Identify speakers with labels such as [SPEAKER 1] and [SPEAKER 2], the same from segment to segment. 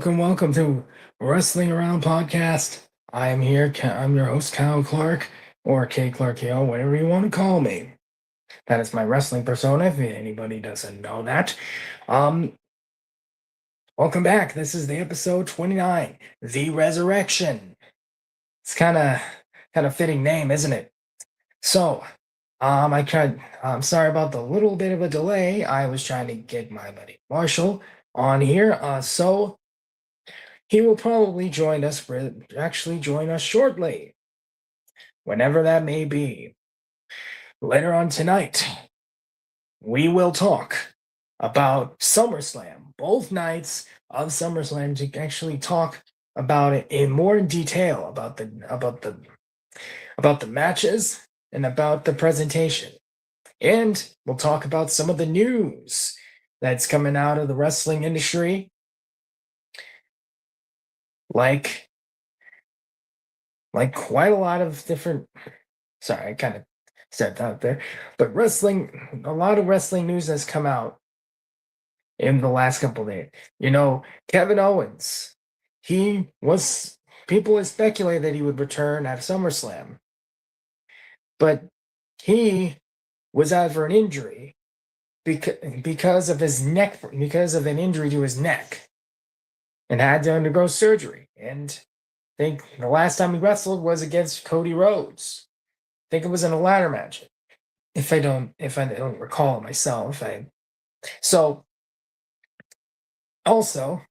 [SPEAKER 1] Welcome to Wrestling Around Podcast. I am here. I'm your host, Kyle Clark, or K Clark Hill, whatever you want to call me. That is my wrestling persona, if anybody doesn't know that. Welcome back. This is the episode 29, The Resurrection. It's kind of fitting name, isn't it? So, I'm sorry about the little bit of a delay. I was trying to get my buddy Marshall on here. So he will probably join us shortly, whenever that may be. Later on tonight, we will talk about SummerSlam, both nights of SummerSlam, to actually talk about it in more detail about the matches and about the presentation. And we'll talk about some of the news that's coming out of the wrestling industry, like quite a lot of different. Sorry, I kind of said that there, but a lot of wrestling news has come out in the last couple of days. Kevin Owens, people had speculated that he would return at SummerSlam, but he was out for an injury because of an injury to his neck, and had to undergo surgery. And I think the last time he wrestled was against Cody Rhodes. I think it was in a ladder match, if I don't recall it myself. Also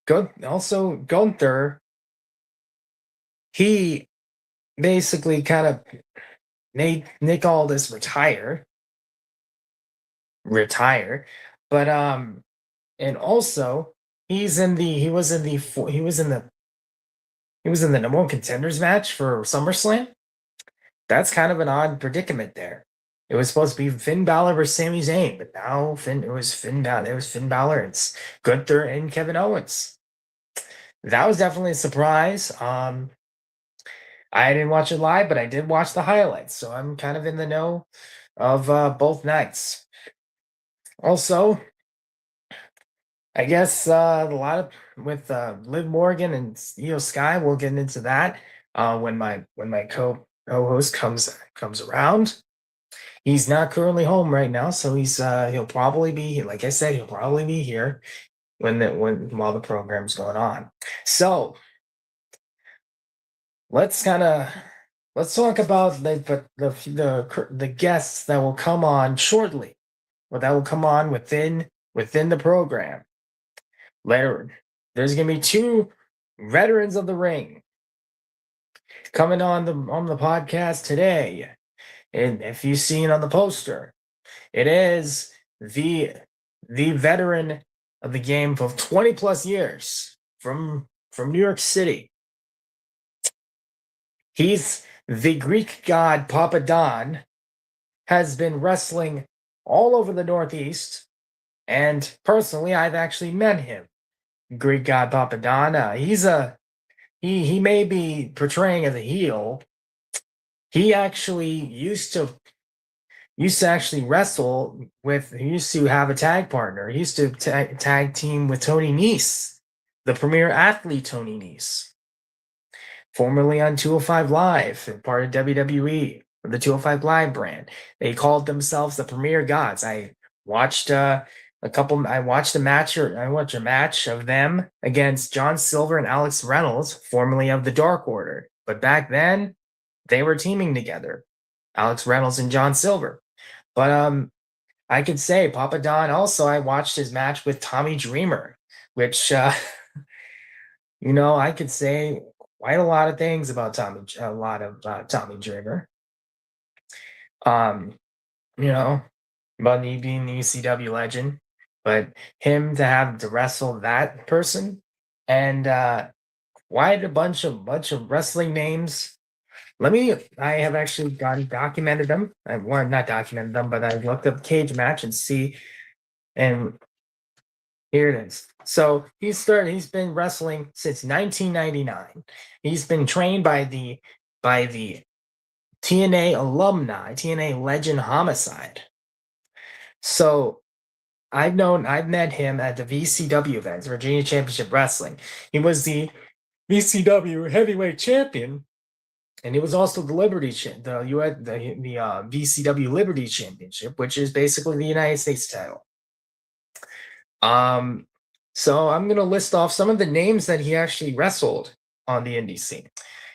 [SPEAKER 1] Gunther, he basically kind of made Nick Aldis retire, but and also he was in the number one contenders match for SummerSlam. That's kind of an odd predicament there. It was supposed to be Finn Balor versus Sami Zayn, but now it was Finn Balor, it's Gunther and Kevin Owens. That was definitely a surprise. I didn't watch it live, but I did watch the highlights, so I'm kind of in the know of both nights. Also, I guess a lot of with Liv Morgan and Io Sky, we'll get into that when my co-host comes around. He's not currently home right now, so he'll probably be, like I said, he'll probably be here while the program's going on. So let's talk about the guests that will come on shortly, or that will come on within the program. Later, there's gonna be two veterans of the ring coming on the podcast today. And if you've seen on the poster, it is the veteran of the game for 20 plus years from New York City. He's the Greek god Papadon, has been wrestling all over the Northeast, and personally, I've actually met him. Greek god Papadon. He may be portraying as a heel. He actually used to actually wrestle with. He used to have a tag partner. He used to tag team with Tony Nese, the premier athlete Tony Nese, formerly on 205 Live, part of WWE, the 205 Live brand. They called themselves the Premier Gods. I watched a match of them against John Silver and Alex Reynolds, formerly of the Dark Order. But back then, they were teaming together, Alex Reynolds and John Silver. But I could say Papadon also, I watched his match with Tommy Dreamer, which, I could say quite a lot of things about Tommy Dreamer. about me being the ECW legend, but him to have to wrestle that person and quite a bunch of wrestling names. I have actually gone documented them. I've not documented them, but I've looked up cage match and see, and here it is. So he's been wrestling since 1999. He's been trained by the TNA alumni, TNA legend Homicide. So I've met him at the VCW events, Virginia Championship Wrestling. He was the VCW heavyweight champion, and he was also the VCW Liberty Championship, which is basically the United States title. Um, so I'm gonna list off some of the names that he actually wrestled on the indie scene.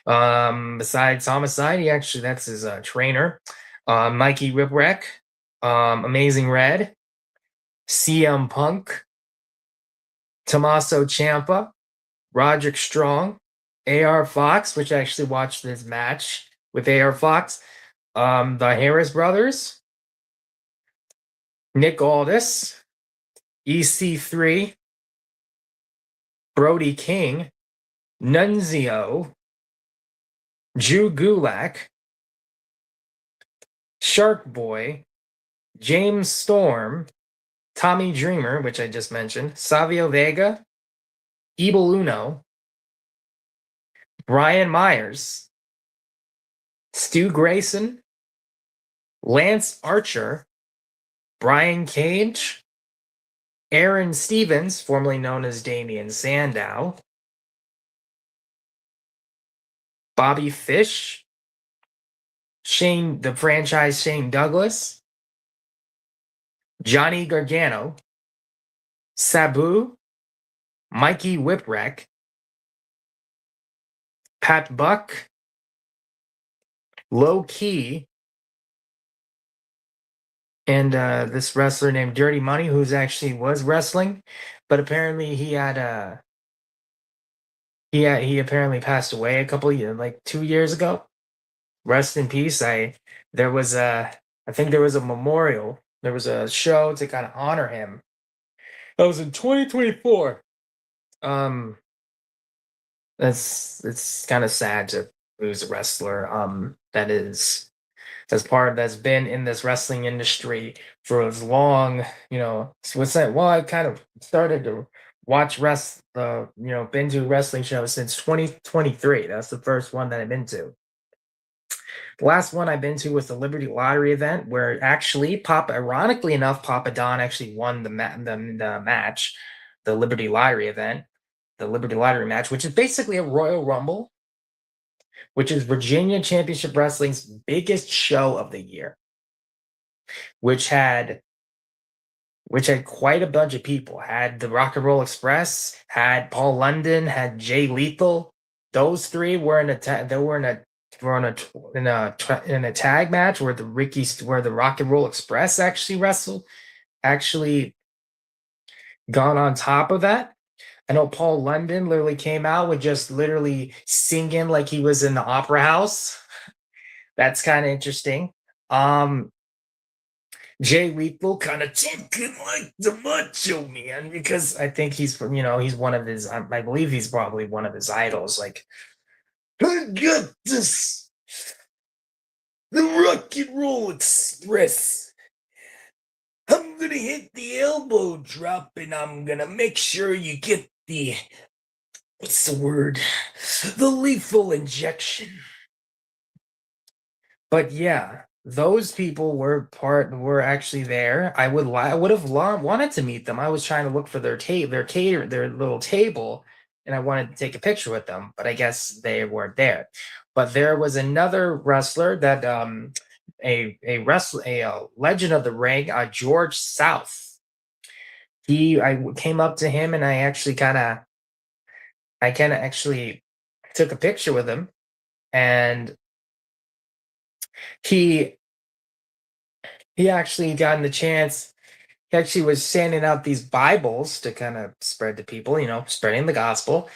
[SPEAKER 1] Besides Homicide, that's his trainer. Mikey Whipwreck, Amazing Red, CM Punk, Tommaso Ciampa, Roderick Strong, AR Fox, which I actually watched this match with AR Fox, the Harris brothers, Nick Aldis, EC3, Brody King, Nunzio, Drew Gulak, Shark Boy, James Storm, Tommy Dreamer, which I just mentioned, Savio Vega, Evil Uno, Brian Myers, Stu Grayson, Lance Archer, Brian Cage, Aaron Stevens, formerly known as Damian Sandow, Bobby Fish, the franchise Shane Douglas, Johnny Gargano, Sabu, Mikey Whipwreck, Pat Buck, Low Key, and this wrestler named Dirty Money, who's actually was wrestling, but apparently he apparently passed away a couple of years, like 2 years ago. Rest in peace. I think there was a memorial. There was a show to kind of honor him. That was in 2024. It's kind of sad to lose a wrestler. That's been in this wrestling industry for as long. What's that? Well, I kind of started to watch been to wrestling shows since 2023. That's the first one that I've been to. The last one I've been to was the Liberty Lottery event, where actually, ironically enough, Papadon actually won the match, the Liberty Lottery event, the Liberty Lottery match, which is basically a Royal Rumble, which is Virginia Championship Wrestling's biggest show of the year, which had quite a bunch of people. Had the Rock and Roll Express, had Paul London, had Jay Lethal. Those three were in a tag match where the Rock and Roll Express actually gone on top of that. I know Paul London literally came out with just literally singing like he was in the opera house. That's kind of interesting. Jay Lethal kind of talking like the Macho Man, because I think he's one of his. I believe he's probably one of his idols. Like, I got this, the Rock and Roll Express. I'm gonna hit the elbow drop, and I'm gonna make sure you get what's the word? The lethal injection. But yeah, those people were actually there. I would have wanted to meet them. I was trying to look for their little table, and I wanted to take a picture with them, but I guess they weren't there. But there was another wrestler that a legend of the ring, George South. I came up to him, and I kind of actually took a picture with him, and he actually gotten the chance. He actually was sending out these Bibles to kind of spread to people, spreading the gospel,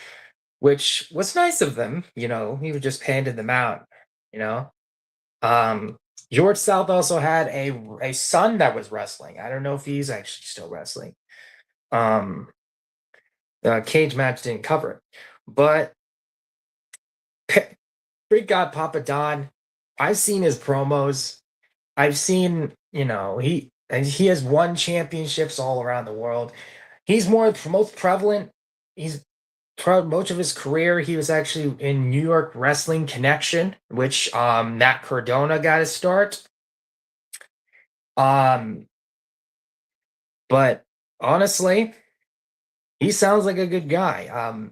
[SPEAKER 1] which was nice of them. He was just handing them out, you know. George South also had a son that was wrestling. I don't know if he's actually still wrestling. Um, the cage match didn't cover it, but Greek God Papadon, I've seen his promos. I've seen, he has won championships all around the world. He's most prevalent. He's Most of his career he was actually in New York Wrestling Connection, which Matt Cardona got his start. Um, but honestly, he sounds like a good guy.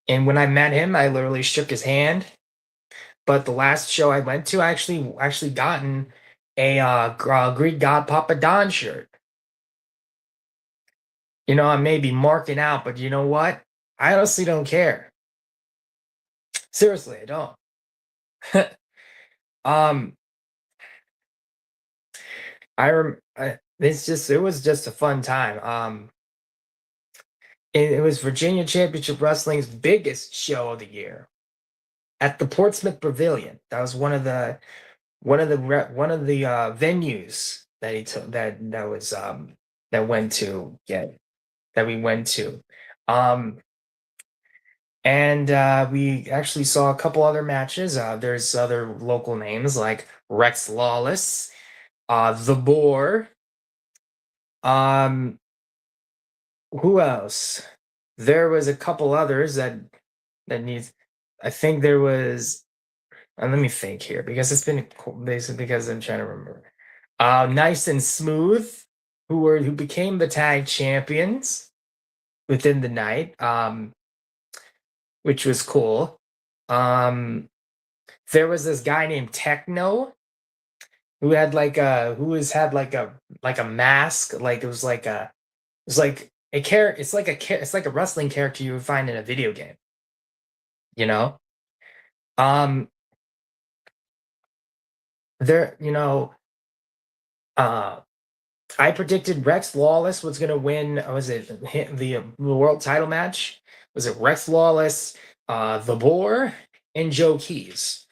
[SPEAKER 1] And when I met him, I literally shook his hand. But the last show I went to, I actually gotten a Greek God Papadon shirt. I may be marking out, but you know what? I honestly don't care. Seriously, I don't. um, it was just a fun time. It was Virginia Championship Wrestling's biggest show of the year at the Portsmouth Pavilion. That was one of the venues that he took that went to get that we went to. Um, and we actually saw a couple other matches. There's other local names like Rex Lawless, The Boar. Um, who else? There was a couple others that needs. I think there was. Let me think here because it's been basically because I'm trying to remember. Nice and Smooth, who became the tag champions within the night. Which was cool. Um, there was this guy named Techno who had like a mask, like it was like a character. It's like a wrestling character you would find in a video game. You know, um, there, you know, uh, I predicted Rex Lawless was gonna win. Was it the world title match? Was it Rex Lawless, the Boar, and Joe Keys?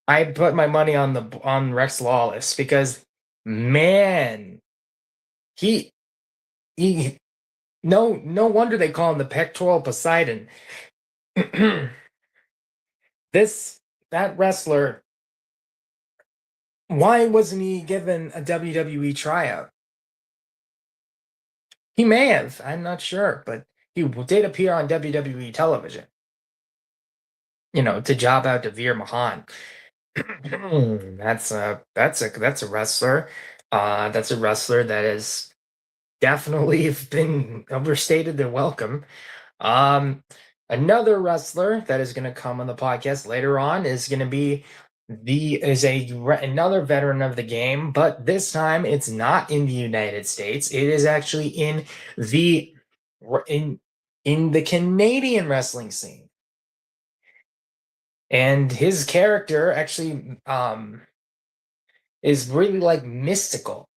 [SPEAKER 1] I put my money on Rex Lawless because man, he he no wonder they call him the pectoral Poseidon. this that wrestler, why wasn't he given a WWE tryout? He may have, I'm not sure, but he did appear on WWE television, to job out to Veer Mahan. That's a wrestler. That's a wrestler that has definitely been overstated their welcome. Um, Another wrestler that is going to come on the podcast later on is going to be another veteran of the game, but this time it's not in the United States. It is actually the in in the Canadian wrestling scene, and his character actually is really like mystical.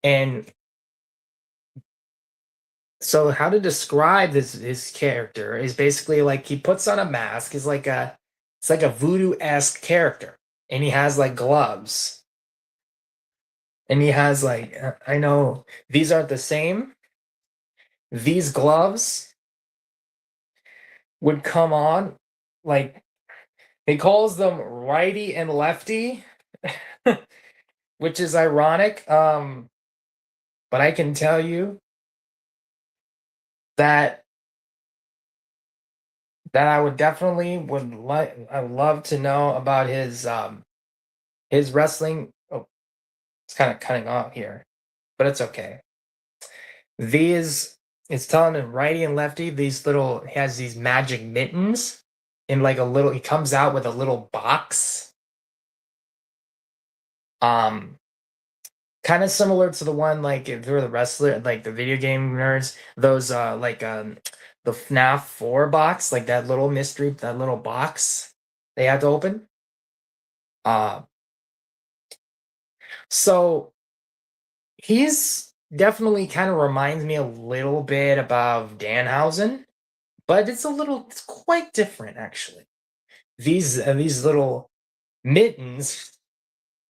[SPEAKER 1] And so how to describe this his character is basically like he puts on a mask. It's like a voodoo-esque character, and he has like gloves, and he has like I know these aren't the same. These gloves would come on like he calls them righty and lefty, which is ironic. But I can tell you that I would definitely would like I love to know about his wrestling. Oh, it's kind of cutting off here, but it's okay. These it's telling him righty and lefty. These little he has these magic mittens in like a little. He comes out with a little box. Um, Kind of similar to the one like if they're the wrestler, like the video game nerds. Those the FNAF 4 box, like that little mystery, that little box they had to open. Uh, so he's definitely kind of reminds me a little bit about Danhausen, but it's quite different actually. These little mittens.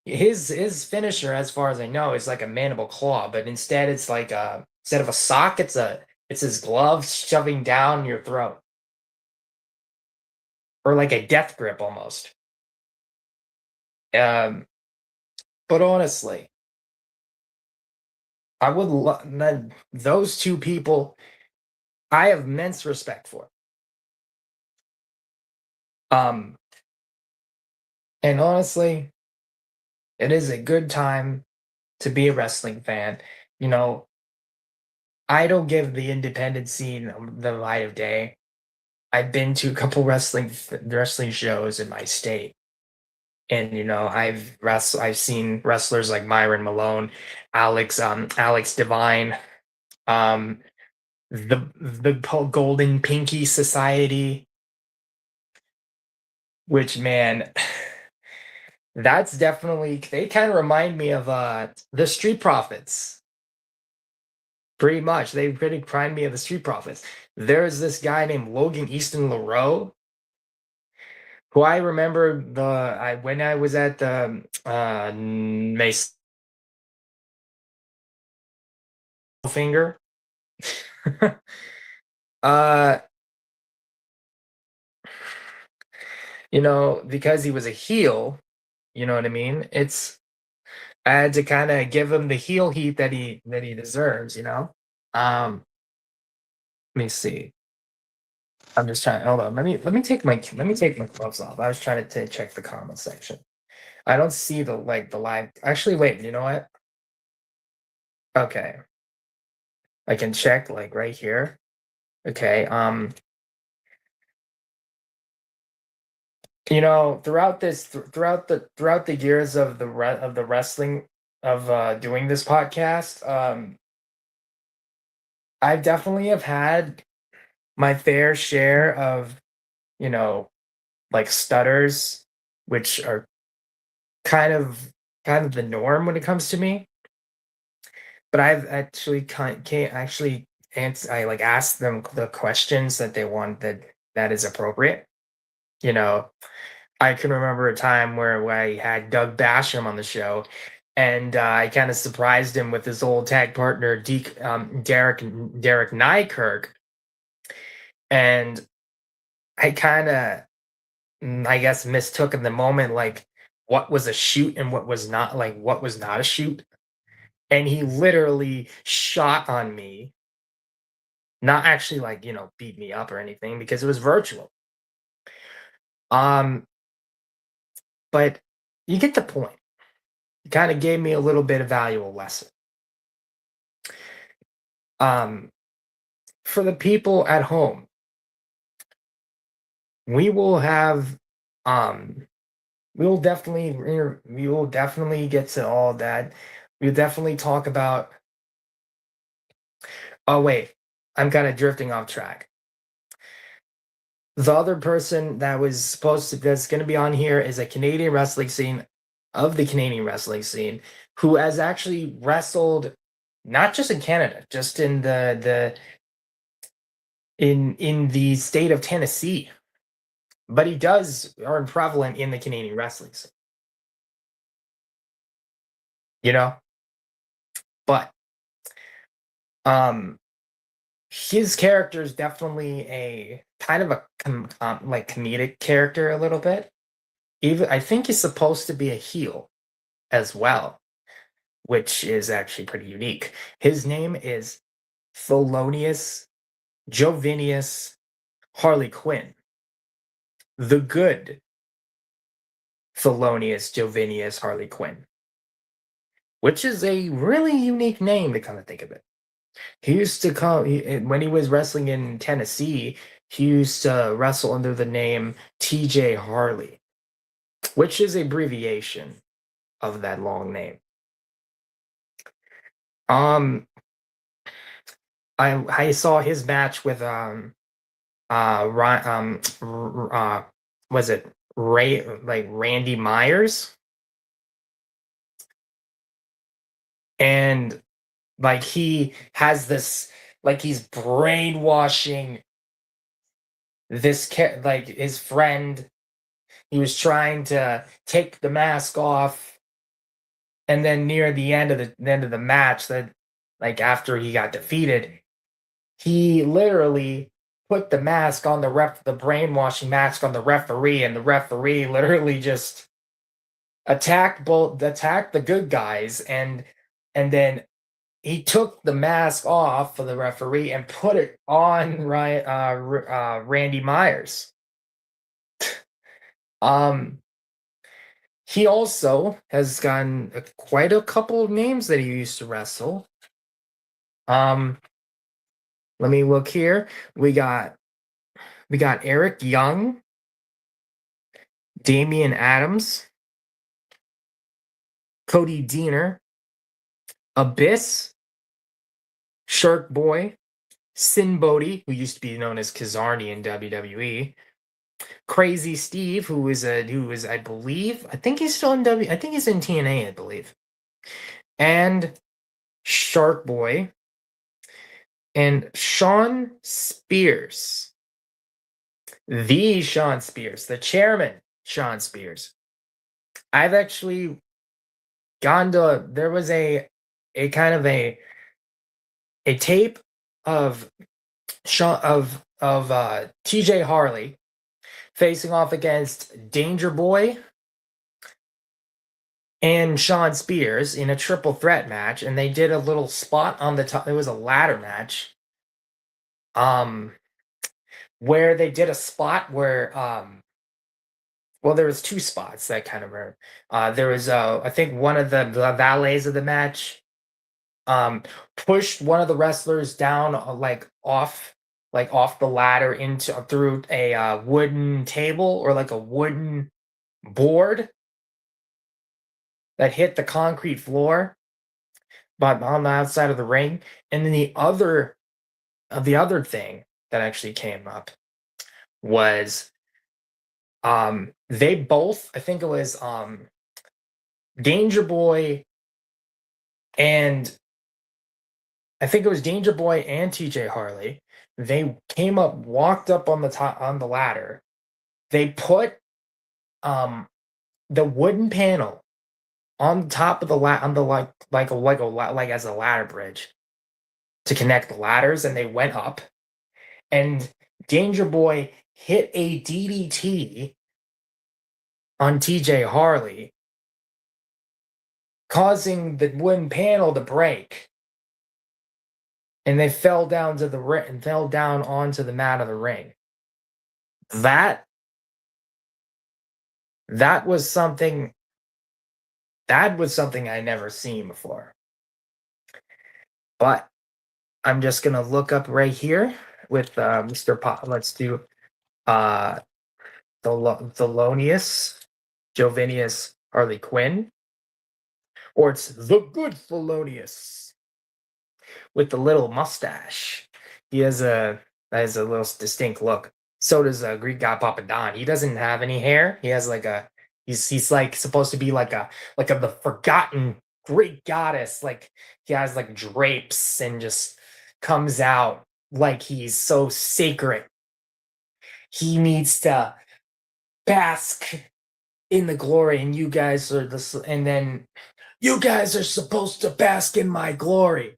[SPEAKER 1] His finisher, as far as I know, is like a mandible claw, but instead it's like instead of a sock, it's his glove shoving down your throat, or like a death grip almost. Um, but honestly, I would those two people. I have immense respect for. Um, and honestly, it is a good time to be a wrestling fan. You know, I don't give the independent scene the light of day. I've been to a couple wrestling shows in my state, and I've seen wrestlers like Myron Malone, Alex Divine, um, the Golden Pinky Society, which, man, that's definitely, they kind of remind me of the Street Profits. Pretty much, they pretty remind me of the Street Profits. There's this guy named Logan Easton LaRoe, who I remember when I was at the Mace Finger. uh, because he was a heel, you know what I mean? I had to kind of give him the heel heat that he deserves. Um, let me see. I'm just trying. Hold on. Let me take my gloves off. I was trying to check the comment section. I don't see the live. Actually, wait. You know what? Okay, I can check like right here. Okay. Throughout the years of the wrestling of doing this podcast, I definitely have had my fair share of, you know, like stutters, which are kind of kind of the norm when it comes to me. But I've actually can't actually answer. I like ask them the questions that they want that is appropriate. You know, I can remember a time where I had Doug Basham on the show, and I kind of surprised him with his old tag partner, Derek Nykirk, and I kind of, I guess, mistook in the moment like what was a shoot and what was not, like what was not a shoot, and he literally shot on me, not actually like beat me up or anything because it was virtual. Um, but you get the point. It kind of gave me a little bit of valuable lesson. Um, for the people at home, we will have, um, we will definitely get to all that. We'll definitely talk about. Oh wait, I'm kind of drifting off track. The other person that's going to be on here is a Canadian wrestling scene of the Canadian wrestling scene who has actually wrestled not just in Canada, just in the state of Tennessee, but he does are prevalent in the Canadian wrestling scene, you know. But um, his character is definitely a kind of a like comedic character a little bit. Even I think he's supposed to be a heel as well, which is actually pretty unique. His name is Thelonious Jovinius Harlequin, the good Thelonious Jovinius Harlequin, which is a really unique name to come to think of it. He used to when he was wrestling in Tennessee, he used to wrestle under the name TJ Harley, which is abbreviation of that long name. Um, I saw his match with was it Randy Myers, and like he has this, like he's brainwashing like his friend, he was trying to take the mask off, and then near the end of the match, that like after he got defeated, he literally put the mask on the brainwashing mask on the referee, and the referee literally just attacked the good guys, and then he took the mask off for the referee and put it on Randy Myers. Um, he also has gotten quite a couple of names that he used to wrestle. Let me look here. We got Eric Young, Damian Adams, Cody Deaner, Abyss, Shark Boy, Sin Bodhi, who used to be known as Kazarni in WWE, Crazy Steve, who is I believe, I think he's still in I think he's in TNA, I believe, and Shark Boy, and Sean Spears, the Sean Spears, the chairman Sean Spears. I've actually gone to, there was a kind of a tape of TJ Harley facing off against Danger Boy and Sean Spears in a triple threat match, and they did a little spot on the top. It was a ladder match, where they did a spot where well, there was two spots that kind of were. There was I think one of the valets of the match pushed one of the wrestlers down off the ladder into through a wooden table or like a wooden board that hit the concrete floor, but on the outside of the ring. And then the other thing that actually came up was they both, I think it was Danger Boy and TJ Harley. They came up, walked up on the top on the ladder. They put the wooden panel on top of the on the like as a ladder bridge to connect the ladders, and they went up, and Danger Boy hit a DDT on TJ Harley, causing the wooden panel to break, and they fell down to the and fell down onto the mat of the ring. That was something. That was something I never seen before. But I'm just gonna look up right here with Mr. Pop. Let's do Thelonious Jovinius Harlequin, or it's the good Thelonious with the little mustache. He has a little distinct look. So does Greek god Papadon. He doesn't have any hair. He has like a he's like supposed to be like the forgotten Greek goddess. Like he has like drapes and just comes out like he's so sacred. He needs to bask in the glory, and you guys are and then you guys are supposed to bask in my glory.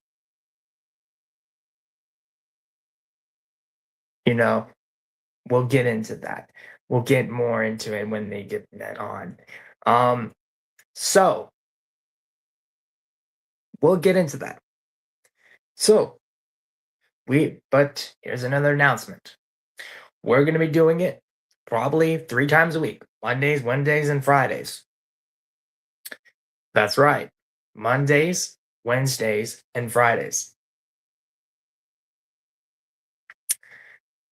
[SPEAKER 1] You know, we'll get into that. We'll get more into it when they get that on. So we'll get into that. So but here's another announcement. We're going to be doing it probably 3 times a week: Mondays, Wednesdays, and Fridays. That's right. Mondays, Wednesdays, and Fridays.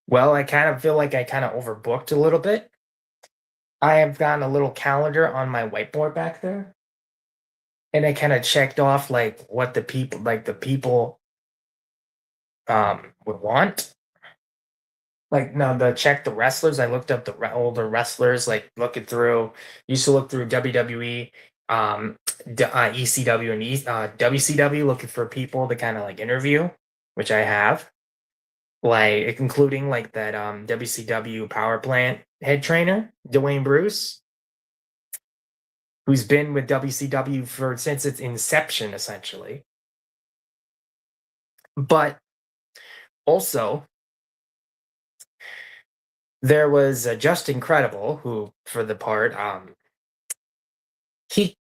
[SPEAKER 1] Well, I kind of feel like I kind of overbooked a little bit. I have gotten a little calendar on my whiteboard back there, and I kind of checked off like what the people would want. Like, no, check the wrestlers. I looked up the older wrestlers, like used to look through WWE, ECW, and WCW, looking for people to kind of like interview, which I have. like including like that WCW power plant head trainer, Dwayne Bruce, who's been with WCW for since its inception, essentially. But also, there was Just Incredible, who for the part, he,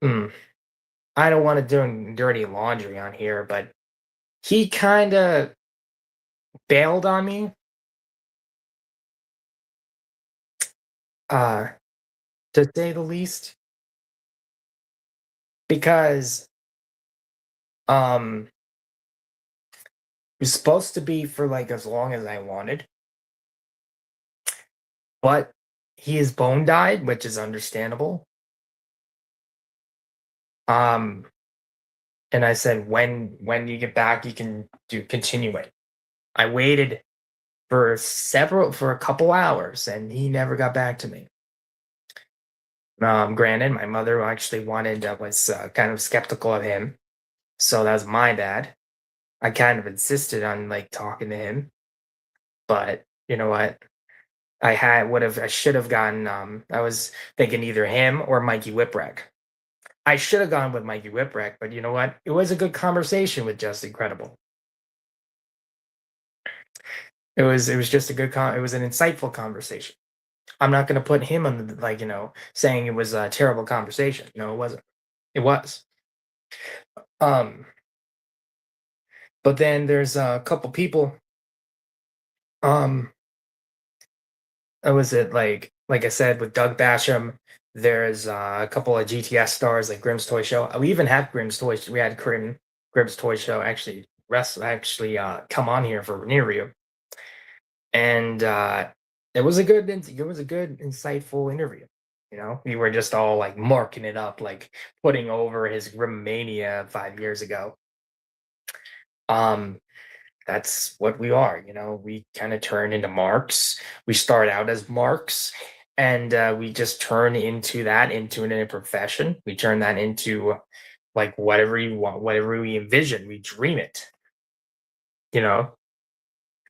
[SPEAKER 1] mm, I don't want to do dirty laundry on here, but he kind of bailed on me, uh, to say the least, because um, it was supposed to be for like as long as I wanted, but his bone died, which is understandable. Um, and I said, when you get back, you can do continue it. I waited for a couple hours, and he never got back to me. Granted, my mother actually was kind of skeptical of him, so that was my bad. I kind of insisted on like talking to him, but you know what? I should have gotten. I was thinking either him or Mikey Whipwreck. I should have gone with Mikey Whipwreck, but you know what? It was a good conversation with Just Incredible. It was just a it was an insightful conversation. I'm not going to put him on the, like, saying it was a terrible conversation. No, it wasn't. It was. Um, but then there's a couple people. Um, was it like I said with Doug Basham? There's a couple of GTS stars like Grimm's Toy Show. We even had Grimm's Toy. We had Grimm's Toy Show come on here for an interview, and it was a good insightful interview. We were just all like marking it up, like putting over his Grimmania 5 years ago. Um, that's what we are. We kind of turn into marks. We start out as marks, and we just turn into a profession. We turn that into like whatever you want, whatever we envision. We dream it. You know,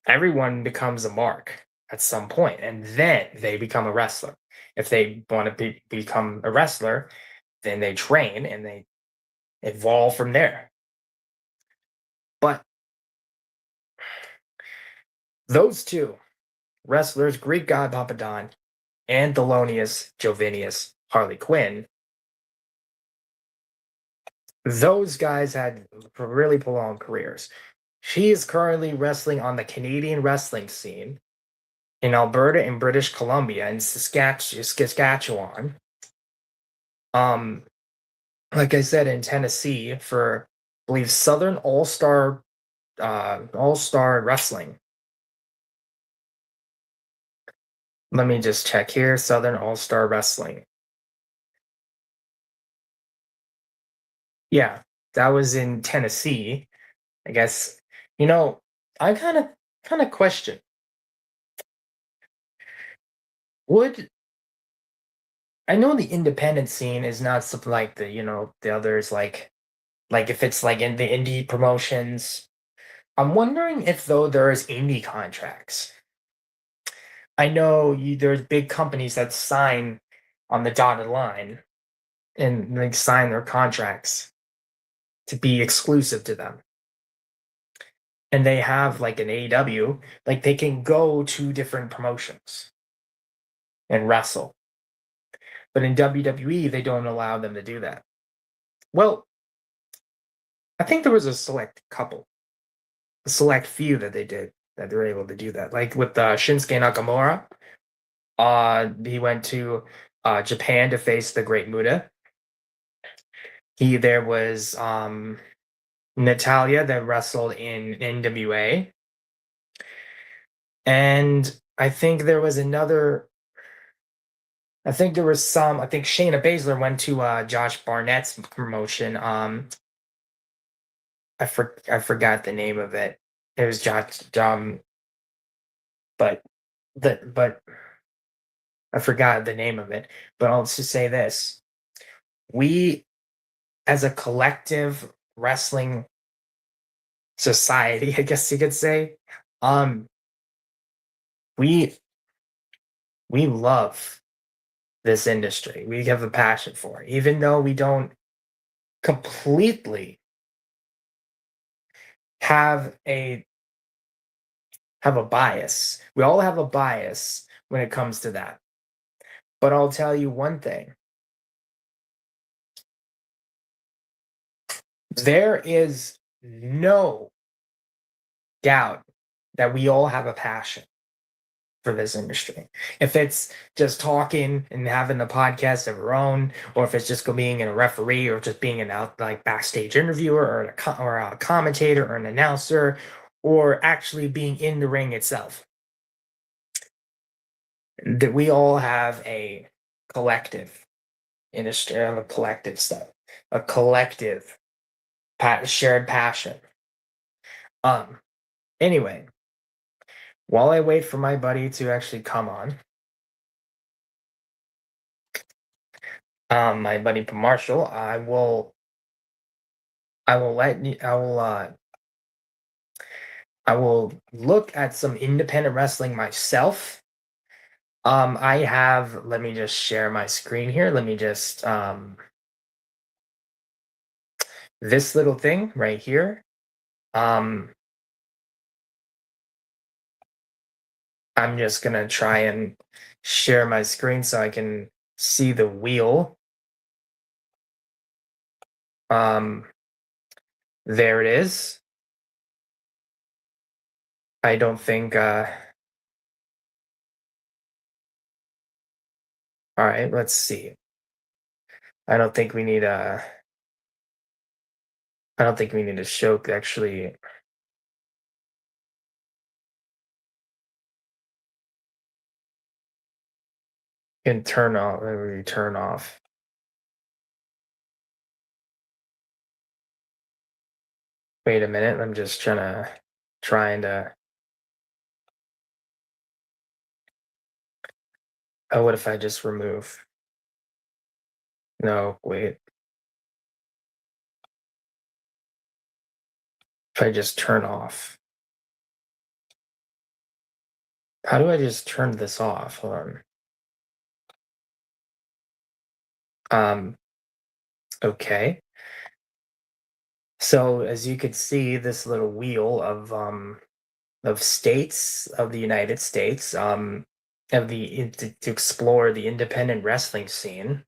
[SPEAKER 1] everyone becomes a mark at some point, and then they become a wrestler. If they want to become a wrestler, then they train and they evolve from there. But those two wrestlers, Greek God Papadon and Thelonious Jovinius Harlequin, those guys had really prolonged careers. She is currently wrestling on the Canadian wrestling scene in Alberta and British Columbia and Saskatchewan. Um, like I said, in Tennessee for, I believe, Southern All Star Wrestling. Let me just check here. Southern All Star Wrestling. Yeah, that was in Tennessee. I guess you know. I kind of question, would I know the independent scene is not something like the others, like if it's like in the indie promotions. I'm wondering if though there is indie contracts. I know there's big companies that sign on the dotted line and like sign their contracts to be exclusive to them. And they have like an AEW, like they can go to different promotions and wrestle. But in WWE, they don't allow them to do that. Well, I think there was a select few that they were able to do that. Like with Shinsuke Nakamura, he went to Japan to face the Great Muta. There was Natalia that wrestled in NWA, and I think there was another. I think there was some. I think Shayna Baszler went to Josh Barnett's promotion. I forgot the name of it. It was Josh. But but I forgot the name of it. But I'll just say this: we, as a collective wrestling society, I guess you could say, Um, we we love this industry. We have a passion for it, even though we don't completely have a have a bias. We all have a bias when it comes to that. But I'll tell you one thing. There is no doubt that we all have a passion for this industry. If it's just talking and having a podcast of our own, or if it's just being a referee, or just being an out like backstage interviewer, or a commentator, or an announcer, or actually being in the ring itself, that we all have a collective industry, of a collective stuff, a collective shared passion. Um. Anyway, while I wait for my buddy to actually come on, my buddy Marshall, I will let you, I will look at some independent wrestling myself. I have, let me just share my screen here. Let me just, this little thing right here. Um, I'm just gonna try and share my screen so I can see the wheel. Um, there it is. I don't think, all right, let's see. I don't think we need a, I don't think we need to show actually can turn off, turn off. Wait a minute, I'm just trying to, oh, what if I just remove? No, wait. If I just turn off. How do I just turn this off? Hold on. Um, okay. So as you could see, this little wheel of states of the United States, to explore the independent wrestling scene.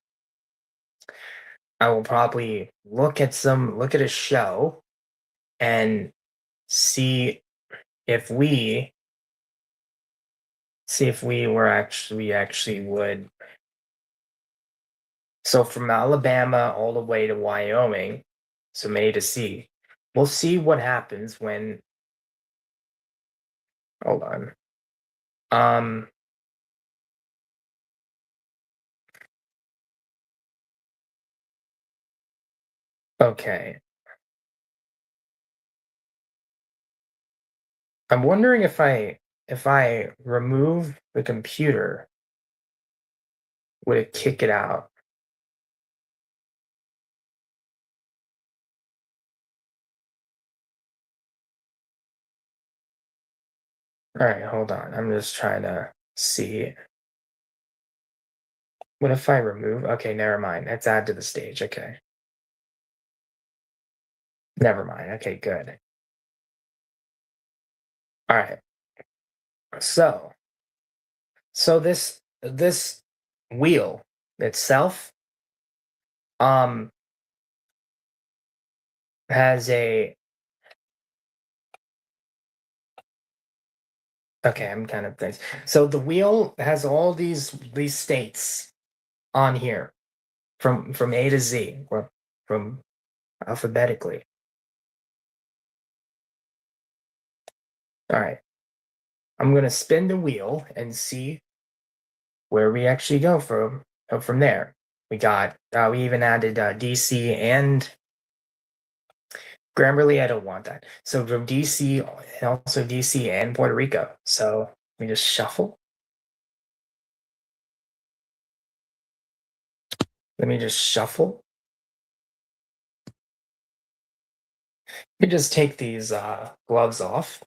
[SPEAKER 1] I will probably look at a show and see if we we actually would. So from Alabama all the way to Wyoming, so many to see. We'll see what happens when, hold on. Um, okay. I'm wondering if I remove the computer, would it kick it out? All right, hold on. I'm just trying to see. What if I remove? Okay, never mind. Let's add to the stage. Okay. Never mind. Okay, good. All right. So, this wheel itself um has a, okay, I'm kind of things. So the wheel has all these states on here from A to Z, or from alphabetically. All right. I'm gonna spin the wheel and see where we actually go from there. We even added DC and Grammarly. I don't want that. So from DC, and also DC and Puerto Rico. So let me just shuffle. Let me just shuffle. Let me just take these gloves off.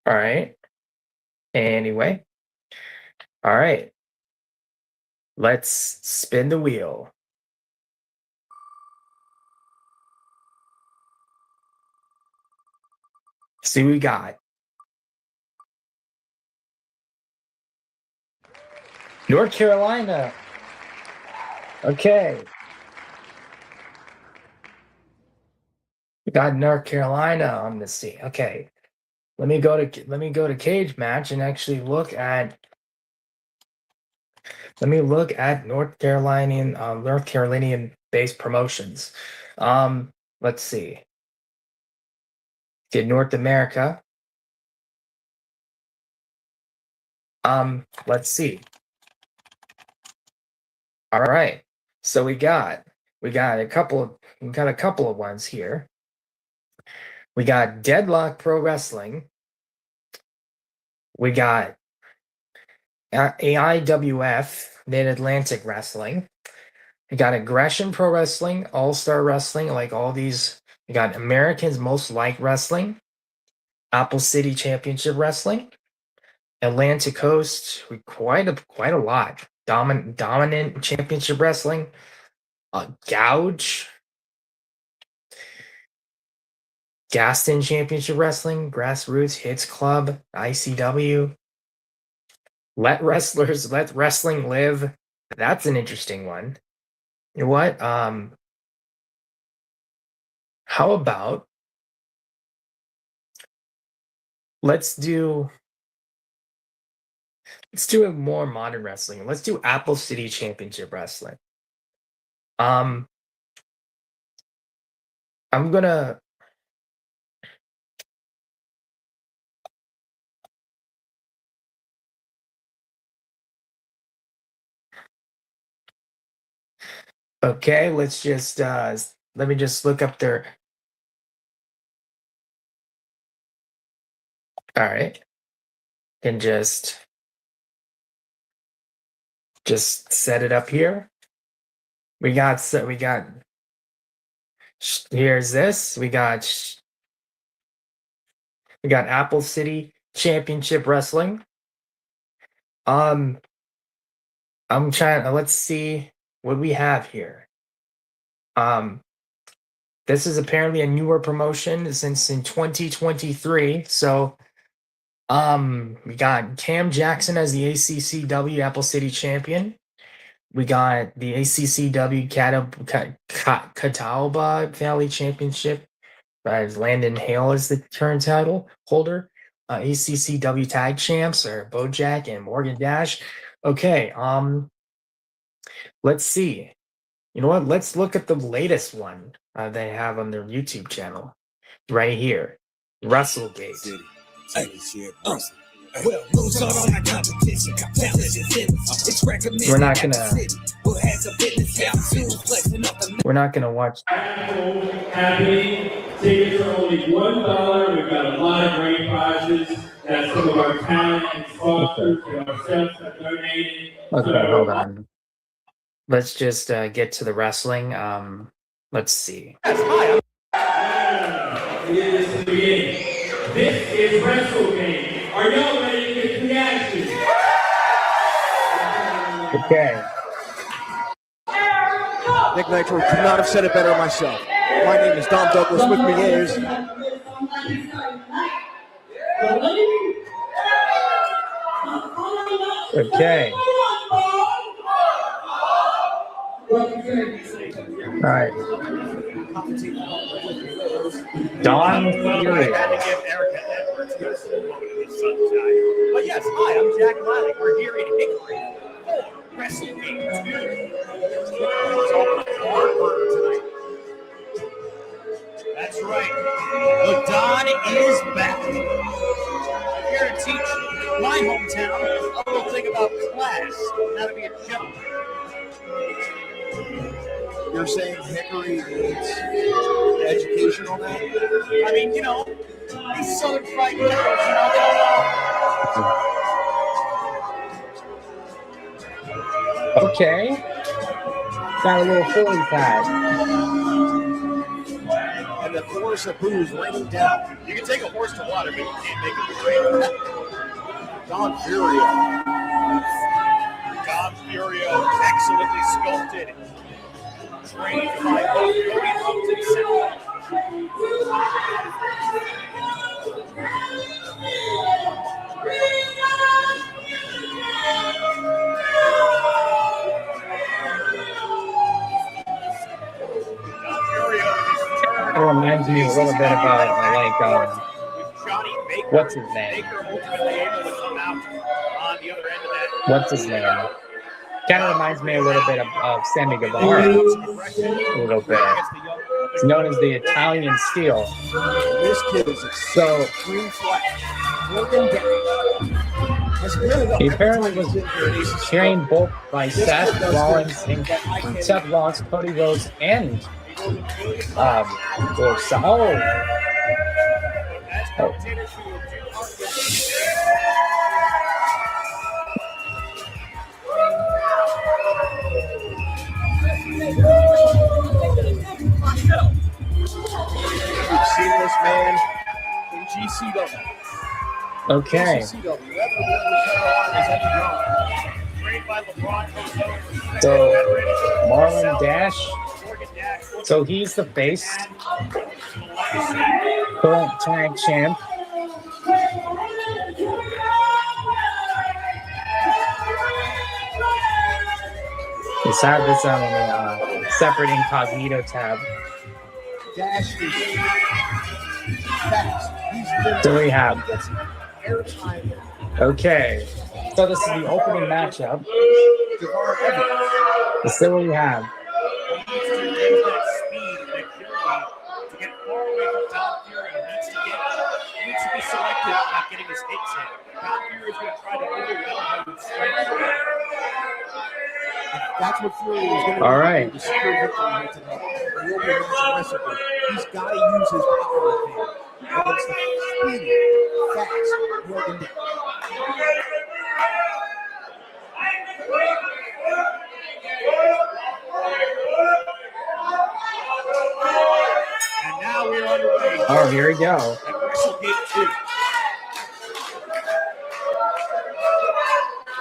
[SPEAKER 1] All right. Anyway. All right. Let's spin the wheel. See what we got. North Carolina. Okay. We got North Carolina on the scene. Okay. Let me go to Cage Match and actually look at North Carolinian based promotions. Let's see. Did North America. Let's see. All right. So we got a couple of ones here. We got Deadlock Pro Wrestling. We got AIWF, Mid-Atlantic Wrestling. We got Aggression Pro Wrestling, All-Star Wrestling, like all these. We got Americans Most Liked Wrestling, Apple City Championship Wrestling, Atlantic Coast, quite a lot. Dominant Championship Wrestling, Gouge, Gaston Championship Wrestling, Grassroots Hits Club, ICW. Let Wrestling Live. That's an interesting one. You know what? How about let's do a more modern wrestling. Let's do Apple City Championship Wrestling. I'm gonna okay, let's just let me just look up their all right. And just set it up here. We got here's this. We got Apple City Championship Wrestling. I'm trying let's see what we have here. This is apparently a newer promotion since in 2023. So we got Cam Jackson as the ACCW Apple City champion. We got the ACCW Catawba Valley Championship. Landon Hale is the current title holder. ACCW Tag Champs are Bojack and Morgan Dash. Okay, let's see. You know what? Let's look at the latest one they have on their YouTube channel right here. WrestleGate. We're not gonna watch.
[SPEAKER 2] Happening. Tickets are only $1. We've got a lot of great prizes that some of our talent and sponsors and ourselves have donated.
[SPEAKER 1] Okay, hold on. Let's just get to the wrestling. Let's see.
[SPEAKER 2] Yes, hi. This is the beginning. This is WrestleGate. Are y'all ready to get to the action?
[SPEAKER 1] Okay.
[SPEAKER 3] Nick Nitro could not have said it better myself. My name is Dom Douglas. With me is
[SPEAKER 1] okay. All right. Don Fury.
[SPEAKER 4] But yes, hi, I'm Jack Lilac. We're here in Hickory for WrestleGate 2. Tonight. That's right. The Don is back. I'm here to teach my hometown a little thing about class, how to be a gentleman.
[SPEAKER 3] You're saying Hickory needs education on that?
[SPEAKER 4] I mean, you know, these Southern fried girls,
[SPEAKER 1] Okay. Got a little Philly pad.
[SPEAKER 3] And and the chorus of boos raining down.
[SPEAKER 4] You can take a horse to water, but you can't make it rain.
[SPEAKER 3] Don Furio.
[SPEAKER 4] Don Furio, excellently sculpted. Trained by Cody Rhodes himself.
[SPEAKER 1] It reminds me a little bit about what's his name? What's his name? Kind of reminds me a little bit of Sammy Guevara. A little bit. It's known as the Italian Steel.
[SPEAKER 3] This kid is
[SPEAKER 1] So
[SPEAKER 3] green flag.
[SPEAKER 1] he apparently was trained both by Seth Rollins, Cody Rhodes, and
[SPEAKER 3] We've seen this man in GCW.
[SPEAKER 1] okay.
[SPEAKER 3] GCW.
[SPEAKER 1] So Marlon Dash. So he's the face, current tag champ. Let's have this on a separate incognito tab.
[SPEAKER 3] Dash is fast.
[SPEAKER 1] So we have.
[SPEAKER 3] Airtime.
[SPEAKER 1] Okay. So this is the opening matchup. Let's see what we have.
[SPEAKER 3] That's what Fury is going to do.
[SPEAKER 1] All right.
[SPEAKER 3] To secure victory here tonight. He'll be aggressively. He's got to use his power against the speedy, fast Morgan Dash.
[SPEAKER 4] And now we're underway.
[SPEAKER 1] Oh, here we go.
[SPEAKER 4] At WrestleGate 2.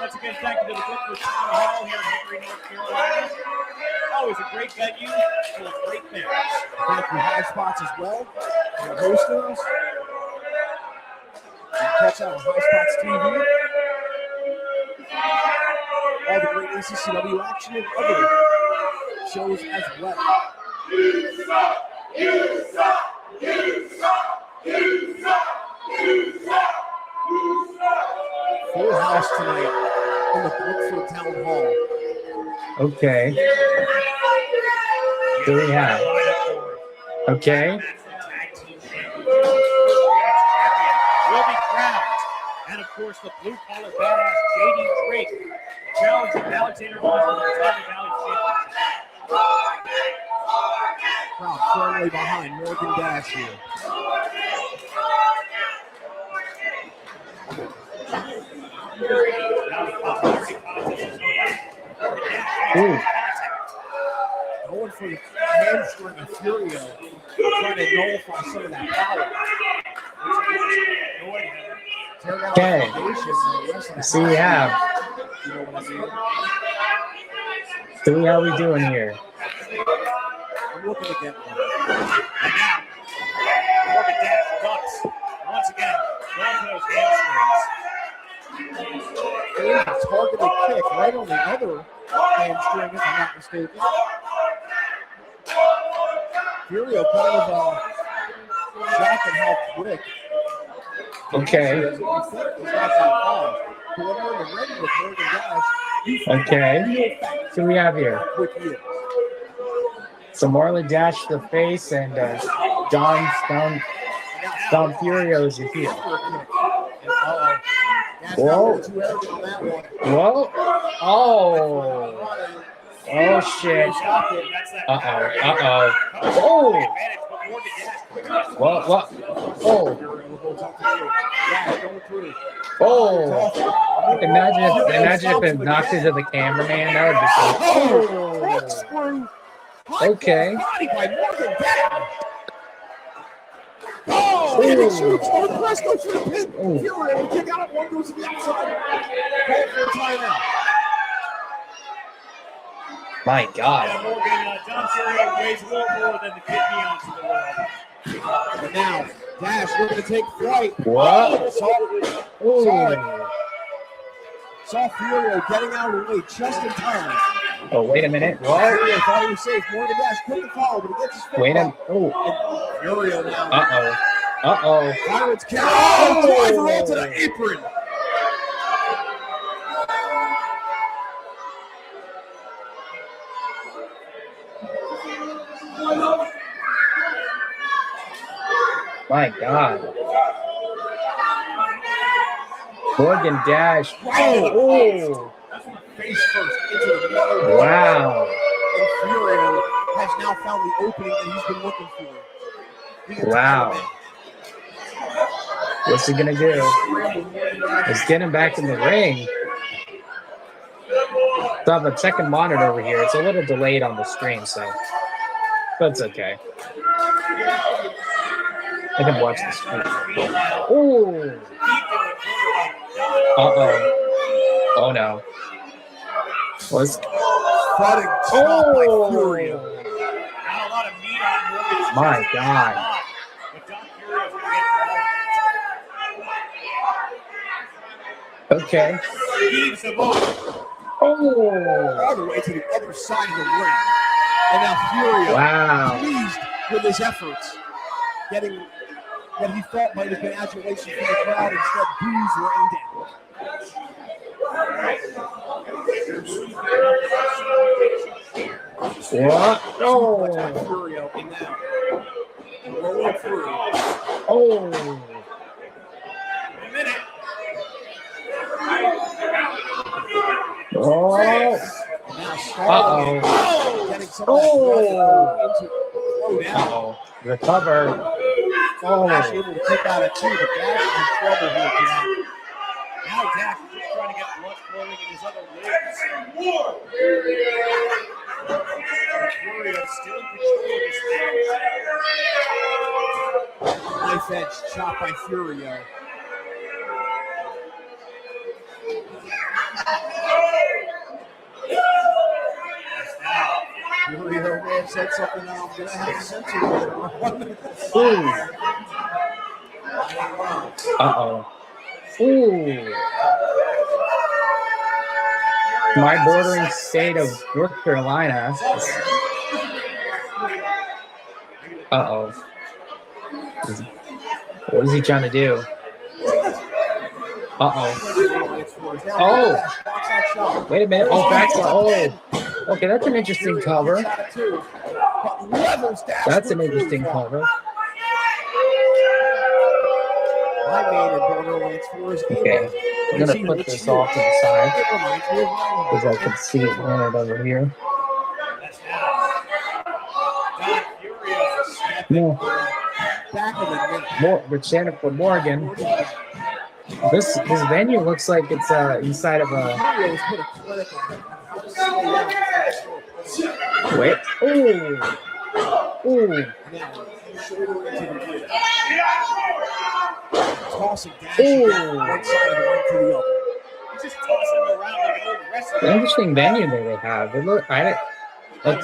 [SPEAKER 4] Once again, thank you to the Brookwood Town Hall here in Hickory, North Carolina. Always a great venue full of great fans.
[SPEAKER 3] Thank you, High Spots, as well, for hosting us. You can catch out on High Spots TV. All the great ACCW action and other shows as well.
[SPEAKER 2] You suck! You suck! You suck! You suck! You suck! You suck!
[SPEAKER 3] Full house tonight in the Brookfield Town Hall.
[SPEAKER 1] Okay. Do we have? Okay.
[SPEAKER 4] Will be crowned. And of course, the blue collar badass JD Drake challenging Alexander Vaughn for the Tiger Valley Championship.
[SPEAKER 3] Crowd firmly behind Morgan Dash here.
[SPEAKER 1] Ooh.
[SPEAKER 3] Going for the hamstring of Furio, trying to nullify some of that power.
[SPEAKER 1] Okay. See we have. See how we doing here.
[SPEAKER 3] I'm looking to get one.
[SPEAKER 4] And now, Morgan Dash ducks once again. Going those hamstrings.
[SPEAKER 3] There's a targeted kick right on the other hamstring, if I'm not mistaken. Furio kind of shocked at how quick.
[SPEAKER 1] Okay. Okay. So we have here. So Marlon Dash the face and Don Furio is here. Whoa. Whoa. Oh. Oh shit. Uh-oh. Oh. What? Oh. Oh. Imagine if it knocked into the cameraman. That would be cool. Okay.
[SPEAKER 3] and he shoots. Oh, the press goes for the pin. Fury will kick out. One goes to the outside. Call for a timeout.
[SPEAKER 1] My God.
[SPEAKER 4] Yeah, Morgan, Don Furio weighs a little more than the kid Neons in the world.
[SPEAKER 3] And now, Dash looking to take flight.
[SPEAKER 1] What?
[SPEAKER 3] Saw Furio getting out of the way just in time.
[SPEAKER 1] Oh, wait a minute. What?
[SPEAKER 3] Furio thought he was safe. Morgan Dash couldn't follow, but he gets his foot
[SPEAKER 1] Wait a
[SPEAKER 3] caught. Furio now.
[SPEAKER 1] Uh-oh.
[SPEAKER 3] Pirates count. Oh, driver onto the apron.
[SPEAKER 1] My God. Morgan Dash. Oh.
[SPEAKER 3] Face first into the middle.
[SPEAKER 1] Wow.
[SPEAKER 3] And Furio has now found the opening that he's been looking for.
[SPEAKER 1] Wow. What's he gonna do? Let's get him back in the ring. So I have a second monitor over here. It's a little delayed on the stream, so that's okay. I can watch the stream. Oh. Uh-oh. Oh no. What's
[SPEAKER 3] Fighting top by Furio.
[SPEAKER 4] Not a lot of meat on Morgan's
[SPEAKER 1] my God.
[SPEAKER 4] but Don Furio's getting
[SPEAKER 1] Okay.
[SPEAKER 4] heaves him over.
[SPEAKER 1] Oh.
[SPEAKER 3] All the way to the other side of the ring. And now Furio,
[SPEAKER 1] Wow.
[SPEAKER 3] pleased with his efforts, getting what he thought might have been adulation from the crowd, instead boos rained down.
[SPEAKER 1] What? Oh.
[SPEAKER 3] Furio and now rolling through.
[SPEAKER 1] Oh.
[SPEAKER 4] A minute.
[SPEAKER 1] Oh.
[SPEAKER 3] Now
[SPEAKER 1] Uh-oh.
[SPEAKER 3] getting some of that blood into slow down.
[SPEAKER 1] Uh-oh. Recover.
[SPEAKER 3] Dash
[SPEAKER 1] Oh.
[SPEAKER 3] able to kick out at 2, but Dash is in trouble here, Jack.
[SPEAKER 4] Now Dak is just trying to get blood flowing in his other legs. Furio still in control of his match.
[SPEAKER 3] Knife edge chop by Furio. Furio may have said something that I'm going to have to censor later on.
[SPEAKER 1] Ooh. Uh-oh. Ooh. My bordering state of North Carolina. Uh-oh. What is he trying to do? Uh-oh. Oh. Wait a minute. Oh, backslide. Oh. Okay, that's an interesting cover. That's an interesting cover. Okay. I'm going to put this off to the side because I can see it right over here. More. We're chanting for Morgan. This venue looks like it's inside of a. Wait. Ooh. Ooh.
[SPEAKER 3] Tossing Dash one side of the ring to the other.
[SPEAKER 4] He's just tossing him around like an old wrestler.
[SPEAKER 1] An interesting venue that they have. It look. At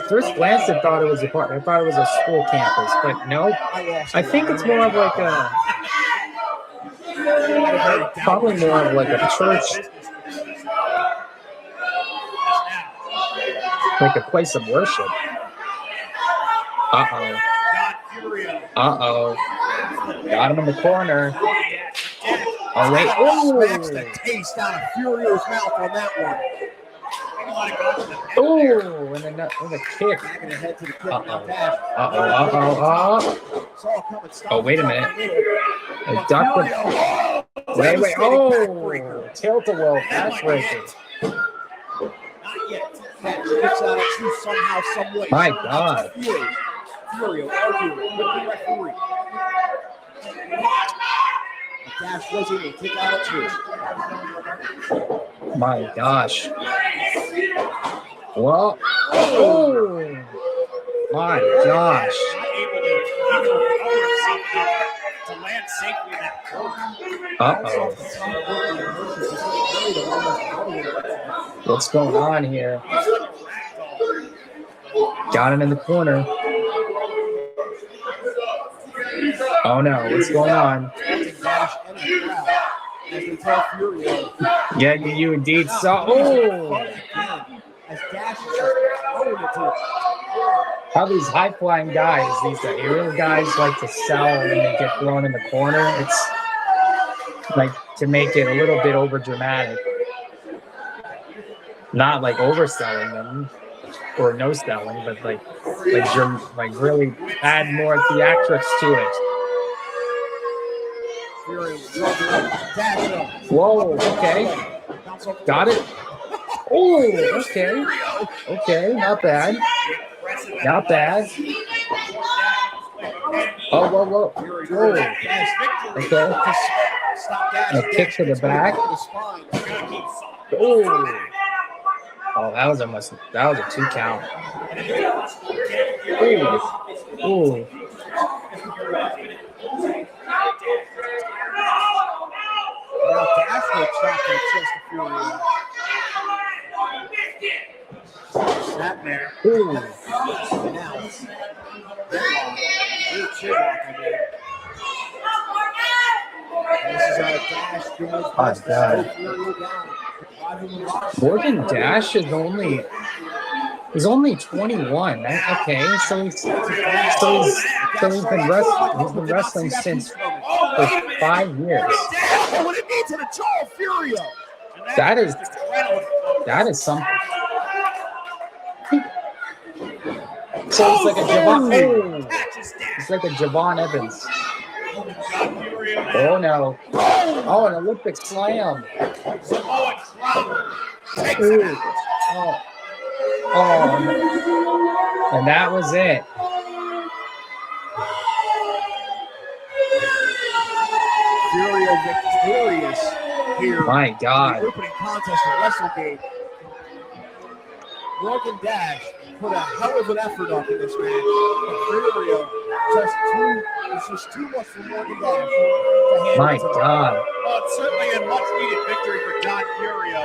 [SPEAKER 1] first glance, I thought it was a school campus, but no. I think it's more of like a. Probably more of like a church. Like a place of worship. Uh-oh. Uh-oh. Got him in the corner. Oh, wait.
[SPEAKER 3] Smacks the taste out of Furio's mouth on that one.
[SPEAKER 1] Ooh, and a kick.
[SPEAKER 3] Back in the head to the kick.
[SPEAKER 1] Uh-oh.
[SPEAKER 3] Dash.
[SPEAKER 1] Uh-oh.
[SPEAKER 3] Saw it coming, stopped
[SPEAKER 1] Oh, wait a
[SPEAKER 3] it.
[SPEAKER 1] minute. Wait. Oh, tilt-a-whirl. That's breaking.
[SPEAKER 3] Not yet. Dash kicks out at 2 somehow, some way.
[SPEAKER 1] My God.
[SPEAKER 3] Furio arguing with the referee. Dash was able to kick out at 2.
[SPEAKER 1] My gosh. Well, oh, my gosh.
[SPEAKER 4] Not able to recover himself to land safely in that corner.
[SPEAKER 1] Uh-oh. What's going on here? Got him in the corner. Oh no, what's going on? Yeah, you indeed saw. Oh! How these high-flying guys, these aerial guys, like to sell when they get thrown in the corner. It's like to make it a little bit over dramatic. Not like overselling them or no selling, but like really add more theatrics to it. Whoa, okay. Got it. Oh, okay. Okay, not bad. Not bad. Oh, whoa. Okay. A kick to the back. Oh. Oh, that was a 2 count. Ooh.
[SPEAKER 3] Snap there.
[SPEAKER 1] Ooh.
[SPEAKER 3] Now, this is a Dash doing his best.
[SPEAKER 1] Morgan Dash is only 21. Okay, so he's been wrestling since for 5 years.
[SPEAKER 3] What it means to the jaw, Furio.
[SPEAKER 1] That is something. So it's like a Javon. It's like a Javon Evans. Oh no! Oh, an Olympic slam. Ooh. Oh, and that was it.
[SPEAKER 3] Furio victorious here.
[SPEAKER 1] My God.
[SPEAKER 3] In the opening contest of WrestleGate. Morgan Dash put a hell of an effort up in this match. Furio it's just too much for Morgan Dash to handle.
[SPEAKER 1] My God.
[SPEAKER 4] Well, it's certainly a much-needed victory for Don Furio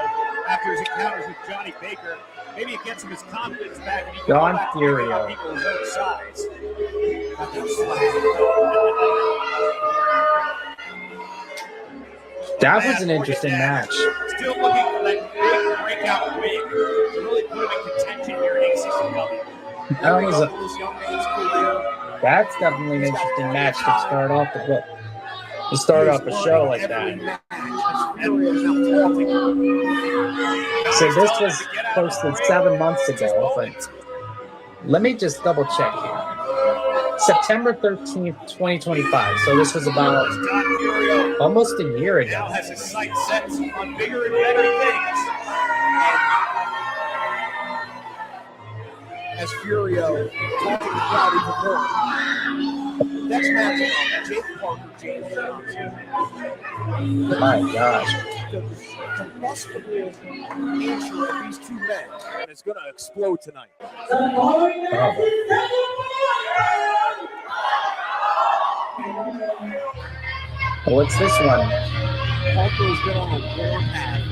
[SPEAKER 4] after his encounters with Johnny Baker. Maybe it gets him his confidence back. And he can
[SPEAKER 1] Don
[SPEAKER 4] go back
[SPEAKER 1] Furio.
[SPEAKER 4] to people his own size.
[SPEAKER 1] That was an interesting match.
[SPEAKER 4] Still looking for that big breakout win to really put him in contention here in ACCW.
[SPEAKER 1] That's definitely an interesting match to start off the book. To start off a show like that. So this was posted 7 months ago, but let me just double check here. September 13th, 2025. So this was about almost a year ago.
[SPEAKER 4] Now has his sights set on bigger and better things.
[SPEAKER 3] As Furio talking about even more. Next match, Jake Parker, James Johnson.
[SPEAKER 1] My gosh.
[SPEAKER 3] The combustible nature of these two men, and it's going to explode tonight.
[SPEAKER 1] Oh. What's this one?
[SPEAKER 3] Parker has been on a war path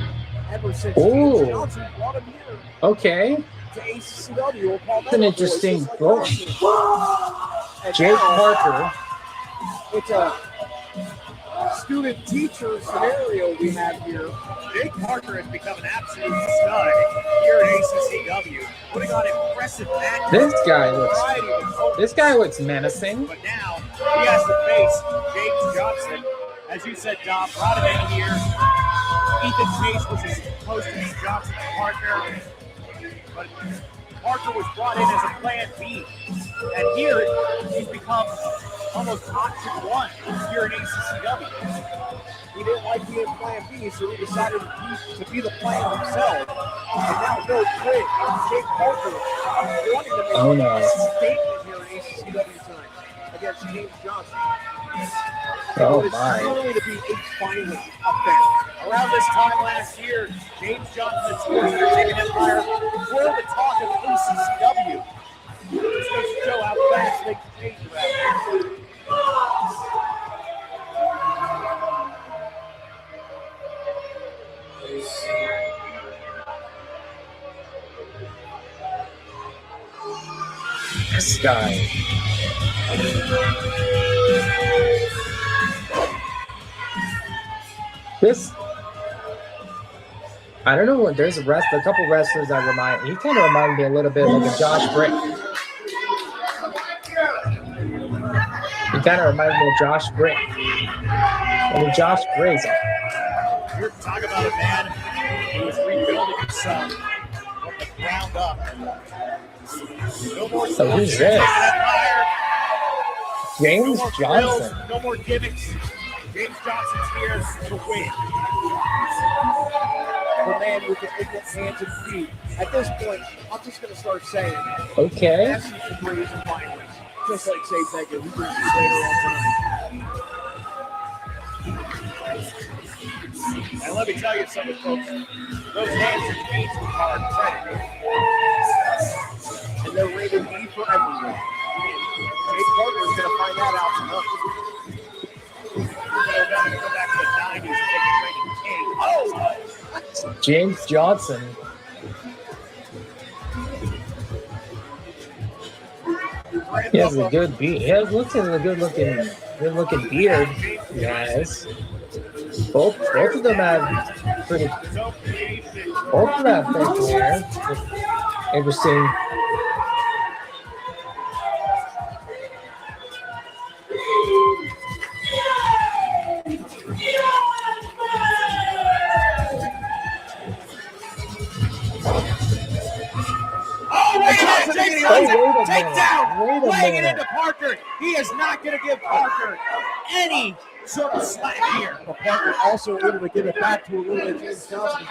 [SPEAKER 3] ever since
[SPEAKER 1] Ooh.
[SPEAKER 3] Johnson brought him here
[SPEAKER 1] Okay.
[SPEAKER 3] to ACCW.
[SPEAKER 1] It's an interesting book. Jake Parker.
[SPEAKER 3] It's a student-teacher scenario we have here.
[SPEAKER 4] Jake Parker has become an absolute stud here at ACCW, putting on impressive matches.
[SPEAKER 1] This guy looks menacing.
[SPEAKER 4] But now he has to face James Johnson. As you said, Dom, brought him in here. Ethan Chase was supposed to be Johnson's partner, but Parker was brought in as a plan B. And here he's become almost option 1 here in ACCW.
[SPEAKER 3] He didn't like being plan B, so he decided to be the plan himself. And now no quit. Jake Parker wanting to make a statement here in ACCW tonight against James Johnson.
[SPEAKER 1] Oh
[SPEAKER 3] it's
[SPEAKER 1] my.
[SPEAKER 3] going to be a final affair.
[SPEAKER 4] Around this time last year, James Johnson and Sports Entertainment Empire were the talk of ACCW. Just goes to show how fast things change around here.
[SPEAKER 1] this guy? This, I don't know what. There's a couple wrestlers that remind. He kind of reminded me a little bit like a Josh Britt. He kind of reminds me of Josh Britt. I mean, Josh Britt.
[SPEAKER 4] You're talking about a man who was rebuilding himself from the ground up. No more
[SPEAKER 1] So who's this? James
[SPEAKER 4] no more
[SPEAKER 1] Johnson.
[SPEAKER 4] Grills, no more gimmicks. James Johnson's here to win.
[SPEAKER 3] The man with the ignorant hands and feet. At this point, I'm just going to start saying,
[SPEAKER 1] Okay.
[SPEAKER 3] Matthew Cabrera is a finalist. Just like Say Vega, who brings us later on tonight.
[SPEAKER 4] And let me tell you something, folks. Those hands and feet are credit.
[SPEAKER 3] And they're rated E for everyone. Jake Parker is going to find that out tonight.
[SPEAKER 4] They're going to go back to the 90s and make it rated K. Oh!
[SPEAKER 1] James Johnson. He has a good beard. He looks like a good looking beard. Yes. Both of them have pretty. Both of them have facial hair. Interesting.
[SPEAKER 4] Take down, laying it into Parker. He is not going to give Parker any sort of slack here.
[SPEAKER 3] But Parker also able to give it back to a little bit. James Johnson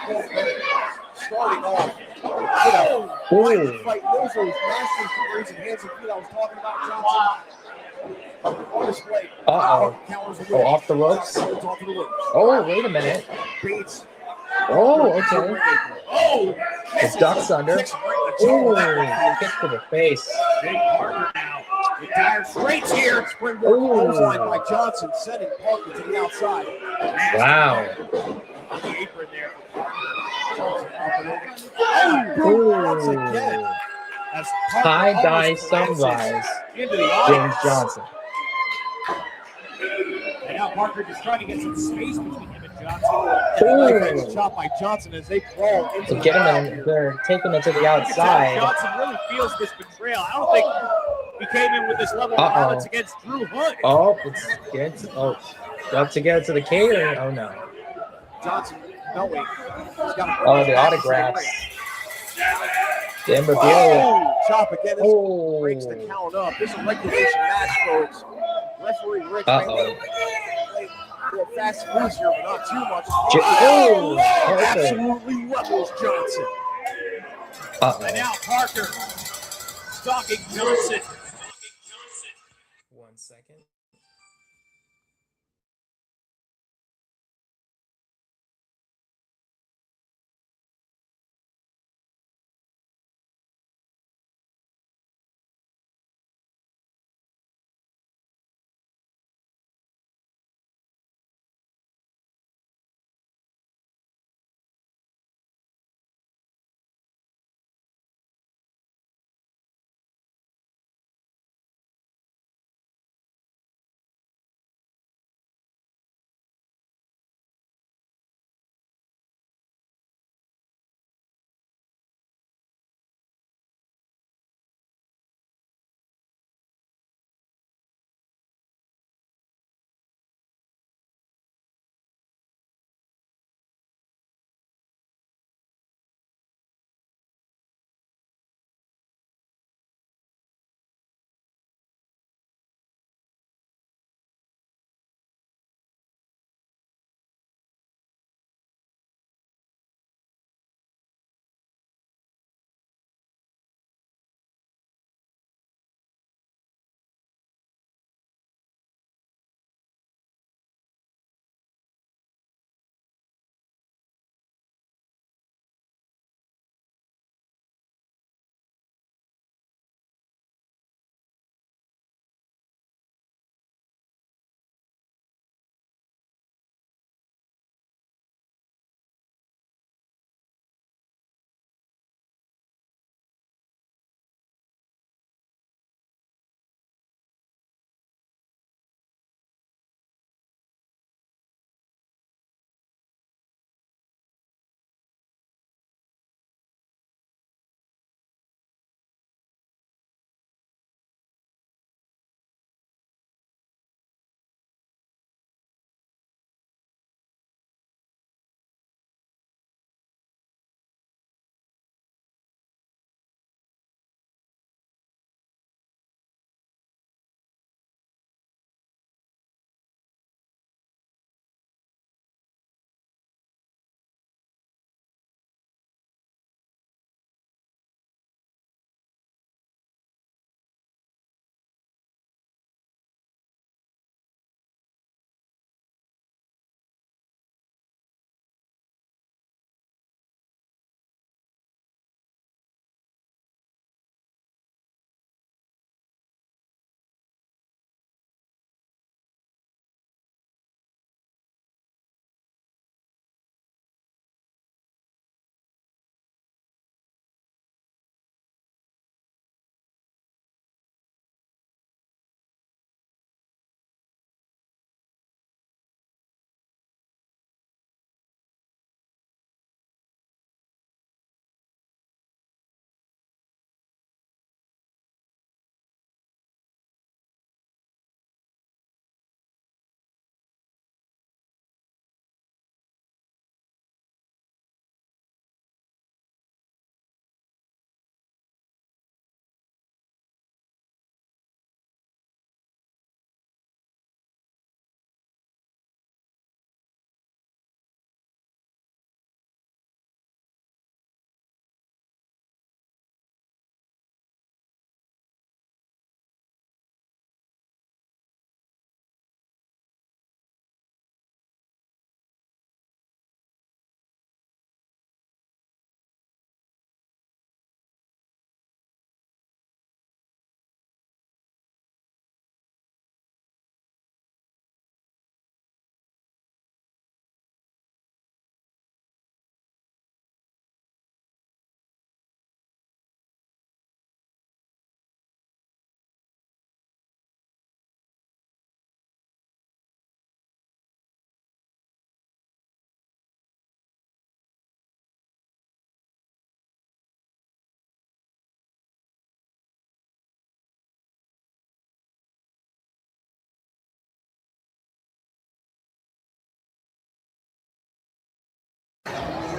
[SPEAKER 3] starting off. Fight. Those are those masters of raising hands and feet I was talking about, Johnson. On display.
[SPEAKER 1] Oh, off the ropes? Oh, wait a minute.
[SPEAKER 3] Beats.
[SPEAKER 1] Oh, okay.
[SPEAKER 4] Oh,
[SPEAKER 1] It ducks under. Oh, kick to the face.
[SPEAKER 4] Big Parker now. The dire straits here.
[SPEAKER 3] Springboard clothesline by Johnson, sending Parker to the outside.
[SPEAKER 1] Wow.
[SPEAKER 4] On the apron there.
[SPEAKER 3] Once again.
[SPEAKER 4] As
[SPEAKER 1] Tie-dye sunrise.
[SPEAKER 4] Into the
[SPEAKER 1] James
[SPEAKER 4] audience.
[SPEAKER 1] Johnson.
[SPEAKER 4] And now Parker just trying to get some space between him and Johnson.
[SPEAKER 3] Nice chop by Johnson as they crawl into
[SPEAKER 1] To get him in, they're taking it to the outside.
[SPEAKER 4] Johnson really feels this betrayal. I don't think he came in with this level of violence against Drew Hood.
[SPEAKER 1] Oh, up to get it to the catering. Oh no.
[SPEAKER 3] Johnson, no wait.
[SPEAKER 1] Oh, the autographs. The memorabilia.
[SPEAKER 3] Chop again. This breaks the count up. This is a regulation match, folks. Referee Rick may play a little fast and loose here, but not too much. Absolutely levels Johnson.
[SPEAKER 4] And now Parker stalking Johnson.
[SPEAKER 1] 1 second.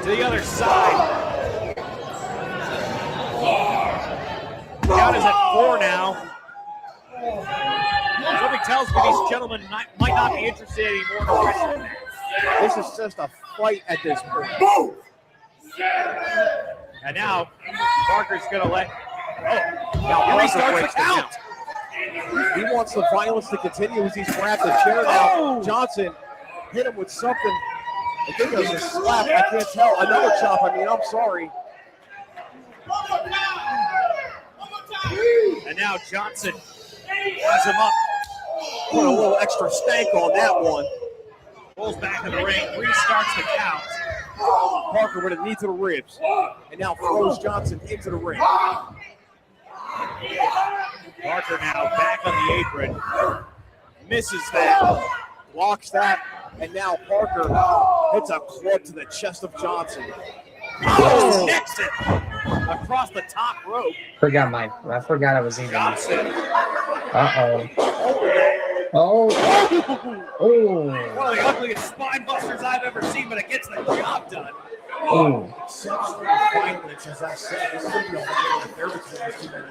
[SPEAKER 4] to the other side. Count is at 4 now. Something tells me these gentlemen might not be interested anymore in a wrestling match.
[SPEAKER 3] This is just a fight at this point.
[SPEAKER 4] And now Parker's going to let.
[SPEAKER 3] Now
[SPEAKER 4] He
[SPEAKER 3] Parker
[SPEAKER 4] restarts
[SPEAKER 3] breaks
[SPEAKER 4] the count.
[SPEAKER 3] He wants the violence to continue as he's grabbed the chair now. Johnson hit him with something. I think it was a slap. I can't tell. Another chop. I mean, I'm sorry.
[SPEAKER 4] And now Johnson has him up.
[SPEAKER 3] Put a little extra stank on that one.
[SPEAKER 4] Pulls back in the ring, restarts the count.
[SPEAKER 3] Parker with a knee to the ribs. And now throws Johnson into the ring.
[SPEAKER 4] Parker now back on the apron. Misses that.
[SPEAKER 3] Blocks that. And now Parker hits a club to the chest of Johnson.
[SPEAKER 4] Oh, connects it across the top rope.
[SPEAKER 1] I forgot I was even.
[SPEAKER 4] Johnson.
[SPEAKER 1] Uh-oh. Oh. Oh.
[SPEAKER 4] One of the ugliest spine busters I've ever seen, but it gets the job done.
[SPEAKER 1] Oh.
[SPEAKER 3] Exceptional violence, as I said. This is going to be a violent affair between these two men.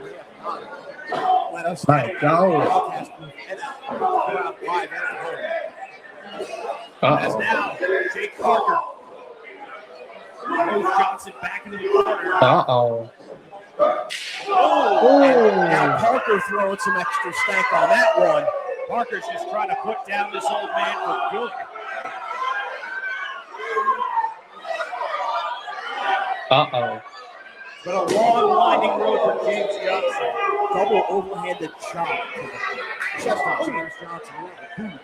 [SPEAKER 3] Let us
[SPEAKER 1] My God.
[SPEAKER 4] As now, Jake Parker moves Johnson back into the corner.
[SPEAKER 1] Uh-oh.
[SPEAKER 3] Now Parker throwing some extra stank on that one.
[SPEAKER 4] Parker's just trying to put down this old man for good.
[SPEAKER 1] Uh-oh.
[SPEAKER 4] But a long, winding road for James Johnson.
[SPEAKER 3] Double overhanded chop to the chest of James Johnson.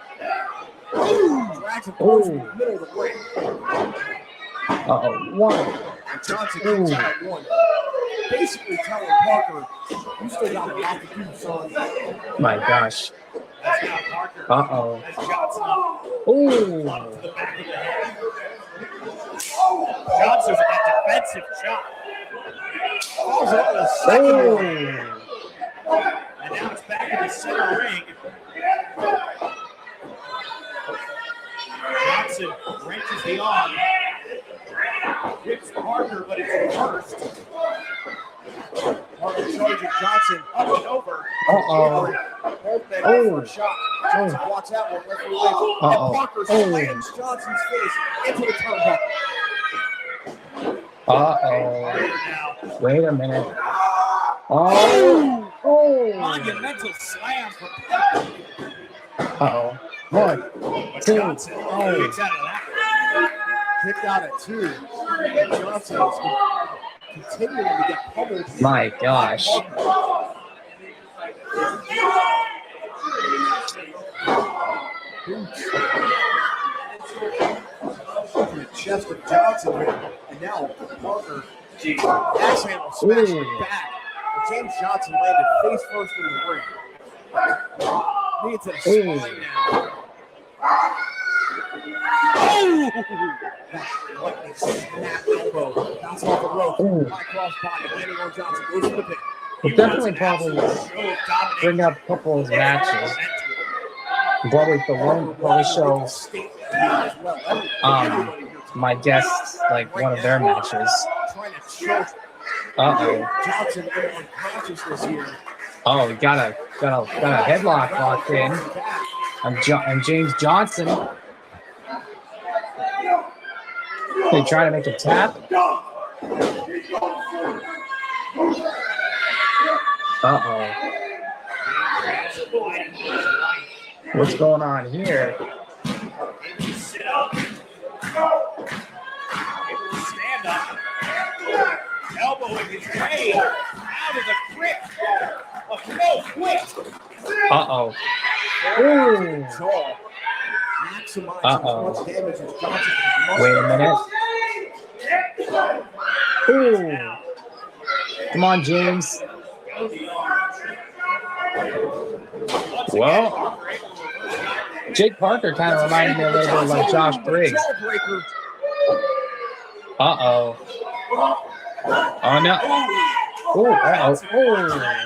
[SPEAKER 3] Drags him close in the middle of the ring.
[SPEAKER 1] Uh-oh. One.
[SPEAKER 3] And Johnson kicks out at one. Basically telling Parker, you still got a lot to do, son.
[SPEAKER 1] My gosh.
[SPEAKER 4] That's now Parker.
[SPEAKER 1] Uh-oh.
[SPEAKER 4] As Johnson up
[SPEAKER 1] Oh.
[SPEAKER 4] to the back of the head. Johnson's with that defensive chop.
[SPEAKER 3] Falls up in a second one.
[SPEAKER 4] And now it's back in the center ring. Johnson wrenches the arm. Hits Parker, but it's reversed.
[SPEAKER 3] Parker charging Johnson up and over.
[SPEAKER 1] Uh-oh.
[SPEAKER 3] Both men
[SPEAKER 1] Oh.
[SPEAKER 3] for a shot. Johnson blocks that one. Left away.
[SPEAKER 1] Uh-oh.
[SPEAKER 3] And Parker slams Johnson's face into the turnbuckle.
[SPEAKER 1] Uh-oh.
[SPEAKER 4] Now,
[SPEAKER 1] Wait a minute. Oh. Oh.
[SPEAKER 4] monumental slam from Parker.
[SPEAKER 1] Uh-oh. One.
[SPEAKER 4] But
[SPEAKER 1] Two.
[SPEAKER 4] Johnson kicks out of that.
[SPEAKER 3] Kicked out at 2. And Johnson is continuing to get pummeled.
[SPEAKER 1] My gosh.
[SPEAKER 3] To the chest of Johnson here. And now Parker, axe handle smashed him back. And James Johnson landed face first in the ring. Knee to the spine now. Lightning snap elbow. Bounce off the rope. High cross body. Landing on Johnson. Goes to the pin.
[SPEAKER 1] We'll definitely probably bring up a couple of matches. Probably the one probably show my guests like one of their matches.
[SPEAKER 3] Trying to choke
[SPEAKER 1] Uh-oh.
[SPEAKER 3] Johnson in unconsciousness here.
[SPEAKER 1] Oh, we got a headlock locked in. And James Johnson. They try to make a tap. Uh-oh. What's going on here?
[SPEAKER 4] Sit up. Stand up. Elbow in his way. Out of the grip of no quit.
[SPEAKER 1] Uh-oh. Ooh.
[SPEAKER 3] Jaw. Maximize
[SPEAKER 1] Uh-oh.
[SPEAKER 3] as much damage as Johnson can.
[SPEAKER 1] Wait a minute. Ooh. Come on, James. Well, Jake Parker kind of reminded me a little bit like Josh Briggs. Uh-oh. Oh, no. Oh, uh-oh. Oh.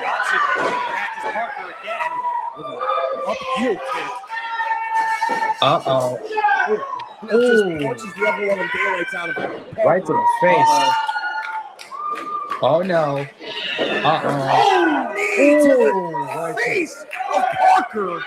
[SPEAKER 4] Johnson Catches Parker again with an up heel kick.
[SPEAKER 1] Uh-oh.
[SPEAKER 3] He just punches the other one and daylights out of him.
[SPEAKER 1] Right to the face. Oh, no. Uh-oh.
[SPEAKER 3] Knee to the
[SPEAKER 1] Right to
[SPEAKER 3] face of Parker.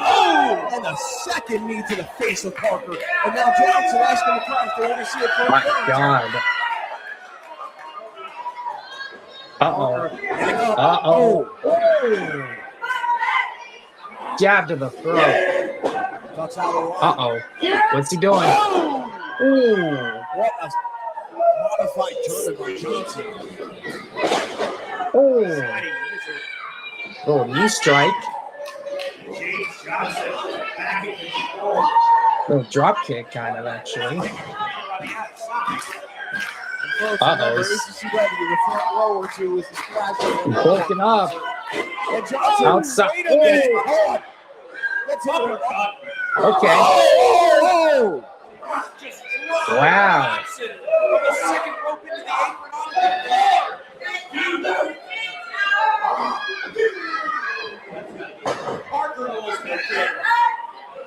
[SPEAKER 3] Oh, and a second knee to the face of Parker. And now Johnson asking the crowd if they want to see it for
[SPEAKER 1] My
[SPEAKER 3] a third
[SPEAKER 1] God.
[SPEAKER 3] time.
[SPEAKER 1] Uh-oh.
[SPEAKER 3] Getting up.
[SPEAKER 1] Uh-oh. Oh. Jab to the throat.
[SPEAKER 3] Ducks out of the line.
[SPEAKER 1] Uh-oh. What's he doing? Ooh.
[SPEAKER 3] What a modified German by Johnson.
[SPEAKER 1] Oh. Oh, knee strike.
[SPEAKER 2] James Johnson back in control.
[SPEAKER 1] Oh, drop kick, kind of, actually.
[SPEAKER 2] On the outside.
[SPEAKER 3] Folks,
[SPEAKER 1] Uh-oh.
[SPEAKER 3] remember, ACCW, the front row or two is the splash.
[SPEAKER 1] Bulking up.
[SPEAKER 3] And Johnson,
[SPEAKER 1] Outside.
[SPEAKER 3] wait a minute. Hold. Let's hit it.
[SPEAKER 1] Okay.
[SPEAKER 3] Oh!
[SPEAKER 2] Just
[SPEAKER 1] Wow.
[SPEAKER 2] Johnson from the second rope into the apron on the floor. Parker was back there.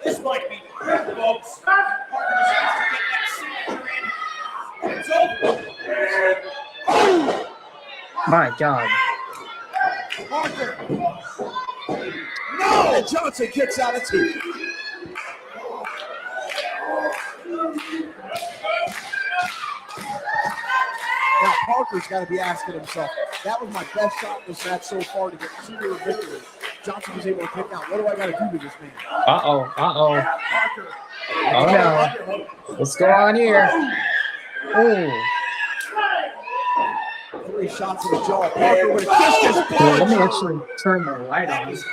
[SPEAKER 2] This might be the crap, folks. Parker just has to get that signature in. It's over.
[SPEAKER 1] My God.
[SPEAKER 3] Parker. No! And Johnson kicks out at 2. Now Parker's got to be asking himself, that was my best shot in this match so far to get super victory. Johnson was able to pick out, what do I got to do to this man?
[SPEAKER 1] Uh-oh. Uh-oh.
[SPEAKER 3] Parker.
[SPEAKER 1] Oh, no. What's going on here? Oh.
[SPEAKER 3] 3 shots in the jaw. Parker would have kissed his
[SPEAKER 1] Well, let me
[SPEAKER 3] punch.
[SPEAKER 1] actually turn the light on. It's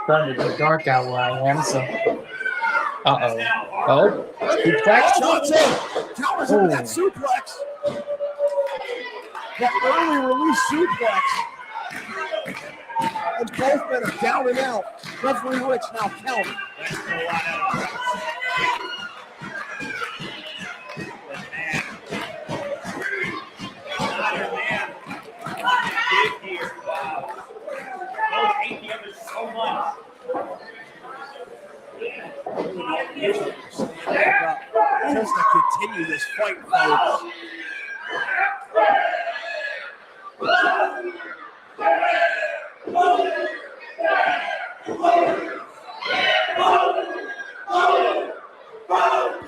[SPEAKER 1] starting to get dark out where I am, so. Uh-oh. Oh. Suplex.
[SPEAKER 3] Johnson counters him with that suplex. That early release suplex. And both men are down and out. Referee Rich now counting. Just to continue this fight, folks.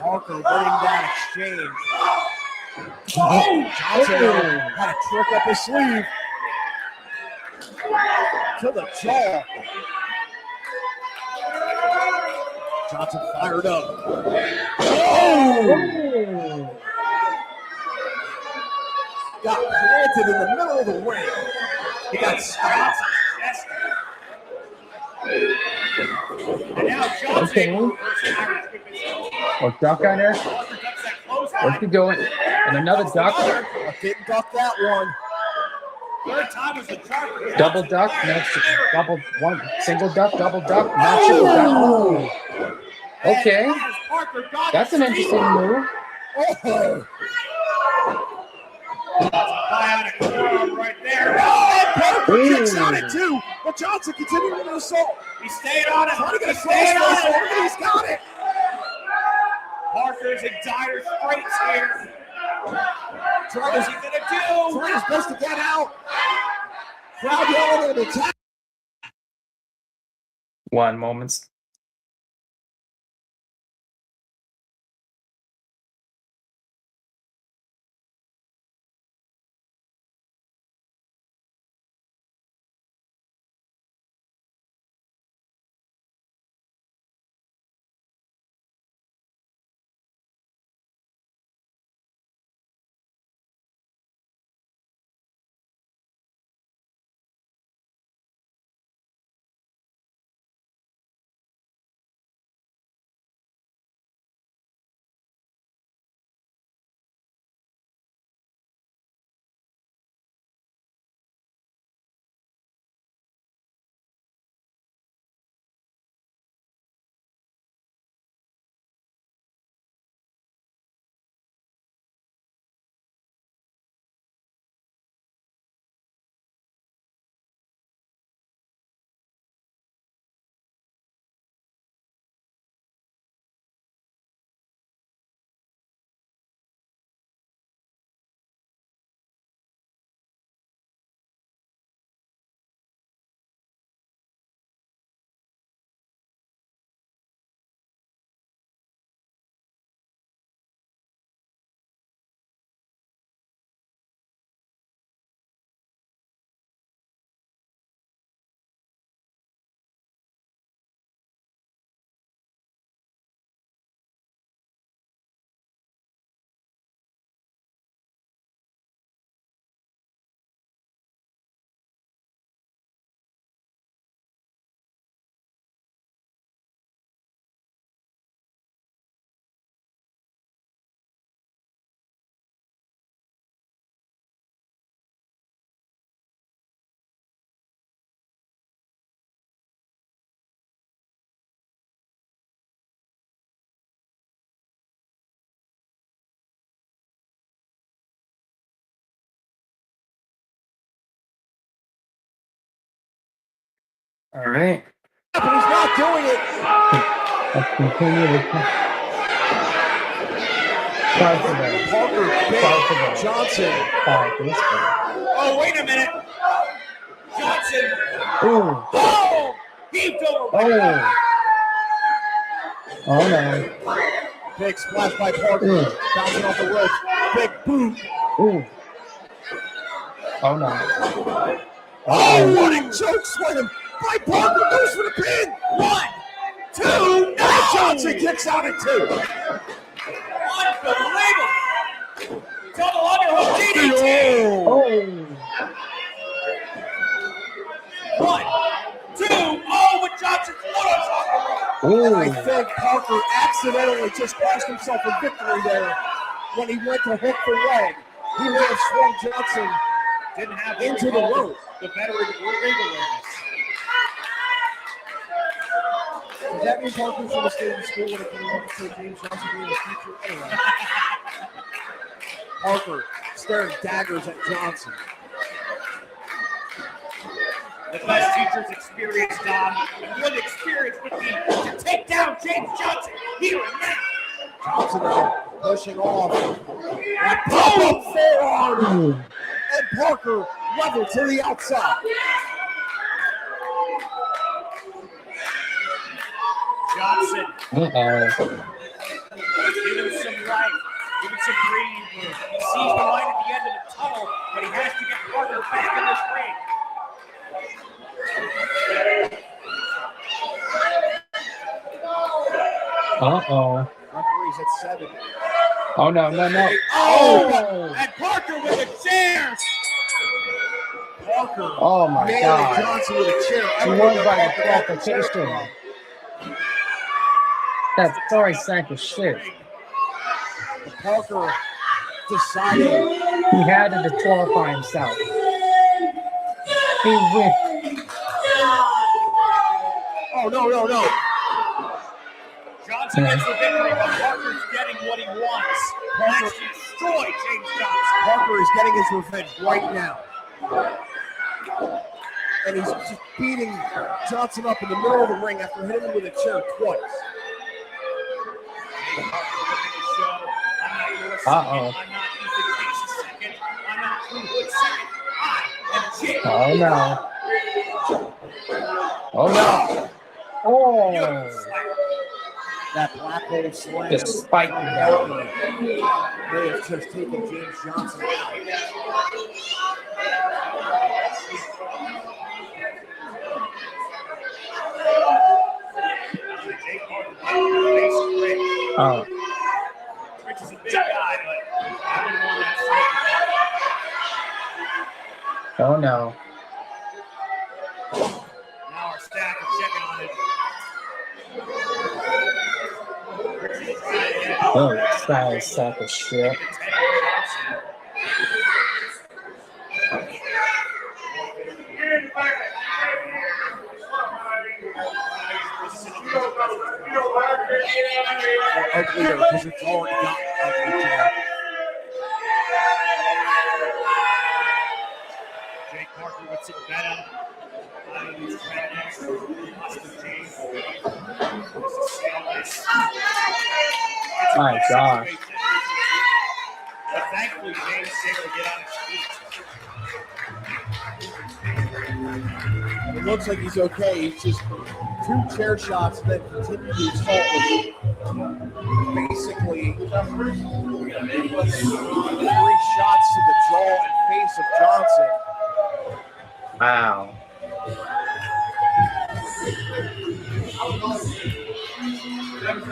[SPEAKER 3] Parker winning that exchange. Johnson had a trick up his sleeve. To the jaw. Johnson fired up. Got planted in the middle of the ring. He got stopped. And now Johnson.
[SPEAKER 1] Oh, duck on there. What's he doing? And another duck.
[SPEAKER 3] Didn't duck that one.
[SPEAKER 2] Third time was the charge.
[SPEAKER 1] Double duck. No, double one. Single duck. Double duck. Not triple duck. Ooh. Okay. That's an interesting move.
[SPEAKER 3] Oh.
[SPEAKER 2] Bionic forearm right there.
[SPEAKER 3] And Parker kicks out at 2, but Johnson continuing to assault.
[SPEAKER 2] He stayed on it.
[SPEAKER 3] Trying to get a
[SPEAKER 2] He
[SPEAKER 3] cross
[SPEAKER 2] stayed on
[SPEAKER 3] face
[SPEAKER 2] it.
[SPEAKER 3] over, he's got it.
[SPEAKER 2] Parker's in dire straits here.
[SPEAKER 3] Trying
[SPEAKER 2] What's he gonna do?
[SPEAKER 3] his best to get out. Crowd yelling at the attack.
[SPEAKER 1] 1 moment. All right.
[SPEAKER 3] But he's not doing it.
[SPEAKER 5] Let's continue to
[SPEAKER 3] Parker, big. Johnson.
[SPEAKER 4] Oh, wait a minute. Johnson.
[SPEAKER 5] Ooh.
[SPEAKER 4] Oh! Heaved over.
[SPEAKER 5] Oh no.
[SPEAKER 3] Big splash by Parker. Bouncing off the ropes. Big boot.
[SPEAKER 5] Ooh. Oh no.
[SPEAKER 3] Oh, what a choke slam by Parker. Goes for the pin. 1, 2, no! Johnson kicks out at 2.
[SPEAKER 4] Unbelievable. Double underhook DDT.
[SPEAKER 5] Oh.
[SPEAKER 4] 1, 2. Oh, with Johnson's photos on the rope.
[SPEAKER 3] And I think Parker accidentally just cost himself a victory there when he went to hook the leg. He may have swung Johnson
[SPEAKER 4] Didn't have
[SPEAKER 3] into the rope.
[SPEAKER 4] The veteran ring awareness.
[SPEAKER 3] Does that mean Parker's going to stay in school when it comes to James Johnson being the future? Anyway. Parker staring daggers at Johnson.
[SPEAKER 4] The best teacher's experience, Don. And what experience would be to take down James Johnson here and now.
[SPEAKER 3] Johnson now pushing off. That pop-up forearm. And Parker level to the outside.
[SPEAKER 4] Johnson.
[SPEAKER 5] Uh-oh.
[SPEAKER 4] Give him some life. Give him some breathing room. He sees the light at the end of the tunnel, but he has to get Parker back in this ring.
[SPEAKER 5] Uh-oh.
[SPEAKER 3] Referee's at 7.
[SPEAKER 5] Oh no.
[SPEAKER 4] Oh! And Parker with a chair!
[SPEAKER 3] Parker.
[SPEAKER 5] Oh my
[SPEAKER 3] nailed
[SPEAKER 5] God.
[SPEAKER 3] Johnson with a chair.
[SPEAKER 5] He won by disqualification. That sorry sack of shit.
[SPEAKER 3] Parker decided.
[SPEAKER 5] He had to disqualify himself. He whipped.
[SPEAKER 3] Oh, no.
[SPEAKER 4] Johnson gets the victory, but Parker's getting what he wants. Let's destroy James Johnson.
[SPEAKER 3] Parker is getting his revenge right now. And he's just beating Johnson up in the middle of the ring after hitting him with a chair twice.
[SPEAKER 5] Uh-oh.
[SPEAKER 4] I'm not Ethan Case's second. I'm not Drew Hood's second. I am Jake.
[SPEAKER 5] Oh no. Oh no. Oh.
[SPEAKER 3] That black hole slam.
[SPEAKER 5] The spike down.
[SPEAKER 3] May have just taken James Johnson out.
[SPEAKER 5] Oh.
[SPEAKER 4] Rich is a big guy, but I wouldn't want that second.
[SPEAKER 5] Oh no.
[SPEAKER 4] Now our staff is checking on it.
[SPEAKER 5] Oh, sorry sack of shit.
[SPEAKER 3] Uglier because it's already got ugly Jack.
[SPEAKER 4] Jake Parker with some venom.
[SPEAKER 5] My God.
[SPEAKER 4] But thankfully, James is able to get on his feet.
[SPEAKER 3] It looks like he's okay. He's just 2 chair shots and then continue to assault with basically 3 shots to the jaw and face of Johnson.
[SPEAKER 5] Wow.
[SPEAKER 4] James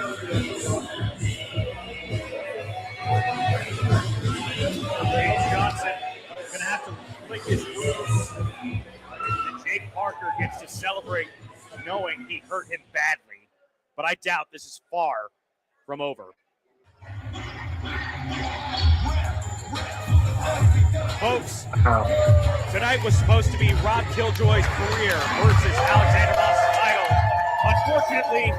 [SPEAKER 4] Johnson is going to have to lick his wounds. And Jake Parker gets to celebrate knowing he hurt him badly. But I doubt this is far from over. Folks, tonight was supposed to be Rob Killjoy's career versus Alexander Moss's title. Unfortunately,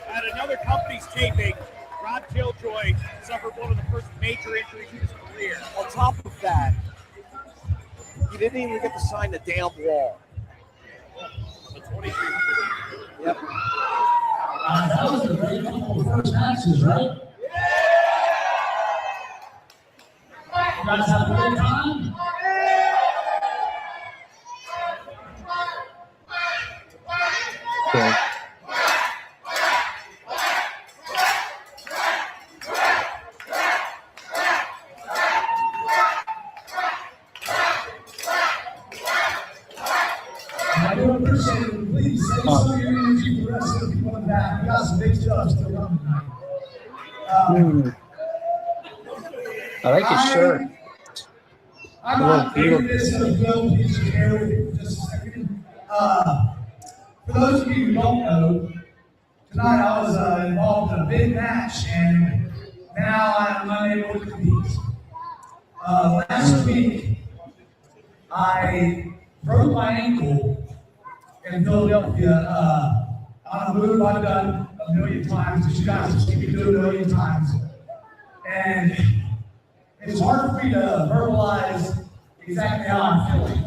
[SPEAKER 4] at another company's taping, Rob Killjoy suffered one of the first major injuries in his career.
[SPEAKER 3] On top of that, he didn't even get to sign the damn wall.
[SPEAKER 4] So 2,300.
[SPEAKER 3] Yep.
[SPEAKER 6] That was a great couple of first matches, right? You guys have a good time?
[SPEAKER 5] Okay.
[SPEAKER 6] I do appreciate it. Please save some of your energy for the rest of the people in the back. We got some big stuff still coming tonight.
[SPEAKER 5] I like his shirt.
[SPEAKER 6] I'm not taking this as a real piece of air with you for just a second. For those of you who don't know, tonight I was involved in a big match, and now I'm unable to compete. Last week, I broke my ankle in Philadelphia on a move I've done a million times, as you guys have seen me do a million times. And it's hard for me to verbalize exactly how I'm feeling.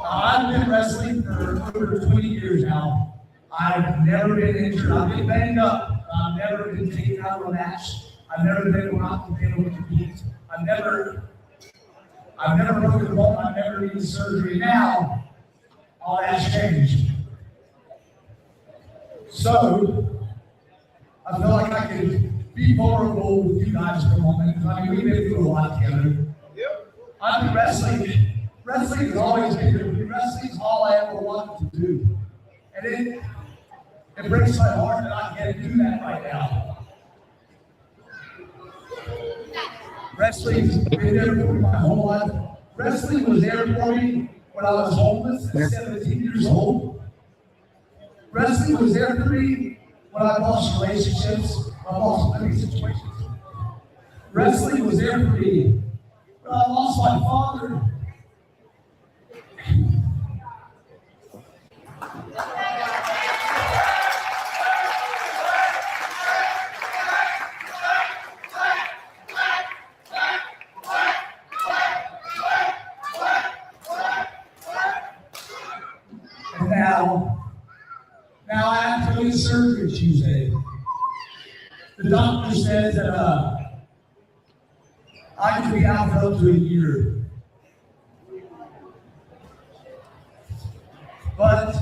[SPEAKER 6] I've been wrestling for over 20 years now. I've never been injured. I've been banged up. I've never been taken out of a match. I've never been out to be able to compete. I've never broken a bone. I've never needed surgery. Now, all that's changed. So, I feel like I could be vulnerable with you guys for a moment. I mean, we've been through a lot together. I've been wrestling. Wrestling has always been good. Wrestling is all I ever wanted to do. And it breaks my heart that I can't do that right now. Wrestling's been there for me my whole life. Wrestling was there for me when I was homeless at 17 years old. Wrestling was there for me when I lost relationships, I lost many situations. Wrestling was there for me when I lost my father. And now I have to do surgery Tuesday. The doctor says that I could be out for up to a year. But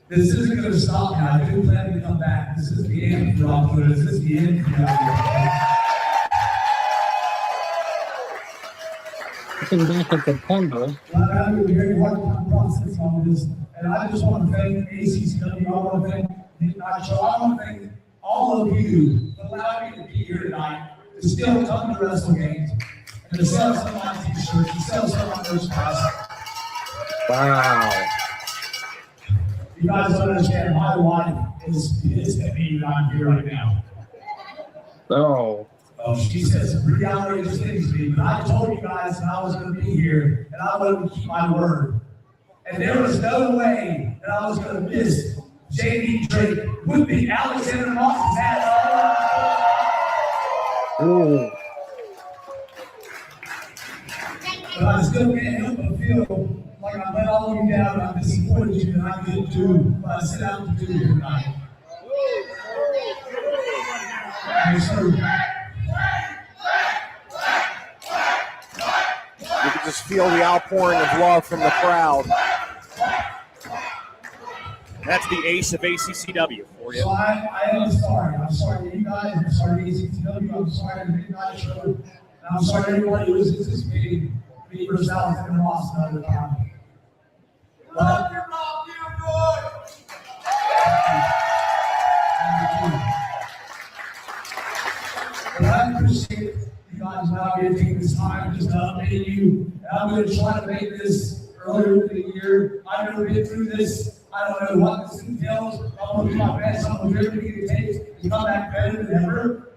[SPEAKER 6] this isn't going to stop me. I do plan to come back. This is the end for October. This is the end for
[SPEAKER 5] Come back in September.
[SPEAKER 6] I'm having a very hard time processing all of this. And I just want to thank ACCW. I want to thank Midnight Show. I want to thank all of you for allowing me to be here tonight, to still come to Wrestle Games, and to sell some of my t-shirts, to sell some of my merchandise.
[SPEAKER 5] Wow.
[SPEAKER 6] You guys don't understand, my wife is pissed at me that I'm here right now.
[SPEAKER 5] Oh.
[SPEAKER 6] She says some pretty outrageous things to me, but I told you guys that I was going to be here, and I wanted to keep my word. And there was no way that I was going to miss J.D. Drake with me, Alexander Moss, Matt.
[SPEAKER 5] Ooh.
[SPEAKER 6] But I still can't help but feel like I let all of you down, and I'm disappointed you that I didn't do what I set out to do here tonight. And so,
[SPEAKER 3] You can just feel the outpouring of love from the crowd.
[SPEAKER 4] That's the ace of ACCW for you.
[SPEAKER 6] so I am sorry. I'm sorry to you guys. I'm sorry to ACCW. I'm sorry to the Midnight Show. And I'm sorry to everybody who was anticipating me versus Alexander Moss another time. But, but I appreciate you guys allowing me to take this time just to update you. And I'm going to try to make this earlier in the year. I've never been through this. I don't know what this entails. I'm going to do my best. I'm going to do everything it takes to come back better than ever.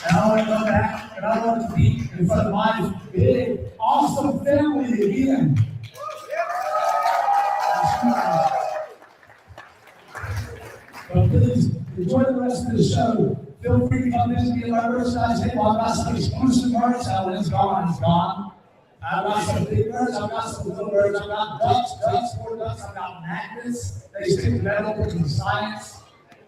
[SPEAKER 6] And I want to come back and I want to be in front of my big, awesome family again. But please enjoy the rest of the show. Feel free to come visit me at my merchandise table. I've got some exclusive merch. When it's gone, it's gone. I've got some big birds, I've got some little birds, I've got ducks, more ducks, I've got magnets. They stick to metal because of science.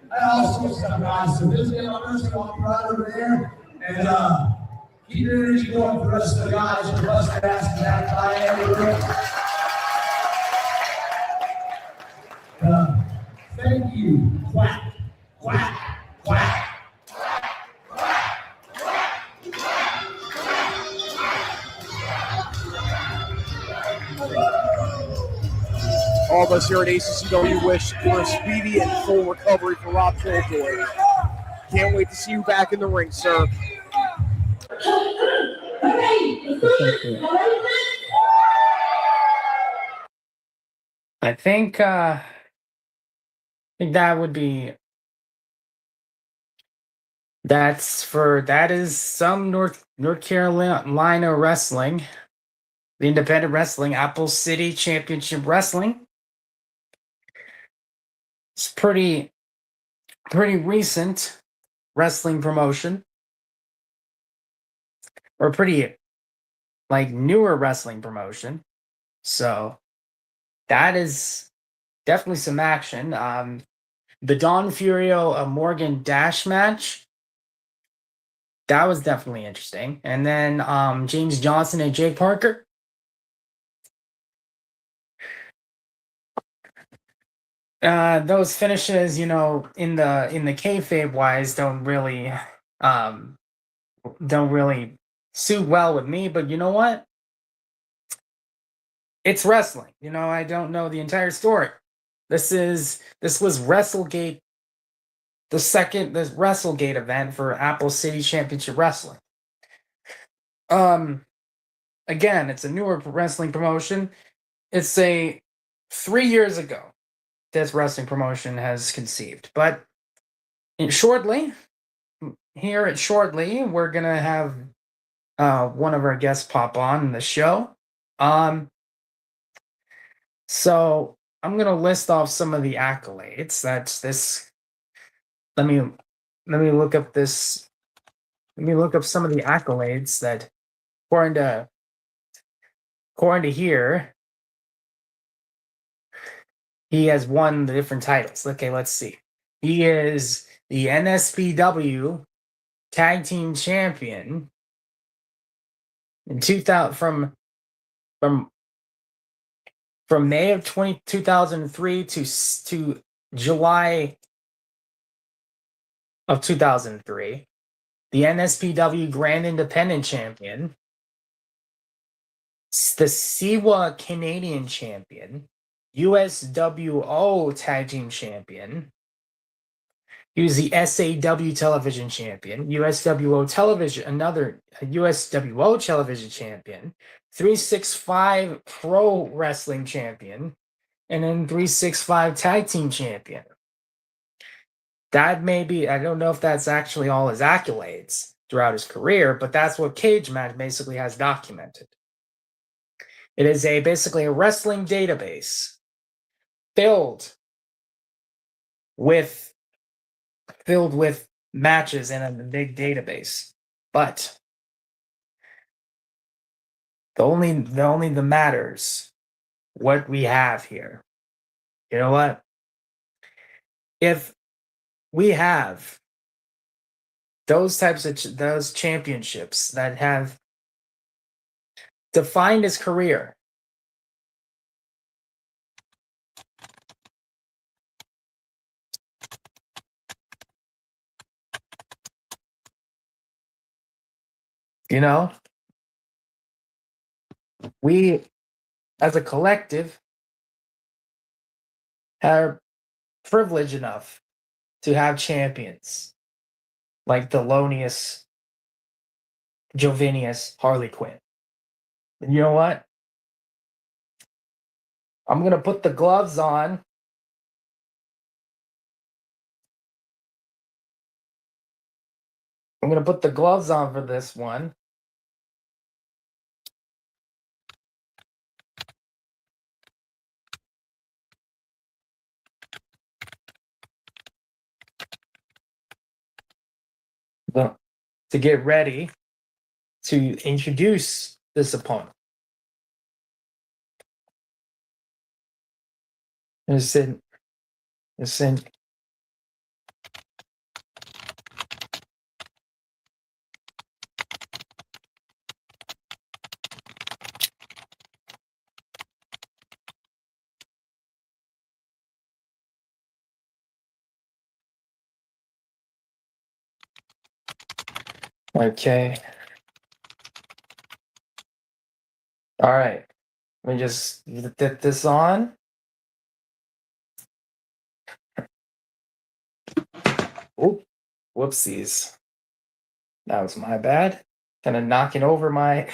[SPEAKER 6] And all sorts of stuff, guys. So visit me on my personal right over there. And keep your energy going for the rest of the guys. You're busted ass and that thank you. Quack, quack, quack.
[SPEAKER 3] All of us here at ACCW wish for a speedy and full recovery for Rob Killjoy. Can't wait to see you back in the ring, sir.
[SPEAKER 1] I think that would be that is some North Carolina wrestling, the independent wrestling, Apple City Championship Wrestling. It's pretty recent wrestling promotion, or pretty like newer wrestling promotion. So that is definitely some action. The Don Furio Morgan Dash match, that was definitely interesting. And then James Johnson and Jake Parker. Those finishes, in the kayfabe wise, don't really suit well with me. But you know what? It's wrestling. I don't know the entire story. This was WrestleGate, this WrestleGate event for Apple City Championship Wrestling. Again, it's a newer wrestling promotion. It's 3 years ago this wrestling promotion has conceived. But shortly, we're gonna have one of our guests pop on in the show. So I'm gonna list off some of the accolades. That's this. Let me look up this. Let me look up some of the accolades that, according to here, he has won the different titles. Okay, let's see. He is the NSPW Tag Team Champion in 2000 from May of 2003 to July of 2003. The NSPW Grand Independent Champion, the Siwa Canadian Champion, USWO Tag Team Champion. He was the SAW Television Champion, USWO Television, another USWO Television Champion, 365 Pro Wrestling Champion, and then 365 Tag Team Champion. That may be, I don't know if that's actually all his accolades throughout his career, but that's what Cage Match basically has documented. It is basically a wrestling database filled with matches in a big database. But the only that matters what we have here. You know what? If we have those championships that have defined his career, we as a collective are privileged enough to have champions like Thelonious Jovinius Harlequin. And you know what? I'm going to put the gloves on. I'm going to put the gloves on for this one. To get ready to introduce this opponent. Listen. Okay. All right. Let me just get this on. Oh, whoopsies. That was my bad. Kind of knocking over my.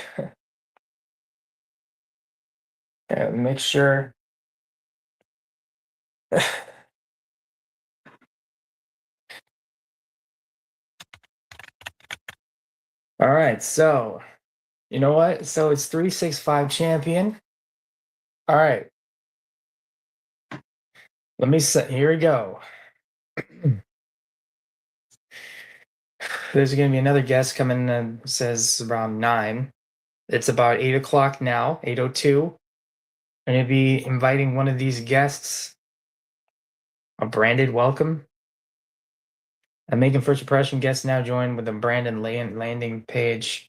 [SPEAKER 1] Yeah, make sure. All right, so you know what? So it's 365 champion. All right. Let me set. Here we go. There's going to be another guest coming. Says around 9. It's about 8 o'clock now. 8:02. I'm going to be inviting one of these guests. A branded welcome. I'm making first impression. Guests now join with the branded landing page,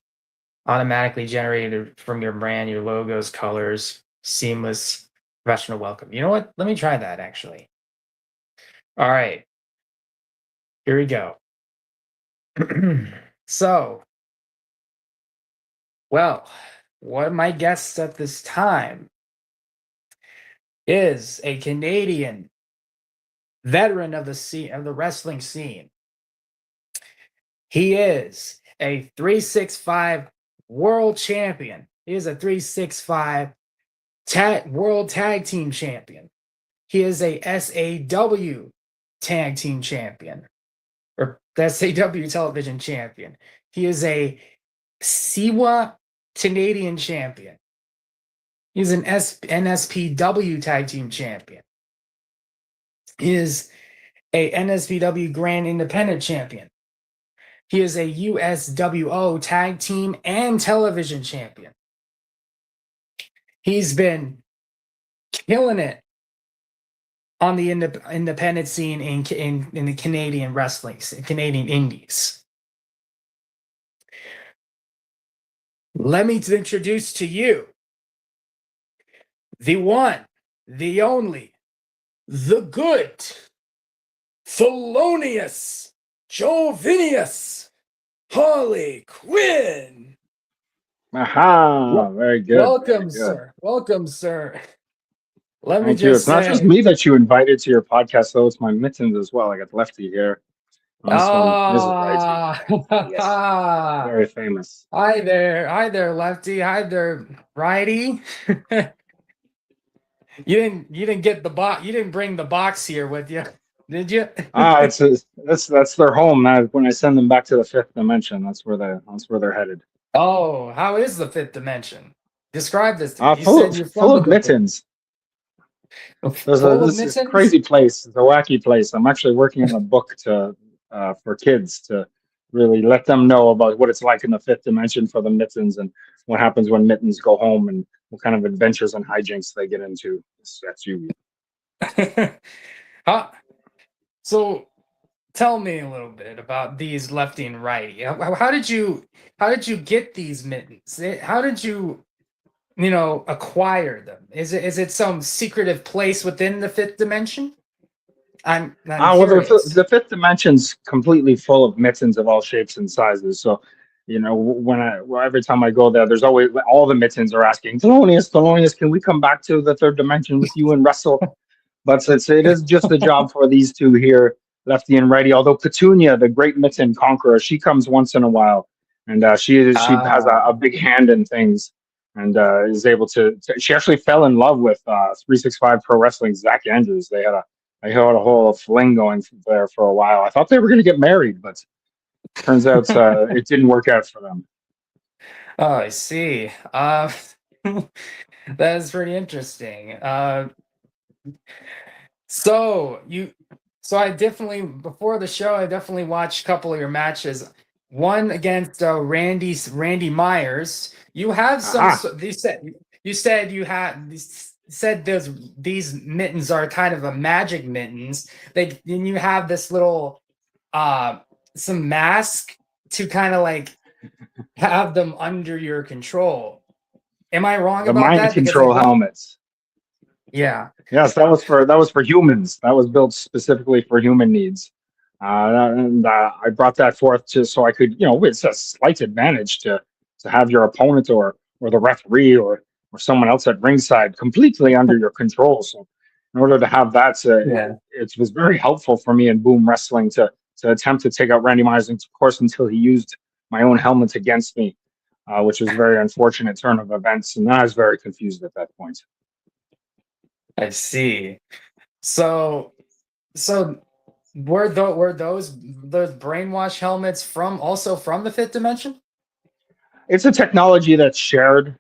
[SPEAKER 1] automatically generated from your brand, your logos, colors, seamless, professional welcome. You know what? Let me try that actually. All right. Here we go. So, well, one of my guests at this time is a Canadian veteran of the wrestling scene. He is a 365 world champion. He is a 365 world tag team champion. He is a SAW tag team champion, or SAW television champion. He is a Siwa Canadian champion. He's an NSPW tag team champion. He is a NSPW Grand Independent champion. He is a USWO tag team and television champion. He's been killing it on the independent scene in the Canadian wrestling, Canadian indies. Let me introduce to you the one, the only, the good, Thelonious Jovinius Harlequin.
[SPEAKER 7] Aha, very good.
[SPEAKER 1] Welcome,
[SPEAKER 7] very good.
[SPEAKER 1] sir. Welcome, sir. Let me
[SPEAKER 7] Thank you.
[SPEAKER 1] just
[SPEAKER 7] It's not just me that you invited to your podcast, though. It's my mittens as well. I got Lefty here. On this one, Mrs. Righty. Yes, very famous.
[SPEAKER 1] Hi there, Lefty. Hi there, Righty. You didn't get the box. You didn't bring the box here with you, did you?
[SPEAKER 7] That's their home. When I send them back to the fifth dimension, that's where they're headed.
[SPEAKER 1] Oh, how is the fifth dimension? Describe this to me.
[SPEAKER 7] Full of mittens. There's this crazy place. It's a wacky place. I'm actually working on a book for kids to really let them know about what it's like in the fifth dimension for the mittens and what happens when mittens go home and what kind of adventures and hijinks they get into. That's you.
[SPEAKER 1] So tell me a little bit about these Lefty and Righty. How did you get these mittens? How did you acquire them? Is it some secretive place within the fifth dimension? I'm curious.
[SPEAKER 7] The fifth dimension's completely full of mittens of all shapes and sizes. So, every time I go there, there's always all the mittens are asking, Thelonious, can we come back to the third dimension with you and wrestle? But it is just a job for these two here, Lefty and Righty. Although Petunia, the great mitten conqueror, she comes once in a while, and she has a big hand in things, and is able to. She actually fell in love with 365 Pro Wrestling Zach Andrews. They had a whole fling going there for a while. I thought they were going to get married, but turns out it didn't work out for them.
[SPEAKER 1] Oh, I see. That is pretty interesting. So I definitely, before the show, I definitely watched a couple of your matches. One against Randy Myers. You have some. You said you had said these mittens are kind of a magic mittens. Then you have this little some mask to kind of like have them under your control. Am I wrong
[SPEAKER 7] The
[SPEAKER 1] about
[SPEAKER 7] mind
[SPEAKER 1] that? Because I
[SPEAKER 7] control
[SPEAKER 1] don't.
[SPEAKER 7] helmets.
[SPEAKER 1] Yeah.
[SPEAKER 7] Yes, that was for humans. That was built specifically for human needs. And I brought that forth just so I could, it's a slight advantage to have your opponent or the referee or someone else at ringside completely under your control. So, in order to have that,
[SPEAKER 1] Yeah.
[SPEAKER 7] it was very helpful for me in Boom Wrestling to attempt to take out Randy Myers, of course, until he used my own helmet against me, which was a very unfortunate turn of events, and I was very confused at that point.
[SPEAKER 1] I see. So were those brainwash helmets also from the fifth dimension?
[SPEAKER 7] It's a technology that's shared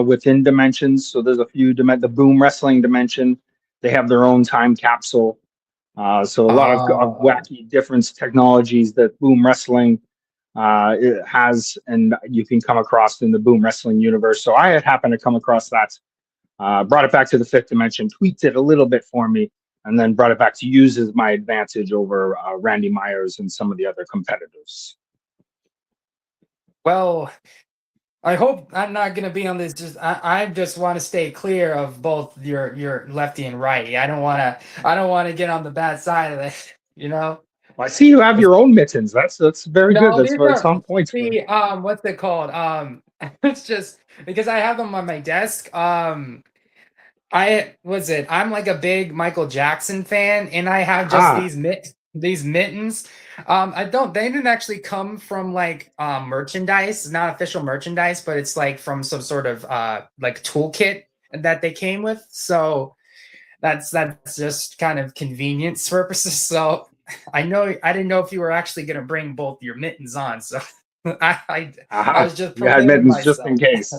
[SPEAKER 7] within dimensions. So there's a few the Boom Wrestling dimension. They have their own time capsule. So a lot of
[SPEAKER 1] Oh,
[SPEAKER 7] wacky different technologies that Boom Wrestling it has, and you can come across in the Boom Wrestling universe. So I had happened to come across that, brought it back to the fifth dimension, tweaked it a little bit for me, and then brought it back to use as my advantage over Randy Myers and some of the other competitors.
[SPEAKER 1] well, I hope I'm not gonna be on this. I just want to stay clear of both your lefty and righty. I don't wanna get on the bad side of it. You know.
[SPEAKER 7] I see you have your own mittens. That's very good.
[SPEAKER 1] No,
[SPEAKER 7] That's
[SPEAKER 1] these
[SPEAKER 7] what it's
[SPEAKER 1] are
[SPEAKER 7] on point for.
[SPEAKER 1] see what's it called? It's just because I have them on my desk. I'm like a big Michael Jackson fan, and I have just
[SPEAKER 7] Ah,
[SPEAKER 1] these mittens. They didn't actually come from like merchandise, not official merchandise, but it's like from some sort of like toolkit that they came with. So that's just kind of convenience purposes. So I didn't know if you were actually gonna bring both your mittens on. So I
[SPEAKER 7] aha.
[SPEAKER 1] was just
[SPEAKER 7] You had
[SPEAKER 1] preparing
[SPEAKER 7] mittens just in
[SPEAKER 1] myself.
[SPEAKER 7] case.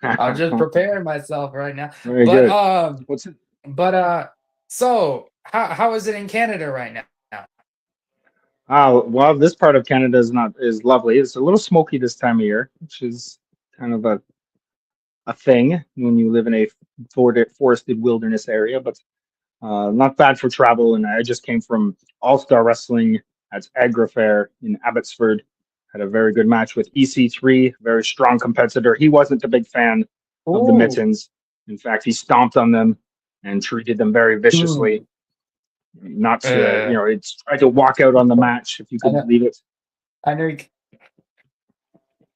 [SPEAKER 1] I'm just preparing myself right now.
[SPEAKER 7] Very
[SPEAKER 1] But
[SPEAKER 7] good. What's it?
[SPEAKER 1] so how is it in Canada right now?
[SPEAKER 7] Well, this part of Canada is lovely. It's a little smoky this time of year, which is kind of a thing when you live in a forested wilderness area, but not bad for travel. And I just came from All Star Wrestling at Agra Fair in Abbotsford. Had a very good match with EC3, very strong competitor. He wasn't a big fan of the
[SPEAKER 1] Ooh.
[SPEAKER 7] mittens. In fact, he stomped on them and treated them very viciously.
[SPEAKER 1] Hmm.
[SPEAKER 7] Not to,
[SPEAKER 1] Uh,
[SPEAKER 7] it's tried to walk out on the match, if you
[SPEAKER 1] I
[SPEAKER 7] could
[SPEAKER 1] know,
[SPEAKER 7] believe it.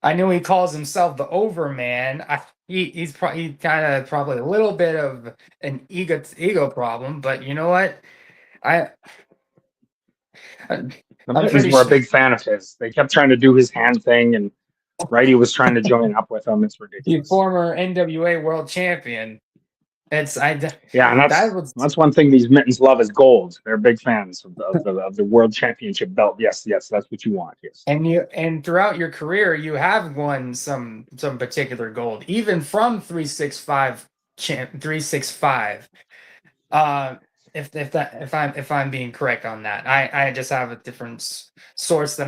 [SPEAKER 1] I know he calls himself the Overman. He kind of probably a little bit of an ego problem, but you know what? I I-
[SPEAKER 7] The
[SPEAKER 1] I'm
[SPEAKER 7] mittens
[SPEAKER 1] pretty
[SPEAKER 7] were a
[SPEAKER 1] sure
[SPEAKER 7] big fan of his. They kept trying to do his hand thing, and Righty was trying to join up with him. It's
[SPEAKER 1] you
[SPEAKER 7] ridiculous.
[SPEAKER 1] former NWA world champion. It's I d-
[SPEAKER 7] Yeah, and
[SPEAKER 1] that was
[SPEAKER 7] that's one thing these mittens love is gold. They're big fans of the world championship belt. Yes, yes, that's what you want. Yes.
[SPEAKER 1] and throughout your career you have won some particular gold, even from 365. Uh, if I'm being correct on that, I just have a different source that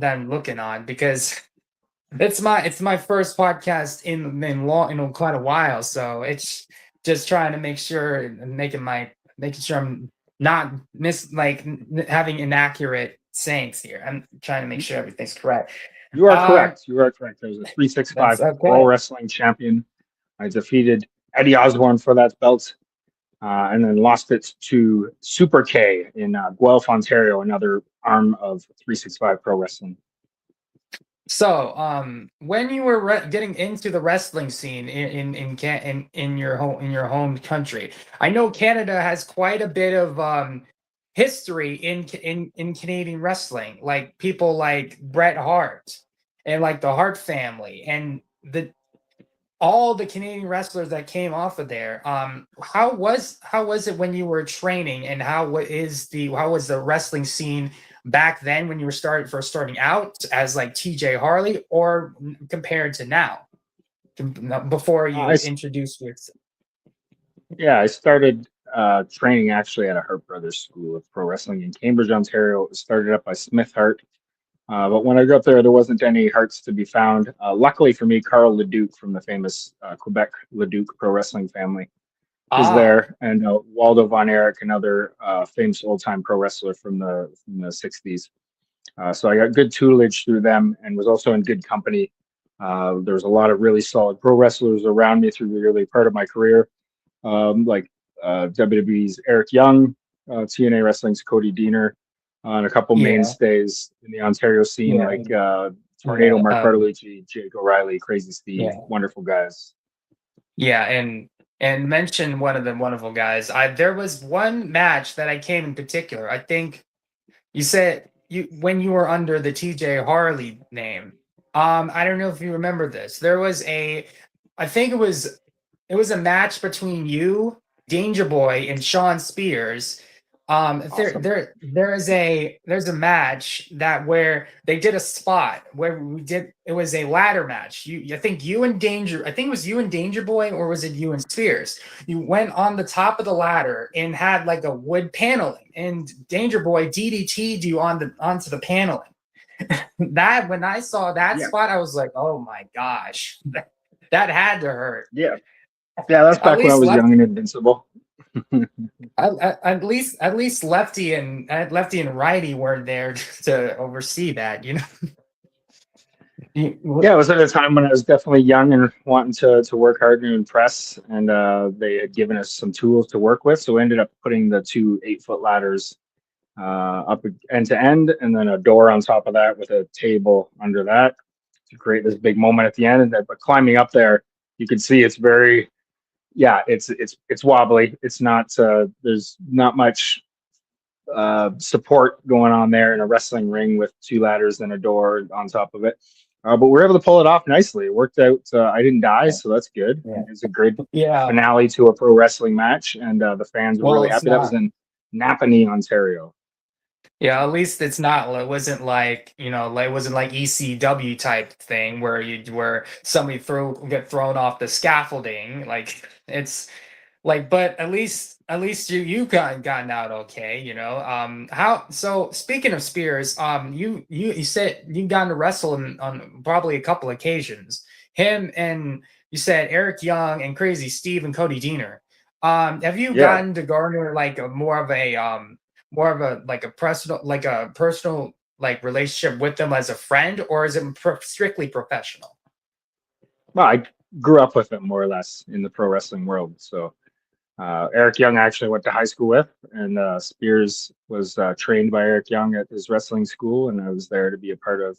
[SPEAKER 1] I'm looking on because it's my first podcast in quite a while, so it's just trying to make sure and making sure I'm not having inaccurate sayings here. I'm trying to make sure everything's correct.
[SPEAKER 7] You are
[SPEAKER 1] Um,
[SPEAKER 7] correct. You are correct. There's a
[SPEAKER 1] that's
[SPEAKER 7] 365 pro
[SPEAKER 1] okay.
[SPEAKER 7] wrestling champion. I defeated Eddie Osborne for that belt, and then lost it to Super K in Guelph, Ontario, another arm of 365 pro wrestling.
[SPEAKER 1] So, when you were getting into the wrestling scene in your home country, I know Canada has quite a bit of history in Canadian wrestling, like people like Bret Hart and like the Hart family and the all the Canadian wrestlers that came off of there. How was it when you were training, and how was the wrestling scene back then when you were first starting out as like TJ Harley, or compared to now, before
[SPEAKER 7] I
[SPEAKER 1] you introduced your.
[SPEAKER 7] Yeah, I started training actually at a Hart Brothers School of Pro Wrestling in Cambridge, Ontario. It was started up by Smith Hart. But when I got there wasn't any Harts to be found. Luckily for me, Carl Leduc from the famous Quebec Leduc Pro Wrestling family was
[SPEAKER 1] Ah,
[SPEAKER 7] there, and Waldo Von Erich, another famous old time pro wrestler from the 60s. So I got good tutelage through them, and was also in good company. There was a lot of really solid pro wrestlers around me through the early part of my career, like WWE's Eric Young, TNA Wrestling's Cody Deaner, and a couple
[SPEAKER 1] yeah,
[SPEAKER 7] mainstays in the Ontario scene
[SPEAKER 1] yeah,
[SPEAKER 7] like Tornado,
[SPEAKER 1] yeah,
[SPEAKER 7] Mark Bartolucci, Jake O'Reilly, Crazy Steve,
[SPEAKER 1] yeah.
[SPEAKER 7] wonderful guys.
[SPEAKER 1] Yeah, and mention one of the wonderful guys. There was one match that I came in particular. I think you said you when you were under the TJ Harley name. I don't know if you remember this. There was I think it was a match between you, Danger Boy, and Sean Spears.
[SPEAKER 7] Awesome.
[SPEAKER 1] There's a match that where they did a spot where it was a ladder match. I think it was you and Danger Boy, or was it you and Spears? You went on the top of the ladder and had like a wood paneling, and Danger Boy DDT'd you onto the paneling. That when I saw that
[SPEAKER 7] Yeah,
[SPEAKER 1] spot, I was like, oh my gosh, that had to hurt.
[SPEAKER 7] yeah, yeah. That's
[SPEAKER 1] At
[SPEAKER 7] back when I
[SPEAKER 1] least
[SPEAKER 7] was
[SPEAKER 1] left
[SPEAKER 7] young and invincible.
[SPEAKER 1] at least lefty and righty weren't there to oversee that, you know.
[SPEAKER 7] Yeah, it was at a time when I was definitely young and wanting to work hard and impress, and they had given us some tools to work with. So we ended up putting the two 8-foot ladders up end to end, and then a door on top of that with a table under that to create this big moment at the end. But climbing up there, you can see it's very, yeah, it's wobbly. It's not there's not much support going on there in a wrestling ring with two ladders and a door on top of it. But we're able to pull it off nicely. It worked out. I didn't die, so that's good.
[SPEAKER 1] Yeah.
[SPEAKER 7] It's a great
[SPEAKER 1] Yeah.
[SPEAKER 7] finale to a pro wrestling match, and the fans were
[SPEAKER 1] Well,
[SPEAKER 7] really
[SPEAKER 1] it's
[SPEAKER 7] happy. That was
[SPEAKER 1] not.
[SPEAKER 7] in Napanee, Ontario.
[SPEAKER 1] Yeah, at least it's not. It wasn't like, like it wasn't like ECW type thing where somebody get thrown off the scaffolding. Like it's like, but at least you gotten out okay, how so speaking of Spears, you said you gotten to wrestle on probably a couple occasions, him and you said Eric Young and Crazy Steve and Cody Deaner. Have you
[SPEAKER 7] Yeah,
[SPEAKER 1] gotten to garner like a like a personal like relationship with them as a friend, or is it strictly professional?
[SPEAKER 7] well, I grew up with them more or less in the pro wrestling world. So Eric Young I actually went to high school with, and Spears was trained by Eric Young at his wrestling school, and I was there to be a part of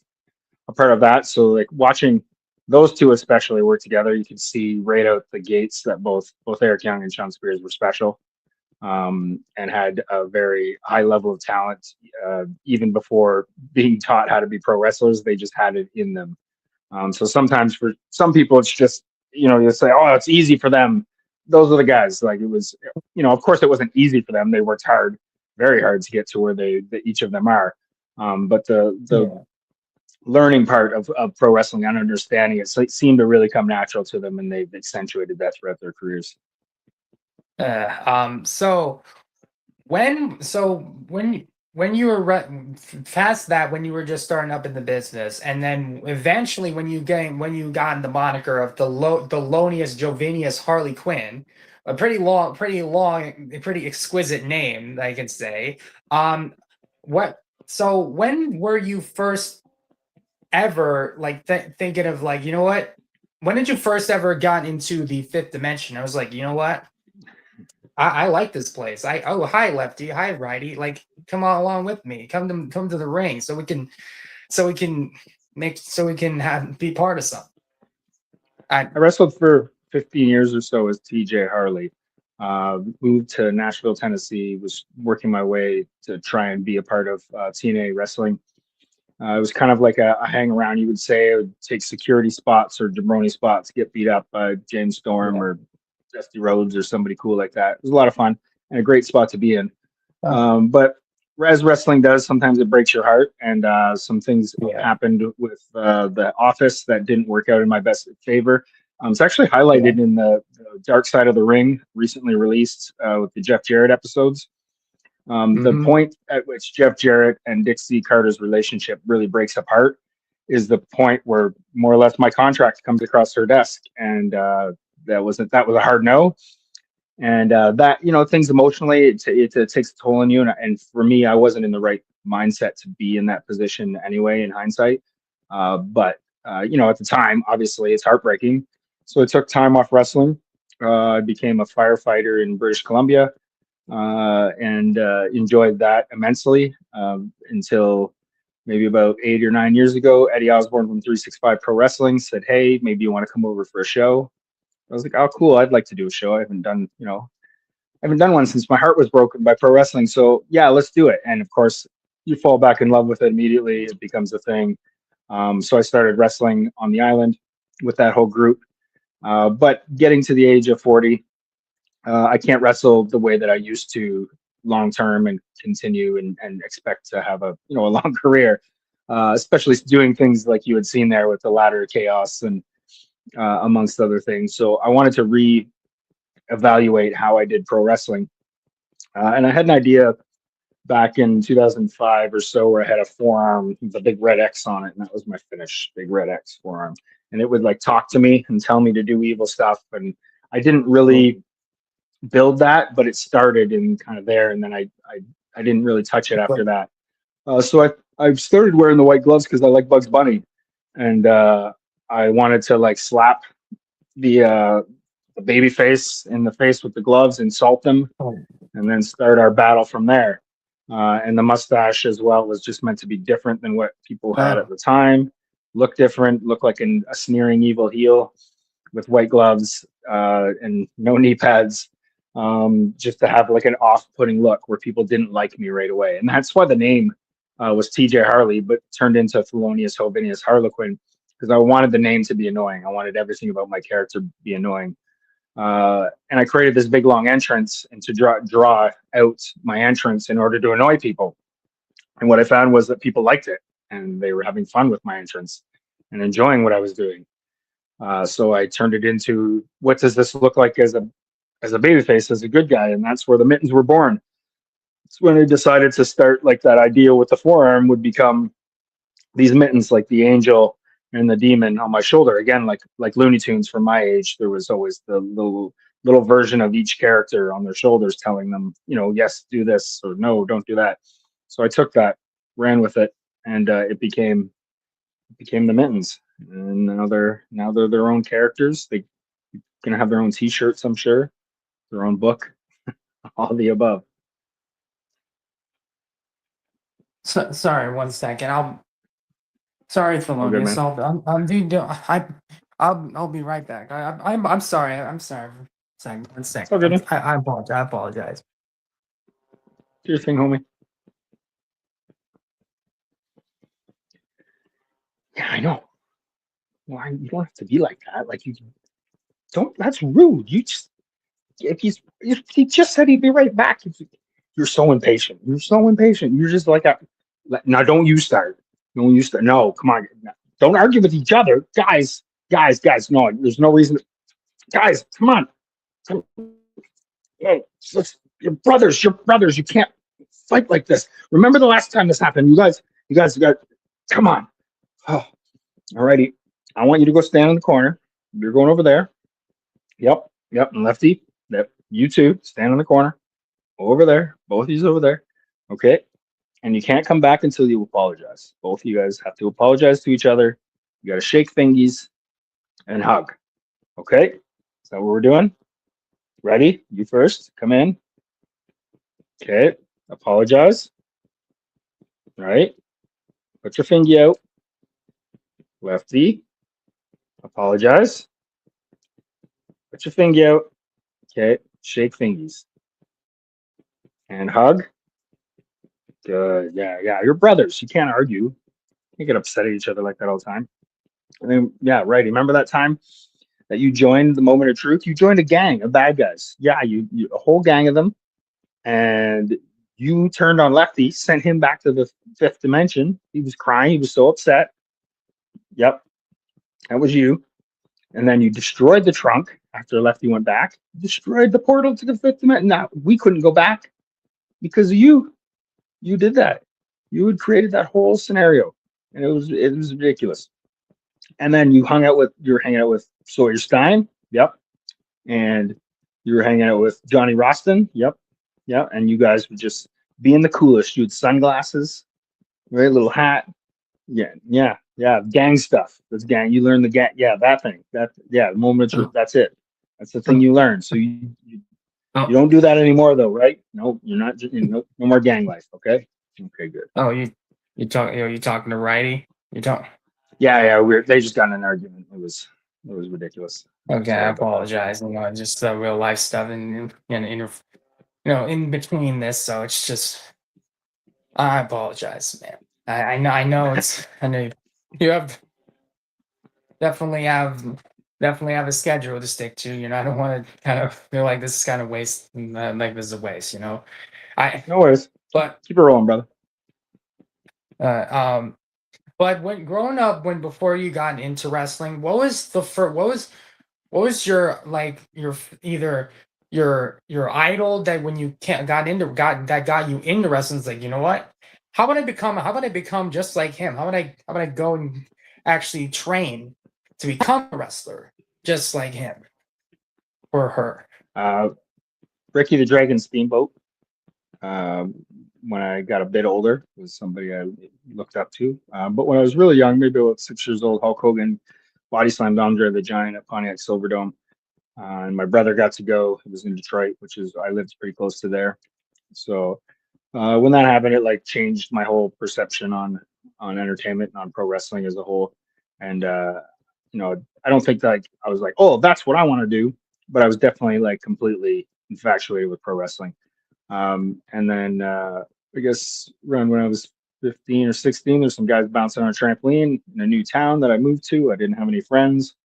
[SPEAKER 7] that. So like watching those two especially work together, you could see right out the gates that both Eric Young and Sean Spears were special, and had a very high level of talent. Even before being taught how to be pro wrestlers, they just had it in them. So sometimes for some people, it's just, you say, oh, it's easy for them. Those are the guys. Like it was, of course it wasn't easy for them. They worked hard, very hard to get to where each of them are. But the
[SPEAKER 1] Yeah.
[SPEAKER 7] learning part of pro wrestling and understanding it seemed to really come natural to them, and they've accentuated that throughout their careers.
[SPEAKER 1] So when you were past that, when you were just starting up in the business, and then eventually when you got the moniker of the Thelonious Jovinius Harlequin, a pretty exquisite name, I can say. When were you first ever like thinking of, like, what? When did you first ever got into the fifth dimension? I was like, you know what? I like this place. Hi lefty, hi righty. Like, come on along with me. Come to the ring so we can be part of something.
[SPEAKER 7] I wrestled for 15 years or so as TJ Harley. Moved to Nashville, Tennessee. Was working my way to try and be a part of TNA wrestling. It was kind of like a hang around, you would say. I would take security spots or jabroni spots, get beat up by James Storm or Dusty Rhodes or somebody cool like that. It was a lot of fun and a great spot to be in. But as wrestling does, sometimes it breaks your heart, and some things happened with the office that didn't work out in my best favor. It's actually highlighted in the Dark Side of the Ring, recently released with the Jeff Jarrett episodes. The point at which Jeff Jarrett and Dixie Carter's relationship really breaks apart is the point where more or less my contract comes across her desk, and that was a hard no. And that, things emotionally, it takes a toll on you. And for me, I wasn't in the right mindset to be in that position anyway, in hindsight. But at the time, obviously, it's heartbreaking. So I took time off wrestling. I became a firefighter in British Columbia, and enjoyed that immensely, until maybe about 8 or 9 years ago. Eddie Osborne from 365 Pro Wrestling said, "Hey, maybe you want to come over for a show." I was like, "Oh, cool! I'd like to do a show. I haven't done one since my heart was broken by pro wrestling. So yeah, let's do it." And of course, you fall back in love with it immediately. It becomes a thing. So I started wrestling on the island with that whole group. But getting to the age of 40, I can't wrestle the way that I used to long term and continue and expect to have a long career, especially doing things like you had seen there with the ladder chaos and amongst other things. So I wanted to evaluate how I did pro wrestling. And I had an idea back in 2005 or so where I had a forearm with a big red X on it, and that was my finish, big red X forearm. And it would like talk to me and tell me to do evil stuff. And I didn't really build that, but it started in kind of there, and then I didn't really touch it after that. So I started wearing the white gloves because I like Bugs Bunny, and I wanted to like slap the baby face in the face with the gloves, insult them, and then start our battle from there. And the mustache as well was just meant to be different than what people had at the time. Look different, look like a sneering evil heel with white gloves and no knee pads, just to have like an off-putting look where people didn't like me right away. And that's why the name was TJ Harley, but turned into Thelonious Jovinius Harlequin, because I wanted the name to be annoying. I wanted everything about my character to be annoying. And I created this big long entrance and to draw out my entrance in order to annoy people. And what I found was that people liked it and they were having fun with my entrance and enjoying what I was doing. So I turned it into, what does this look like as a babyface, as a good guy? And that's where the mittens were born. It's when I decided to start, like, that idea with the forearm would become these mittens, like the angel and the demon on my shoulder. Again, like Looney Tunes from my age, there was always the little version of each character on their shoulders telling them, yes, do this, or no, don't do that. So I took that, ran with it, and it became the mittens. And now they're their own characters. They're gonna have their own T-shirts, I'm sure, their own book, all the above.
[SPEAKER 1] So, sorry, 1 second. Sorry, Thelonious. I'll be right back. I'm sorry. I'm sorry. 1 second.
[SPEAKER 7] Okay,
[SPEAKER 1] I apologize.
[SPEAKER 7] Do your thing, homie. Yeah, I know. Why you don't have to be like that? Like, you don't. That's rude. If he just said he'd be right back. You're so impatient. You're so impatient. You're just like now. Don't you start. Don't you start. No, come on. Don't argue with each other, guys. No, there's no reason. Guys, come on. You're brothers. You can't fight like this. Remember the last time this happened? You guys got. Come on. Oh, alrighty. I want you to go stand in the corner. You're going over there. Yep. And Lefty. Yep. You two stand in the corner. Over there. Both of you over there. Okay. And you can't come back until you apologize. Both of you guys have to apologize to each other. You got to shake fingies and hug. Okay? Is that what we're doing? Ready? You first. Come in. Okay. Apologize. Right. Put your fingy out. Lefty. Apologize. Put your fingy out. Okay. Shake fingies. And hug. Good. Yeah. You're brothers. You can't argue. You get upset at each other like that all the time. And then, yeah, right. Remember that time that you joined the Moment of Truth? You joined a gang of bad guys. Yeah, you a whole gang of them. And you turned on Lefty, sent him back to the fifth dimension. He was crying. He was so upset. Yep. That was you. And then you destroyed the trunk after Lefty went back. Destroyed the portal to the fifth dimension. Now, we couldn't go back because of you. You did that. You had created that whole scenario. And it was ridiculous. And then you're hanging out with Sawyer Stein. Yep. And You were hanging out with Johnny Roston. Yep. Yeah. And you guys would just be in the coolest. You had sunglasses, right? Little hat. Yeah. Yeah. Yeah. Gang stuff. That's gang. You learn the gang. Yeah. That thing. The moment of truth. That's it. That's the thing you learn. So you don't do that anymore, though, right? No, you're not. No more gang life. Okay. Okay. Good.
[SPEAKER 1] Oh, you talking to Righty? You talk.
[SPEAKER 7] Yeah. They just got in an argument. It was ridiculous.
[SPEAKER 1] Okay,
[SPEAKER 7] Sorry
[SPEAKER 1] I
[SPEAKER 7] about that.
[SPEAKER 1] apologize. Just the real life stuff and in between this. So it's just I apologize, man. I know I know you have definitely have a schedule to stick to. I don't want to kind of feel like this is kind of waste, like this is a waste. I
[SPEAKER 7] No worries.
[SPEAKER 1] but
[SPEAKER 7] Keep it rolling, brother.
[SPEAKER 1] but when growing up, before you got into wrestling, what was the first? What was your either your idol that when you got you into wrestling? It's like, you know what? How about I become just like him? How about I go and actually train to become a wrestler just like him or her?
[SPEAKER 7] Ricky the Dragon Steamboat. When I got a bit older, was somebody I looked up to. But when I was really young, maybe about 6 years old, Hulk Hogan body slammed Andre the Giant at Pontiac Silverdome. And my brother got to go. It was in Detroit, I lived pretty close to there. So when that happened, it changed my whole perception on entertainment and on pro wrestling as a whole. And I don't think that I was like, oh, that's what I want to do, but I was definitely completely infatuated with pro wrestling. And then I guess around when I was 15 or 16, there's some guys bouncing on a trampoline in a new town that I moved to. I didn't have any friends.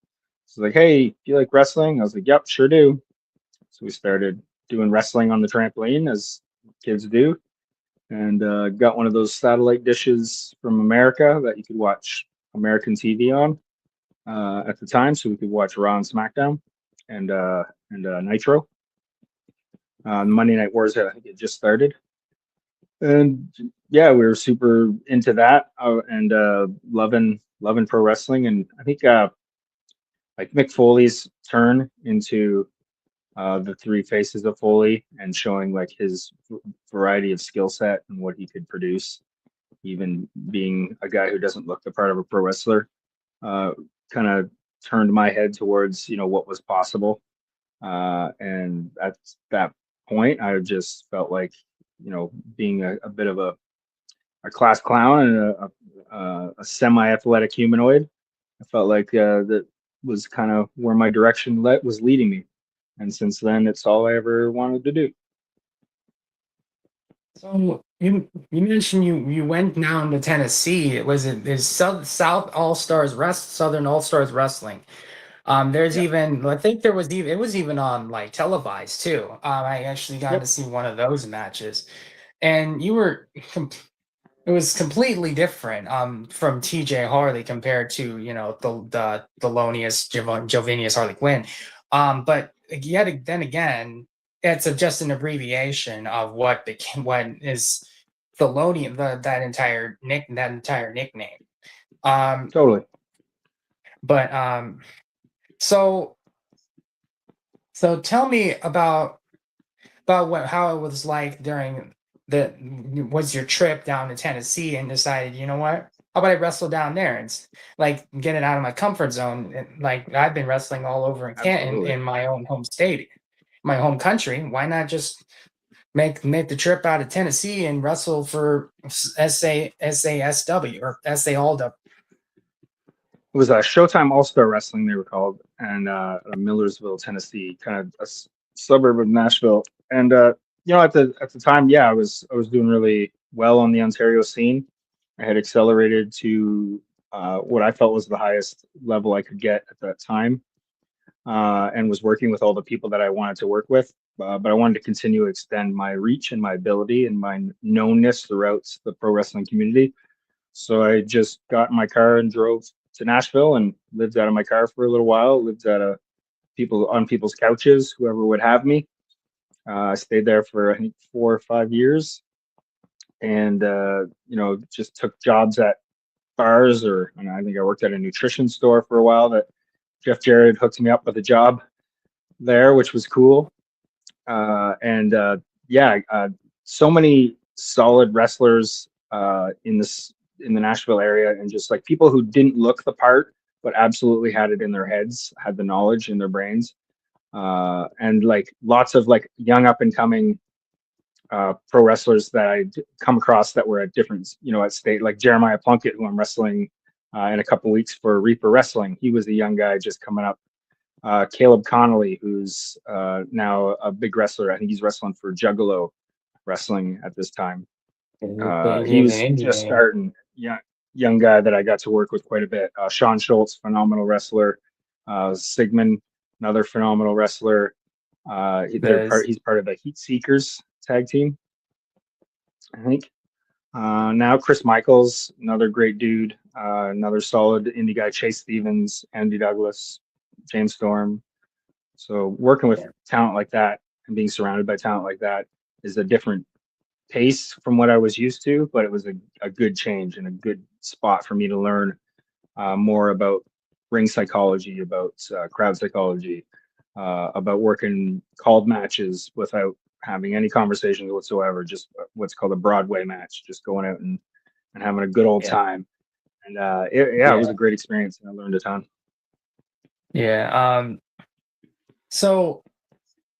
[SPEAKER 7] So like, hey, do you like wrestling? I was like, yep, sure do. So we started doing wrestling on the trampoline as kids do, and got one of those satellite dishes from America that you could watch American TV on at the time, so we could watch Raw and SmackDown and Nitro. Monday Night Wars, I think it just started, and yeah, we were super into that and loving pro wrestling. And I think Mick Foley's turn into the three faces of Foley and showing his variety of skill set and what he could produce, even being a guy who doesn't look the part of a pro wrestler, kind of turned my head towards what was possible. And at that point, I just felt like being a bit of a class clown and a semi-athletic humanoid. I felt like that was kind of where my direction was leading me. And since then, it's all I ever wanted to do.
[SPEAKER 1] So you mentioned you went down to Tennessee. Is Southern All Stars Wrestling? There's even I think it was even on televised too. I actually got to see one of those matches, and it was completely different from TJ Harley compared to the Thelonious Jovinius Harlequin. But yet then again, it's just an abbreviation of what is Thelonious, that entire nickname.
[SPEAKER 7] Totally.
[SPEAKER 1] But so tell me about how it was like during was your trip down to Tennessee and decided, you know what? How about I wrestle down there and get it out of my comfort zone? And, I've been wrestling all over in Canton, in my own home state, my home country. Why not just make the trip out of Tennessee and wrestle for SASW or SA All W?
[SPEAKER 7] It was Showtime All Star Wrestling, they were called, and Millersville, Tennessee, kind of a suburb of Nashville. And at the time, I was doing really well on the Ontario scene. I had accelerated to what I felt was the highest level I could get at that time, and was working with all the people that I wanted to work with. But I wanted to continue to extend my reach and my ability and my knownness throughout the pro wrestling community. So I just got in my car and drove to Nashville and lived out of my car for a little while. Lived on people's couches, whoever would have me. I stayed there for I think 4 or 5 years, and just took jobs at bars, and I think I worked at a nutrition store for a while. That Jeff Jarrett hooked me up with a job there, which was cool. So many solid wrestlers in the Nashville area, and just like people who didn't look the part but absolutely had it in their heads, had the knowledge in their brains, and like lots of like young up and coming pro wrestlers that I'd come across that were at different, at state, like Jeremiah Plunkett, who I'm wrestling in a couple weeks for Reaper Wrestling. He was a young guy just coming up. Caleb Connolly, who's now a big wrestler. I think he's wrestling for Juggalo Wrestling at this time. He was just starting. Yeah, young guy that I got to work with quite a bit. Sean Schultz, phenomenal wrestler. Sigmund, another phenomenal wrestler. He's part of the Heat Seekers tag team, I think. Now Chris Michaels, another great dude, another solid indie guy. Chase Stevens, Andy Douglas, James Storm. So working with talent like that and being surrounded by talent like that is a different pace from what I was used to, but it was a good change and a good spot for me to learn more about ring psychology, about crowd psychology, about working called matches without having any conversations whatsoever, just what's called a Broadway match, just going out and having a good old time. And it was a great experience, and I learned a ton.
[SPEAKER 1] Yeah. So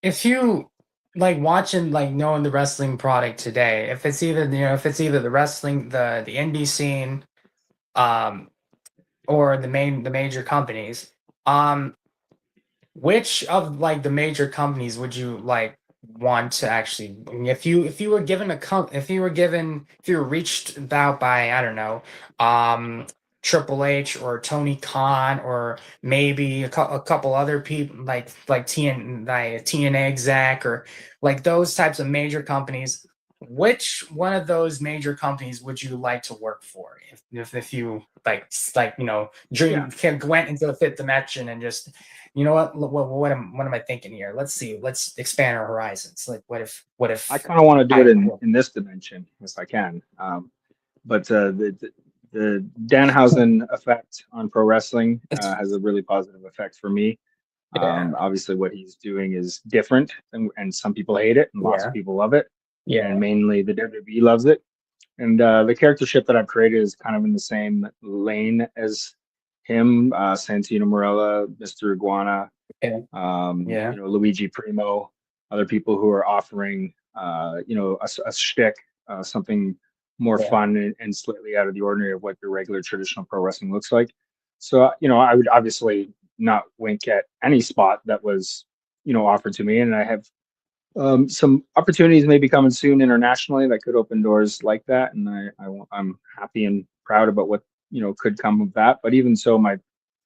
[SPEAKER 1] if you like watching, like knowing the wrestling product today, if it's either the wrestling, the indie scene, or the major companies, which of like the major companies would you like want to actually, if you were given if you were reached out by, I don't know, Triple H or Tony Khan, or maybe a couple other people like TNA exec, or like those types of major companies, which one of those major companies would you like to work for if you went into the fifth dimension and just, what am I thinking here? Let's expand our horizons. Like what if
[SPEAKER 7] I kind of want to do it in this dimension if I can, but the Danhausen effect on pro wrestling has a really positive effect for me. Obviously what he's doing is different, and some people hate it and lots of people love it. And mainly the WWE loves it. And the charactership that I've created is kind of in the same lane as him, Santino Marella, Mr. Iguana, Luigi Primo, other people who are offering, a shtick, something more fun and slightly out of the ordinary of what your regular traditional pro wrestling looks like. So, I would obviously not wink at any spot that was, offered to me. And I have some opportunities maybe coming soon internationally that could open doors like that. And I'm happy and proud about what, could come of that. But even so, my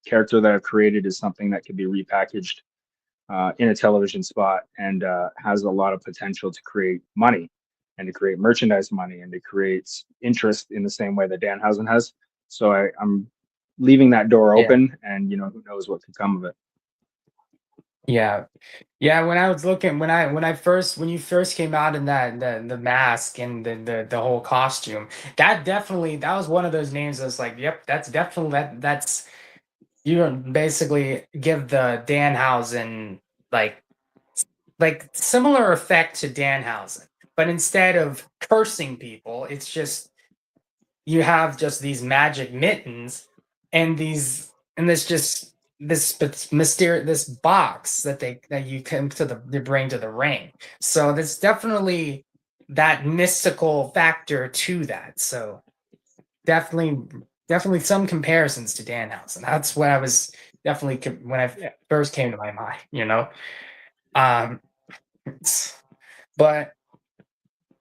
[SPEAKER 7] character that I've created is something that could be repackaged in a television spot, and has a lot of potential to create money and to create merchandise money and to create interest in the same way that Danhausen has. So I'm leaving that door open, and who knows what could come of it.
[SPEAKER 1] Yeah. When I was looking, when you first came out in that the mask and the whole costume, that was one of those names that's like, yep, that's definitely that's you basically give the Danhausen like similar effect to Danhausen, but instead of cursing people, it's just you have just these magic mittens and this mysterious box that you come they bring to the ring. So there's definitely that mystical factor to that. So definitely some comparisons to Danhausen. That's what I was definitely when I first came to my mind, but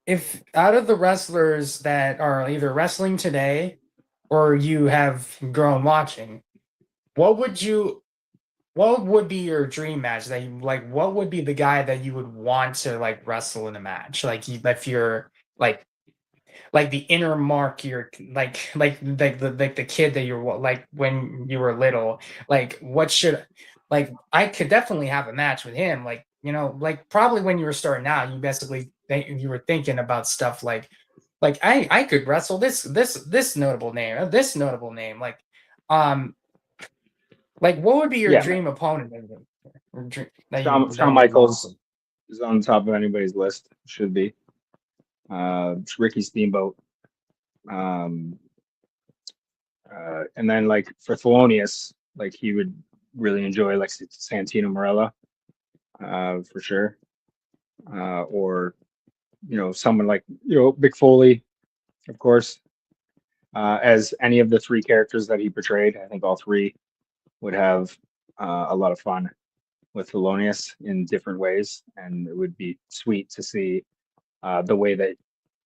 [SPEAKER 1] if out of the wrestlers that are either wrestling today or you have grown watching, what would be your dream match that you like? What would be the guy that you would want to like wrestle in a match? Like if you're like the inner mark, you're like the kid that you're like when you were little. Like I could definitely have a match with him. Like like probably when you were starting out, you were thinking about stuff like I could wrestle this notable name, this notable name. Like what would be your dream opponent?
[SPEAKER 7] Shawn Michaels. is on top of anybody's list. Should be. It's Ricky Steamboat. And then like for Thelonious, like he would really enjoy like Santino Marella, for sure. Or someone like Mick Foley, of course. As any of the three characters that he portrayed, I think all three would have a lot of fun with Thelonious in different ways, and it would be sweet to see the way that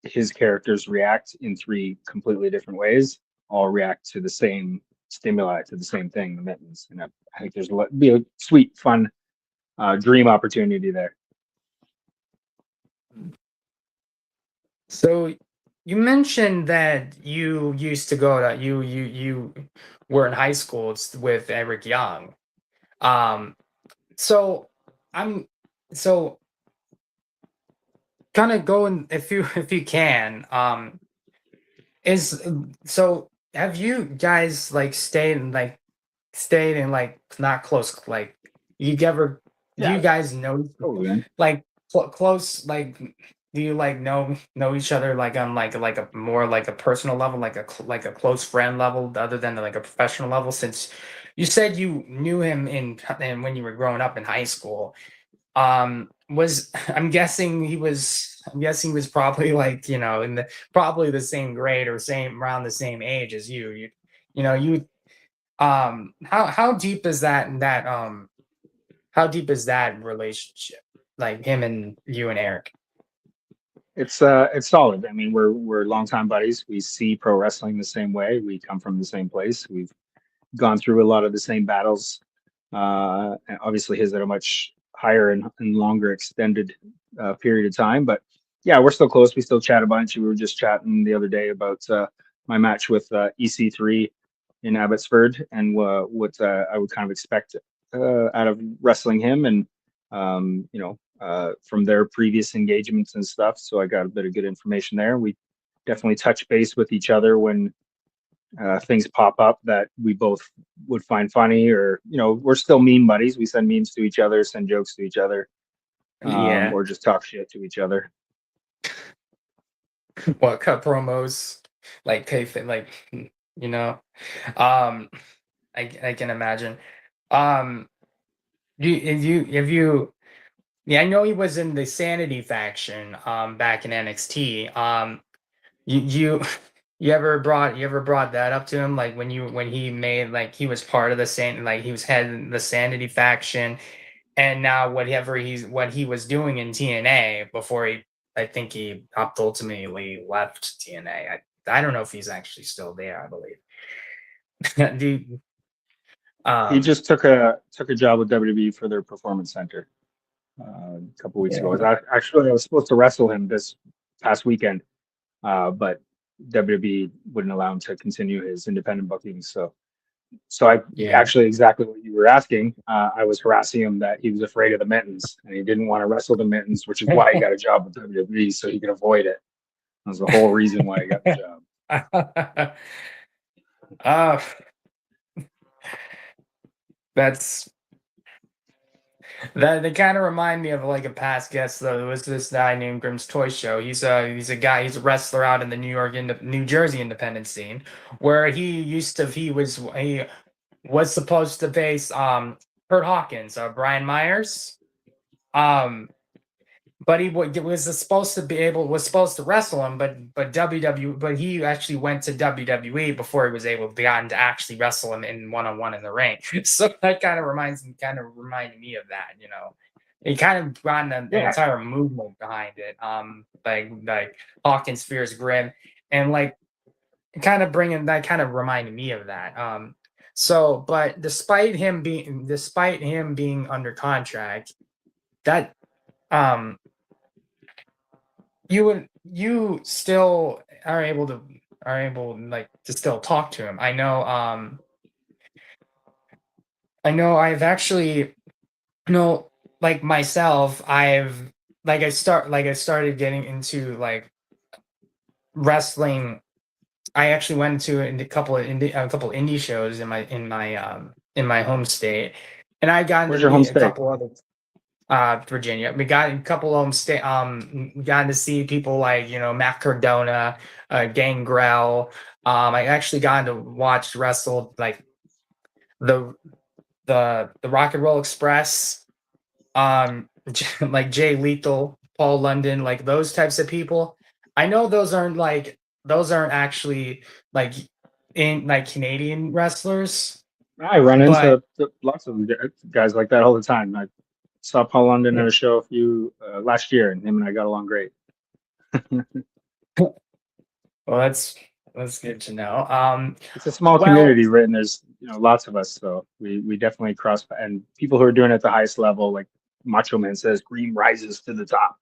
[SPEAKER 7] his characters react in three completely different ways, all react to the same stimuli, to the same thing, the mittens. And I think there's be a sweet, fun dream opportunity there.
[SPEAKER 1] So you mentioned that you used to go to you were in high school with Eric Young. So I'm so kind of going if you can is so have you guys like stayed in like not close like you ever do you guys know
[SPEAKER 7] Totally.
[SPEAKER 1] like close like do you like know each other like on like a more like a personal level like a close friend level other than like a professional level since you said you knew him in when you were growing up in high school was I'm guessing he was probably like in the probably the same grade or same around the same age as you how deep is that relationship like him and you and Eric?
[SPEAKER 7] It's solid. I mean, we're longtime buddies. We see pro wrestling the same way. We come from the same place. We've gone through a lot of the same battles. And obviously, his at a much higher and longer extended period of time. But yeah, we're still close. We still chat a bunch. We were just chatting the other day about my match with EC3 in Abbotsford and what I would kind of expect out of wrestling him, and from their previous engagements and stuff. So I got a bit of good information there. We definitely touch base with each other when things pop up that we both would find funny, or we're still meme buddies. We send memes to each other, send jokes to each other, or just talk shit to each other.
[SPEAKER 1] What cut promos like pay like I can imagine. If you yeah, I know he was in the Sanity faction back in NXT. You you ever brought that up to him like when he made like he was part of the like he was head the Sanity faction, and now what he was doing in TNA before I think he ultimately left TNA. I don't know if he's actually still there. I believe.
[SPEAKER 7] He just took a job with WWE for their performance center a couple weeks ago. I was supposed to wrestle him this past weekend, but WWE wouldn't allow him to continue his independent bookings. So actually exactly what you were asking. I was harassing him that he was afraid of the mittens and he didn't want to wrestle the mittens, which is why he got a job with WWE so he could avoid it. That was the whole reason why he got the job.
[SPEAKER 1] That's that. They kind of remind me of like a past guest though. There was this guy named Grimm's Toy Show. He's a wrestler out in the New Jersey independent scene, where he was supposed to face Kurt Hawkins, Brian Myers, but he was supposed to wrestle him, but he actually went to WWE before he was able to actually wrestle him in one-on-one in the ring. So that kind of reminded me of that. He kind of got an entire movement behind it. Like Hawkins fears Grimm, and like kind of reminded me of that. So, but despite him being under contract, that you still are able like to still talk to him. I know I've actually like myself, I started getting into like wrestling. I actually went to a couple indie shows in my home state, and I got
[SPEAKER 7] Where's
[SPEAKER 1] to
[SPEAKER 7] your home
[SPEAKER 1] meet a
[SPEAKER 7] state?
[SPEAKER 1] couple other. Virginia. We got a couple of them. Gotten to see people like Matt Cardona, Gangrel. I actually got to watch wrestle like the the Rock and Roll Express, like Jay Lethal, Paul London, like those types of people. I know those aren't actually like in like Canadian wrestlers,
[SPEAKER 7] I run
[SPEAKER 1] but
[SPEAKER 7] into lots of guys like that all the time. I saw Paul London at
[SPEAKER 1] yeah.
[SPEAKER 7] a show a few last year, and him and I got along great.
[SPEAKER 1] Well, that's good to know.
[SPEAKER 7] It's a small
[SPEAKER 1] Well,
[SPEAKER 7] community, right? And there's lots of us, so we definitely cross. And people who are doing it at the highest level, like Macho Man says, "Green rises to the top."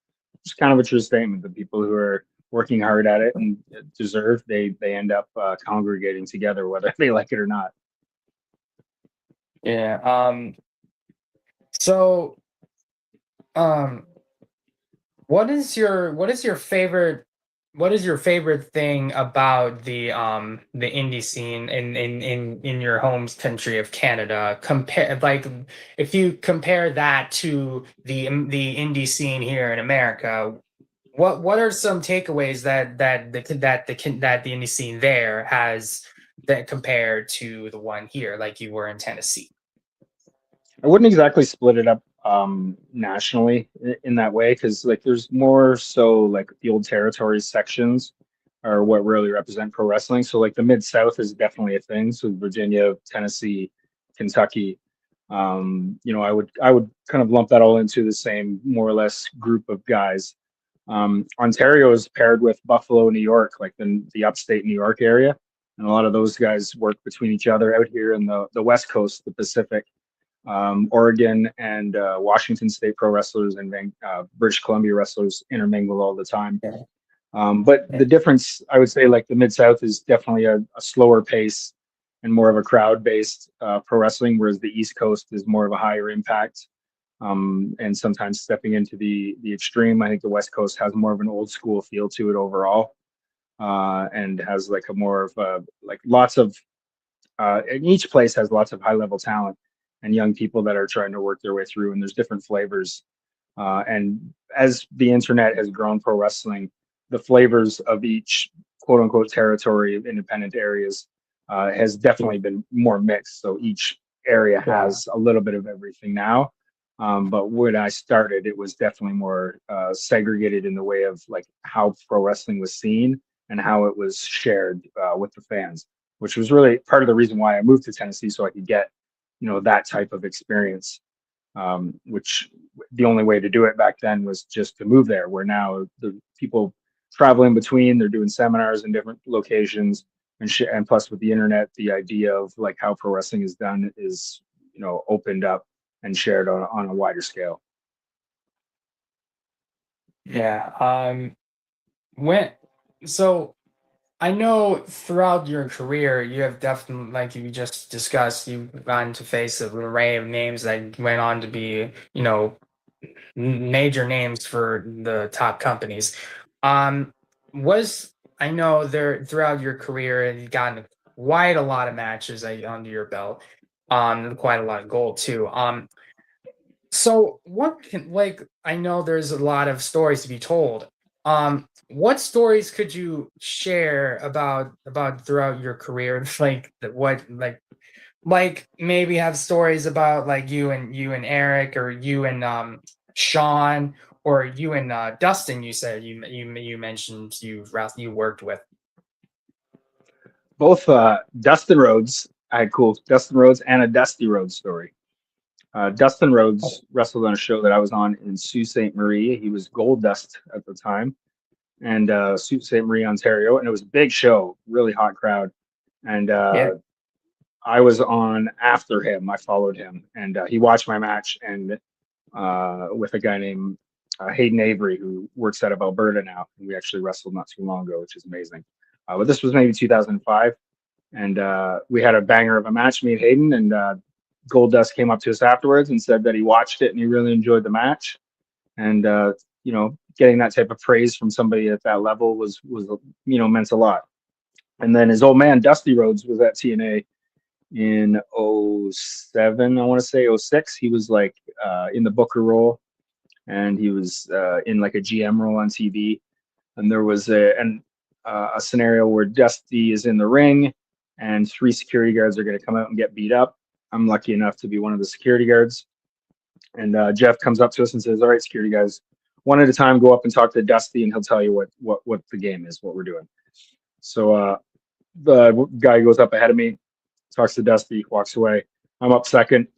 [SPEAKER 7] It's kind of a true statement. The people who are working hard at it and deserve, they end up congregating together, whether they like it or not.
[SPEAKER 1] yeah. So, um, what is your favorite thing about the indie scene in your home country of Canada? Compare like if you compare that to the indie scene here in America, what are some takeaways that the indie scene there has that compared to the one here, like you were in Tennessee?
[SPEAKER 7] I wouldn't exactly split it up nationally in that way because like there's more so like the old territories sections are what really represent pro wrestling. So like the mid South is definitely a thing. So Virginia, Tennessee, Kentucky. I would kind of lump that all into the same more or less group of guys. Ontario is paired with Buffalo, New York, like the upstate New York area, and a lot of those guys work between each other out here in the West Coast, the Pacific. Oregon and Washington State pro wrestlers and British Columbia wrestlers intermingle all the time.
[SPEAKER 1] Yeah.
[SPEAKER 7] But the difference, I would say, like the Mid South is definitely a slower pace and more of a crowd based pro wrestling, whereas the East Coast is more of a higher impact. And sometimes stepping into the extreme. I think the West Coast has more of an old school feel to it overall, and has like a more of like lots of and each place has lots of high level talent and young people that are trying to work their way through, and there's different flavors. And as the internet has grown pro wrestling, the flavors of each quote unquote territory of independent areas has definitely been more mixed. So each area
[SPEAKER 1] Yeah.
[SPEAKER 7] has a little bit of everything now. But when I started, it was definitely more segregated in the way of like how pro wrestling was seen and how it was shared with the fans, which was really part of the reason why I moved to Tennessee so I could get that type of experience, which the only way to do it back then was just to move there, where now the people travel in between, they're doing seminars in different locations, and plus with the internet, the idea of like how pro wrestling is done is opened up and shared on a wider scale.
[SPEAKER 1] Yeah. When so I know throughout your career, you have definitely, like you just discussed, you've gotten to face an array of names that went on to be, major names for the top companies. Um, was I know there throughout your career, you've gotten quite a lot of matches under your belt, quite a lot of gold too. So what can like I know there's a lot of stories to be told. What stories could you share about throughout your career? Like what like maybe have stories about like you and Eric or you and Sean or you and Dustin. You said you mentioned you worked with.
[SPEAKER 7] Both Dustin Rhodes, I had cool Dustin Rhodes and a Dusty Rhodes story. Dustin
[SPEAKER 1] Oh,
[SPEAKER 7] Rhodes wrestled on a show that I was on in Sault Ste. Marie. He was Gold Dust at the time, and Sault Ste. Marie, Ontario, and it was a big show, really hot crowd. And
[SPEAKER 1] yeah,
[SPEAKER 7] I was on after him. I followed him, and he watched my match, and with a guy named Hayden Avery, who works out of Alberta now. We actually wrestled not too long ago, which is amazing. But this was maybe 2005, and we had a banger of a match, me and Hayden, and Gold Dust came up to us afterwards and said that he watched it and he really enjoyed the match. And getting that type of praise from somebody at that level was meant a lot. And then his old man Dusty Rhodes was at TNA in '07, I want to say '06. He was like in the Booker role, and he was in like a GM role on TV. And there was a scenario where Dusty is in the ring, and 3 security guards are going to come out and get beat up. I'm lucky enough to be one of the security guards. And Jeff comes up to us and says, "All right, security guys, one at a time, go up and talk to Dusty, and he'll tell you what the game is, what we're doing." So the guy goes up ahead of me, talks to Dusty, walks away. I'm up second,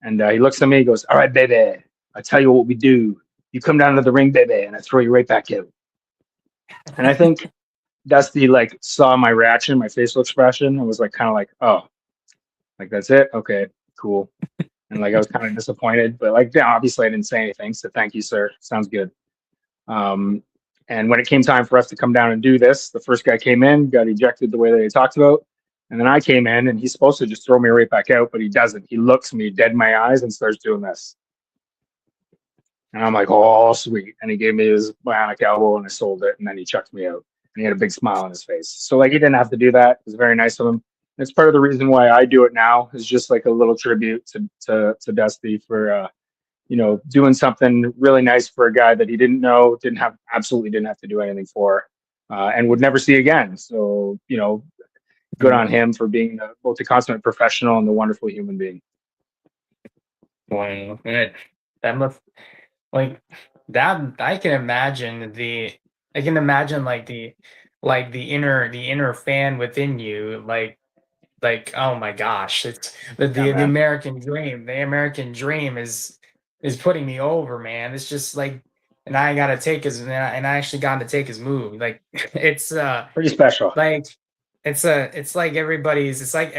[SPEAKER 7] and he looks at me, he goes, "All right, baby, I tell you what we do. You come down to the ring, baby, and I throw you right back out." And I think Dusty like saw my reaction, my facial expression, and was like kind of like, "Oh, like that's it? Okay, cool." And like I was kind of disappointed, but like yeah, obviously I didn't say anything. So thank you, sir. Sounds good. And when it came time for us to come down and do this, the first guy came in, got ejected the way that he talked about. And then I came in, and he's supposed to just throw me right back out, but he doesn't. He looks me dead in my eyes and starts doing this. And I'm like, "Oh, sweet." And he gave me his bionic elbow, and I sold it. And then he chucked me out. And he had a big smile on his face. So like he didn't have to do that. It was very nice of him. And it's part of the reason why I do it now, is just like a little tribute to Dusty for doing something really nice for a guy that he didn't know, absolutely didn't have to do anything for, and would never see again. So, good on him for being both the consummate professional and the wonderful human being.
[SPEAKER 1] Wow. That must like that. I can imagine like the inner fan within you, like oh my gosh, it's the American dream. The American dream is putting me over, man. It's just like, and I gotta take his, and I actually got to take his move. Like it's
[SPEAKER 7] Pretty special.
[SPEAKER 1] like it's like everybody's. It's like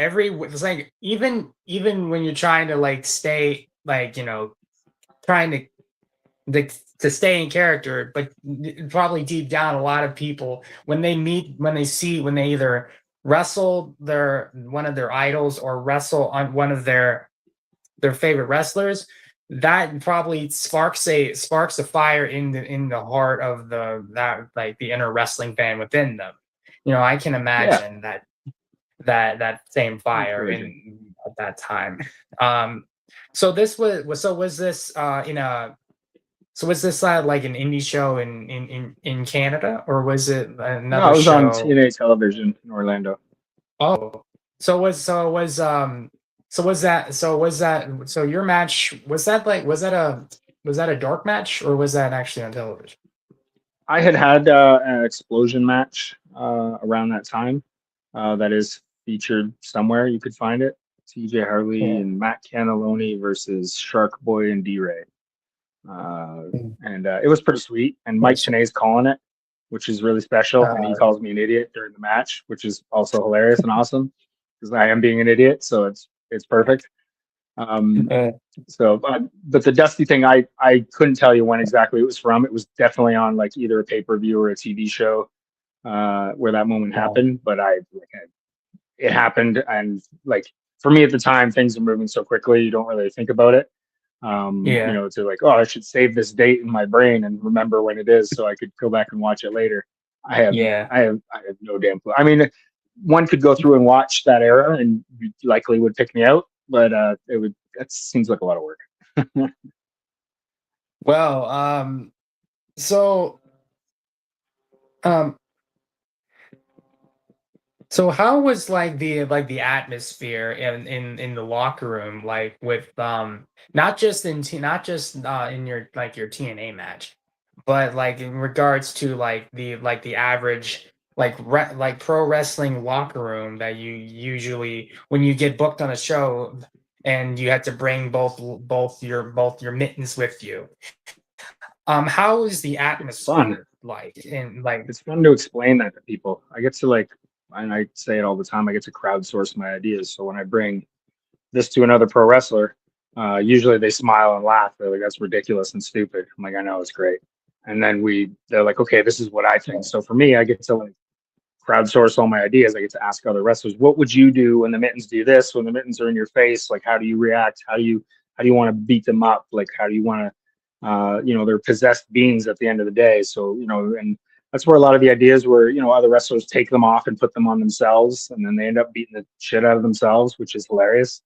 [SPEAKER 1] even when you're trying to like stay like trying to stay in character, but probably deep down, a lot of people when they either wrestle one of their idols or wrestle on one of their favorite wrestlers, that probably sparks a fire in the heart of the inner wrestling fan within them. I can imagine that same fire at that time. So this was this was this like an indie show in Canada, or was it another
[SPEAKER 7] No, it was
[SPEAKER 1] show?
[SPEAKER 7] on TNA television in Orlando.
[SPEAKER 1] Oh, so your match, was that a dark match, or was that actually on television?
[SPEAKER 7] I had an explosion match around that time that is featured somewhere. You could find it. TJ Harley and Matt Cannelloni versus Shark Boy and D-Ray. And it was pretty sweet. And Mike Tenay's calling it, which is really special. And he calls me an idiot during the match, which is also hilarious and awesome, because I am being an idiot. So it's perfect. But the Dusty thing, I couldn't tell you when exactly it was from. It was definitely on like either a pay-per-view or a TV show where that moment happened. But it happened, and like for me at the time, things are moving so quickly, you don't really think about it. To like, oh, I should save this date in my brain and remember when it is, so I could go back and watch it later. I have no damn clue. I mean, one could go through and watch that era, and you likely would pick me out, but that seems like a lot of work.
[SPEAKER 1] Well, so how was like the atmosphere in the locker room, like with not just in your your TNA match, but like in regards to like the average like pro wrestling locker room that you usually, when you get booked on a show and you had to bring both your mittens with you. How is the atmosphere like? And like,
[SPEAKER 7] it's fun to explain that to people. I get to and I say it all the time, I get to crowdsource my ideas. So when I bring this to another pro wrestler, usually they smile and laugh. They're like, "That's ridiculous and stupid." I'm like, "I know, it's great." And then they're like, "Okay, this is what I think." So for me, I get to like crowdsource all my ideas. I get to ask other wrestlers, "What would you do when the mittens do this? When the mittens are in your face, like how do you react? How do you want to beat them up? Like how do you want to, they're possessed beings at the end of the day." So and that's where a lot of the ideas where other wrestlers take them off and put them on themselves, and then they end up beating the shit out of themselves, which is hilarious.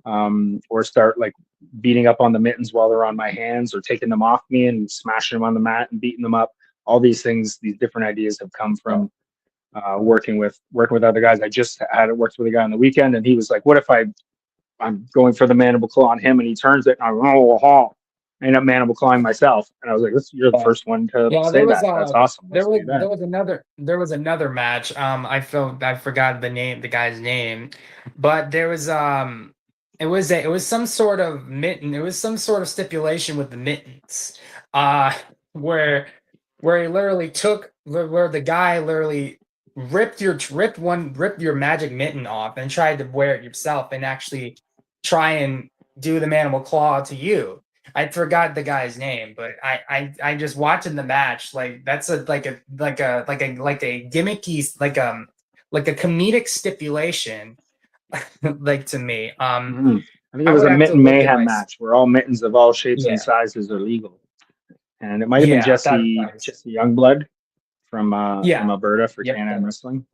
[SPEAKER 7] or start like beating up on the mittens while they're on my hands, or taking them off me and smashing them on the mat and beating them up. All these things, these different ideas have come from working with other guys. I just had worked with a guy on the weekend, and he was like, "What if I'm going for the mandible claw on him, and he turns it, and I end up mandible clawing myself?" And I was like, "You're the first one to say that. That's awesome. Let's do that."
[SPEAKER 1] There was another match. I forgot the guy's name, but there was it was some sort of mitten. It was some sort of stipulation with the mittens, where he literally where the guy literally ripped your magic mitten off and tried to wear it yourself and actually try and do the mandible claw to you. I forgot the guy's name, but I just watching the match, like that's like a gimmicky, like a comedic stipulation, like to me.
[SPEAKER 7] I think it was a mitten mayhem match where all mittens of all shapes and sizes are legal, and it might have been Jesse Youngblood from Alberta for Canada Wrestling.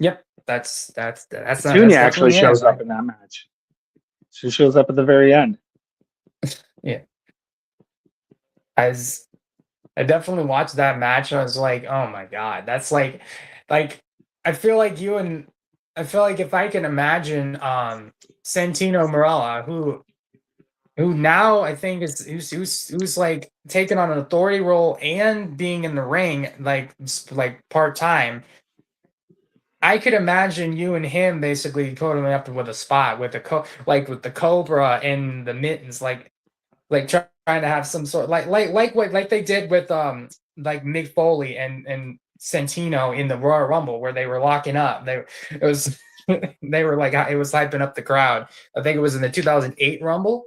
[SPEAKER 1] Yep, that's
[SPEAKER 7] Petunia actually shows up in that match. She shows up at the very end.
[SPEAKER 1] Yeah, I definitely watched that match. I was like, oh my god, that's like I feel like if I can imagine Santino Marella, who now I think is who's like taking on an authority role and being in the ring like part time. I could imagine you and him basically putting up with a spot with the Cobra and the mittens, like trying to have some sort of like they did with like Mick Foley and Santino in the Royal Rumble, where they were locking up. It was hyping up the crowd. I think it was in the 2008 Rumble.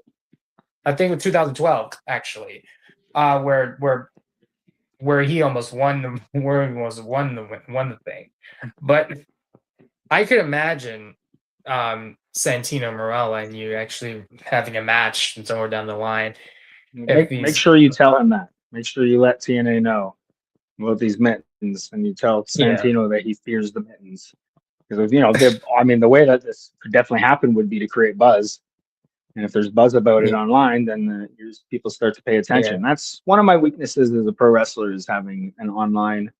[SPEAKER 1] I think it was 2012 actually, where he almost won the thing. But I could imagine Santino Marella and you actually having a match somewhere down the line.
[SPEAKER 7] Make sure you tell him that. Make sure you let TNA know about these mittens, and you tell Santino that he fears the mittens. Because the way that this could definitely happen would be to create buzz, and if there's buzz about it online, then people start to pay attention. That's one of my weaknesses as a pro wrestler, is having an online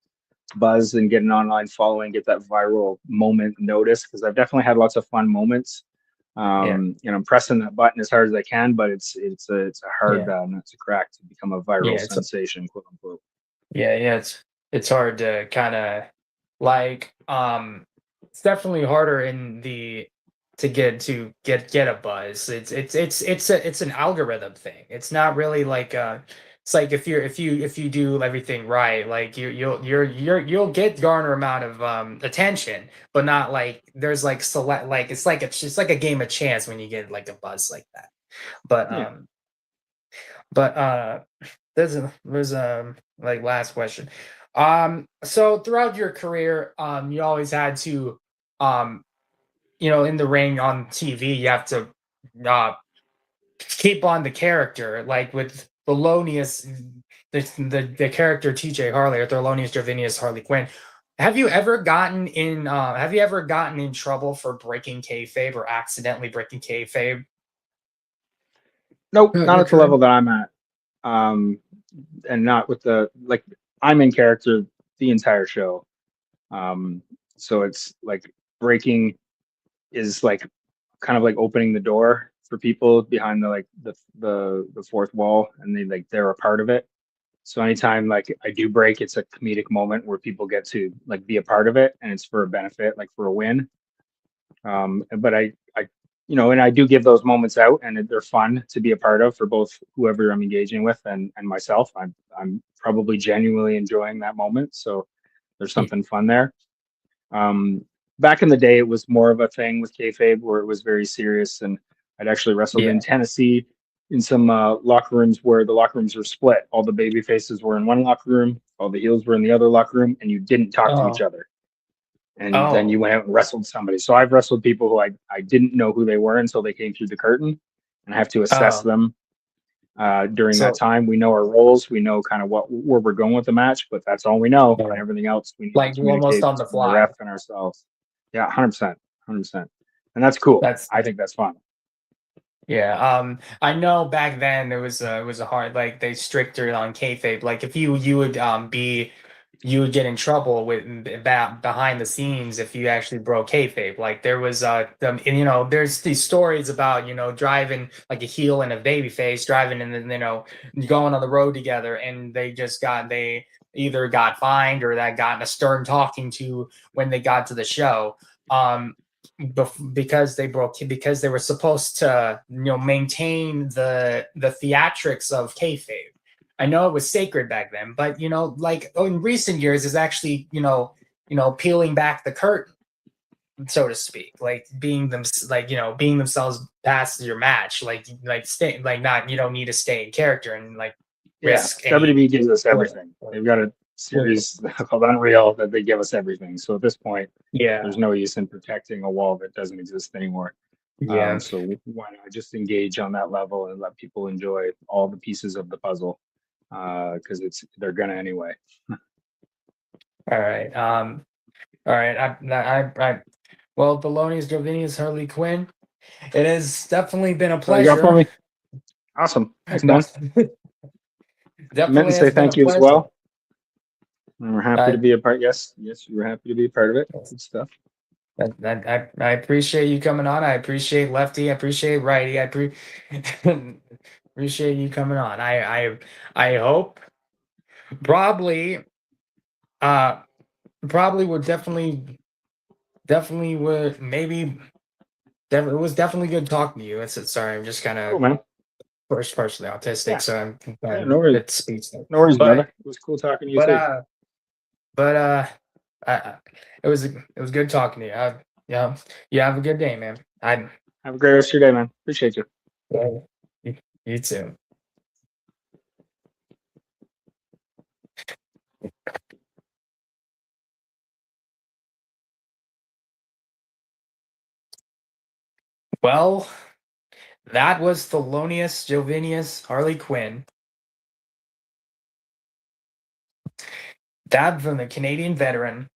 [SPEAKER 7] buzz and get an online following, get that viral moment notice, because I've definitely had lots of fun moments. I'm pressing that button as hard as I can, but it's a hard nut to crack to become a viral sensation, quote unquote.
[SPEAKER 1] It's hard to kind of like it's definitely harder to get a buzz. It's an algorithm thing. It's not really like it's like if you do everything right, like you'll get garner amount of attention, but not like there's like select, like it's like a game of chance when you get like a buzz like that. But there's like last question. So throughout your career, you always had to in the ring, on TV, you have to keep on the character, like with Thelonious, the character TJ Harley, or Thelonious Jovinius Harlequin. Have you ever gotten in trouble for breaking kayfabe or accidentally breaking kayfabe?
[SPEAKER 7] Nope, not at the level that I'm at. And not with I'm in character the entire show. So it's like breaking is like kind of like opening the door for people behind the fourth wall, and they're a part of it. So anytime like I do break, it's a comedic moment where people get to like be a part of it, and it's for a benefit, like for a win. But I and I do give those moments out, and they're fun to be a part of for both whoever I'm engaging with and myself. I'm probably genuinely enjoying that moment, so there's something fun there. Back in the day, it was more of a thing with kayfabe where it was very serious, and I'd actually wrestled in Tennessee in some locker rooms where the locker rooms were split. All the baby faces were in one locker room, all the heels were in the other locker room, and you didn't talk to each other. And then you went out and wrestled somebody. So I've wrestled people who I didn't know who they were until they came through the curtain, and I have to assess them during that time. We know our roles, we know kind of where we're going with the match, but that's all we know. And everything else we need to communicate
[SPEAKER 1] almost on the fly,
[SPEAKER 7] the ref and ourselves. Yeah, 100%. And that's cool. I think that's fun.
[SPEAKER 1] Yeah, I know back then it was a hard like they stricter on kayfabe. Like if you would you would get in trouble with behind the scenes if you actually broke kayfabe. Like there was and, you know, there's these stories about, you know, driving like a heel and a baby face driving and then, you know, going on the road together, and they either got fined or that got in a stern talking to when they got to the show. Because they were supposed to, you know, maintain the theatrics of kayfabe. I know it was sacred back then, but you know, like in recent years, is actually, you know, peeling back the curtain, so to speak, like being them, like, you know, being themselves past your match, like stay, like not, you don't need to stay in character and like
[SPEAKER 7] Yeah,
[SPEAKER 1] risk any.
[SPEAKER 7] WWE gives us everything. They've got a series called Unreal that they give us everything. So at this point,
[SPEAKER 1] Yeah,
[SPEAKER 7] there's no use in protecting a wall that doesn't exist anymore.
[SPEAKER 1] yeah.
[SPEAKER 7] So why not just engage on that level and let people enjoy all the pieces of the puzzle? Because they're gonna anyway.
[SPEAKER 1] All right. All right. Well, Thelonious Jovinius Harlequin, it has definitely been a
[SPEAKER 7] So you got for
[SPEAKER 1] pleasure.
[SPEAKER 7] me? Awesome. Thanks,
[SPEAKER 1] No,
[SPEAKER 7] man. I meant
[SPEAKER 1] definitely
[SPEAKER 7] to say
[SPEAKER 1] has been a
[SPEAKER 7] thank you as
[SPEAKER 1] pleasure.
[SPEAKER 7] well. And we're happy to
[SPEAKER 1] I,
[SPEAKER 7] be a part. Yes, you were happy to be a part of it. Good stuff.
[SPEAKER 1] I appreciate you coming on. I appreciate Lefty. I appreciate Righty. Appreciate you coming on. I hope probably uh probably would definitely would maybe it was definitely good talking to you. Sorry, I'm just kind
[SPEAKER 7] Cool,
[SPEAKER 1] of
[SPEAKER 7] man.
[SPEAKER 1] partially autistic,
[SPEAKER 7] Yeah,
[SPEAKER 1] so
[SPEAKER 7] yeah,
[SPEAKER 1] I'm
[SPEAKER 7] no
[SPEAKER 1] a
[SPEAKER 7] worries.
[SPEAKER 1] bit speechless.
[SPEAKER 7] No worries,
[SPEAKER 1] But
[SPEAKER 7] brother. It was cool talking to you
[SPEAKER 1] but
[SPEAKER 7] too.
[SPEAKER 1] uh but it was good talking to you. Yeah, you have a good day, man.
[SPEAKER 7] Have a great rest of your day, man. Appreciate you.
[SPEAKER 1] You, you too. Well, that was Thelonious Jovinius Harlequin. That from the Canadian veteran.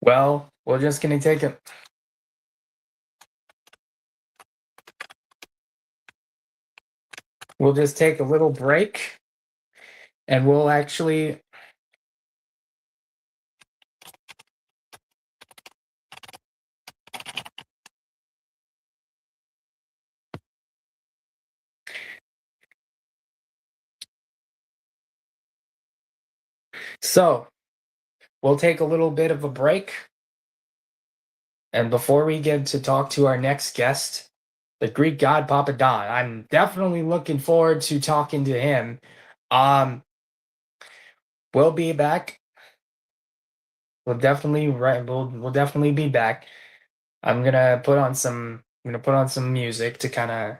[SPEAKER 1] Well, we're just gonna take it. We'll just take a little break, and we'll actually. So, we'll take a little bit of a break, and before we get to talk to our next guest, the Greek god Papadon, I'm definitely looking forward to talking to him. Um, we'll be back. We'll definitely be back. I'm gonna put on some music to kind of.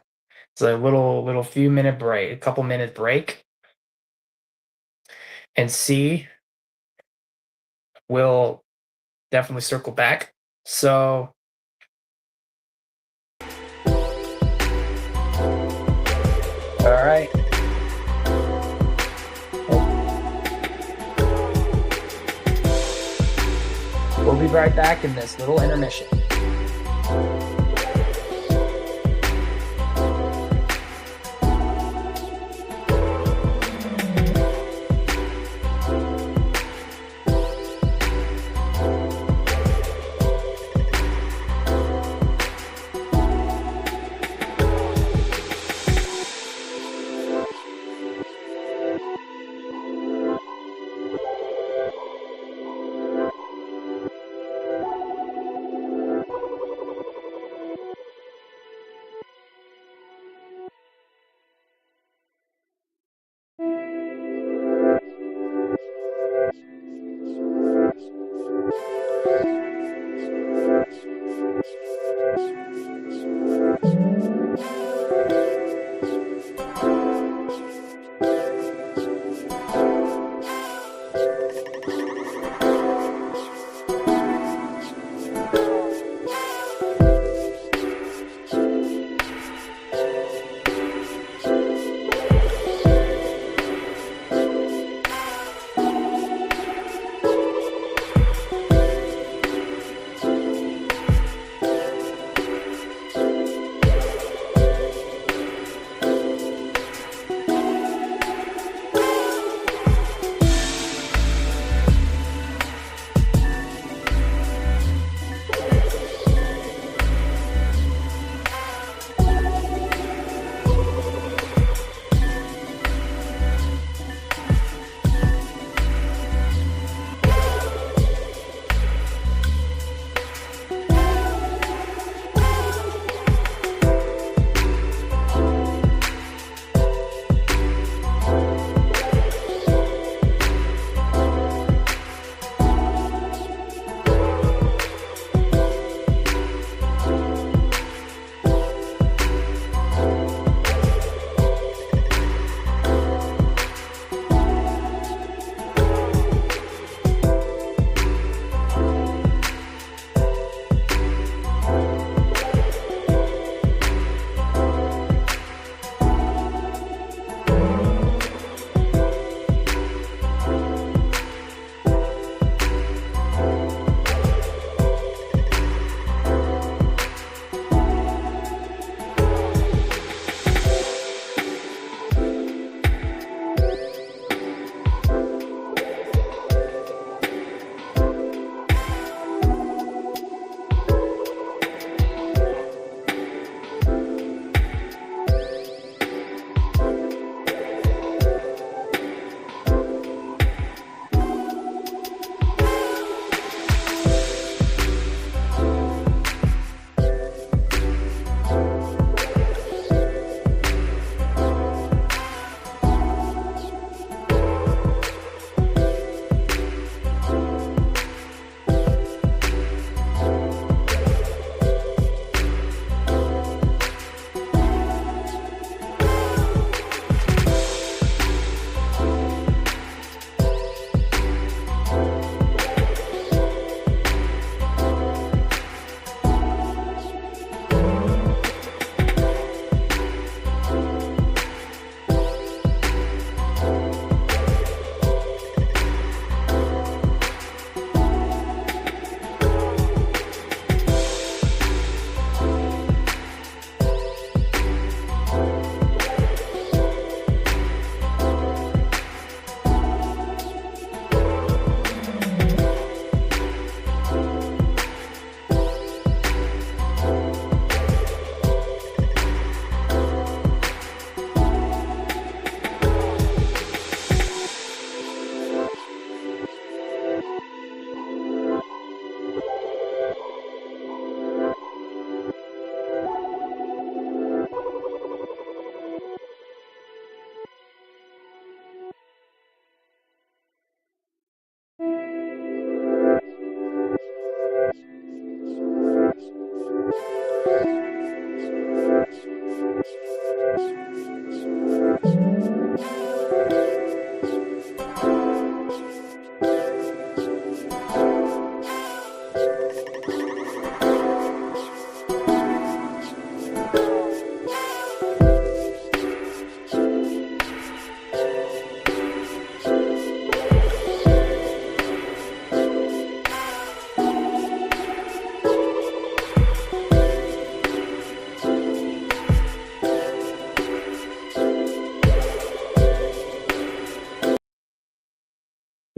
[SPEAKER 1] It's a little few minute break, a couple minute break, and see. We'll definitely circle back. So, all right. We'll be right back in this little intermission.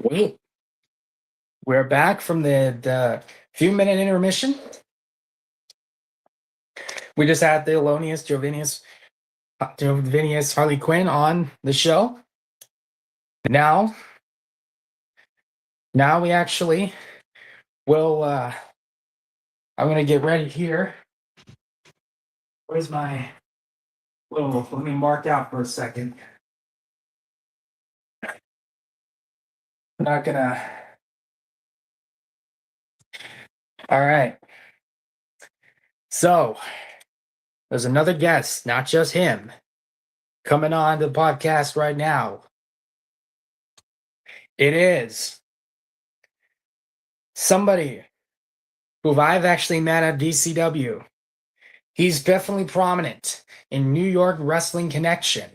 [SPEAKER 1] Wait, we're back from the few-minute intermission. We just had Thelonious Jovinius Harlequin on the show. Now we actually will. I'm gonna get ready here. Where's my little? Let me mark out for a second. I'm not gonna. All right. So there's another guest, not just him, coming on the podcast right now. It is somebody who I've actually met at VCW. He's definitely prominent in New York Wrestling Connection.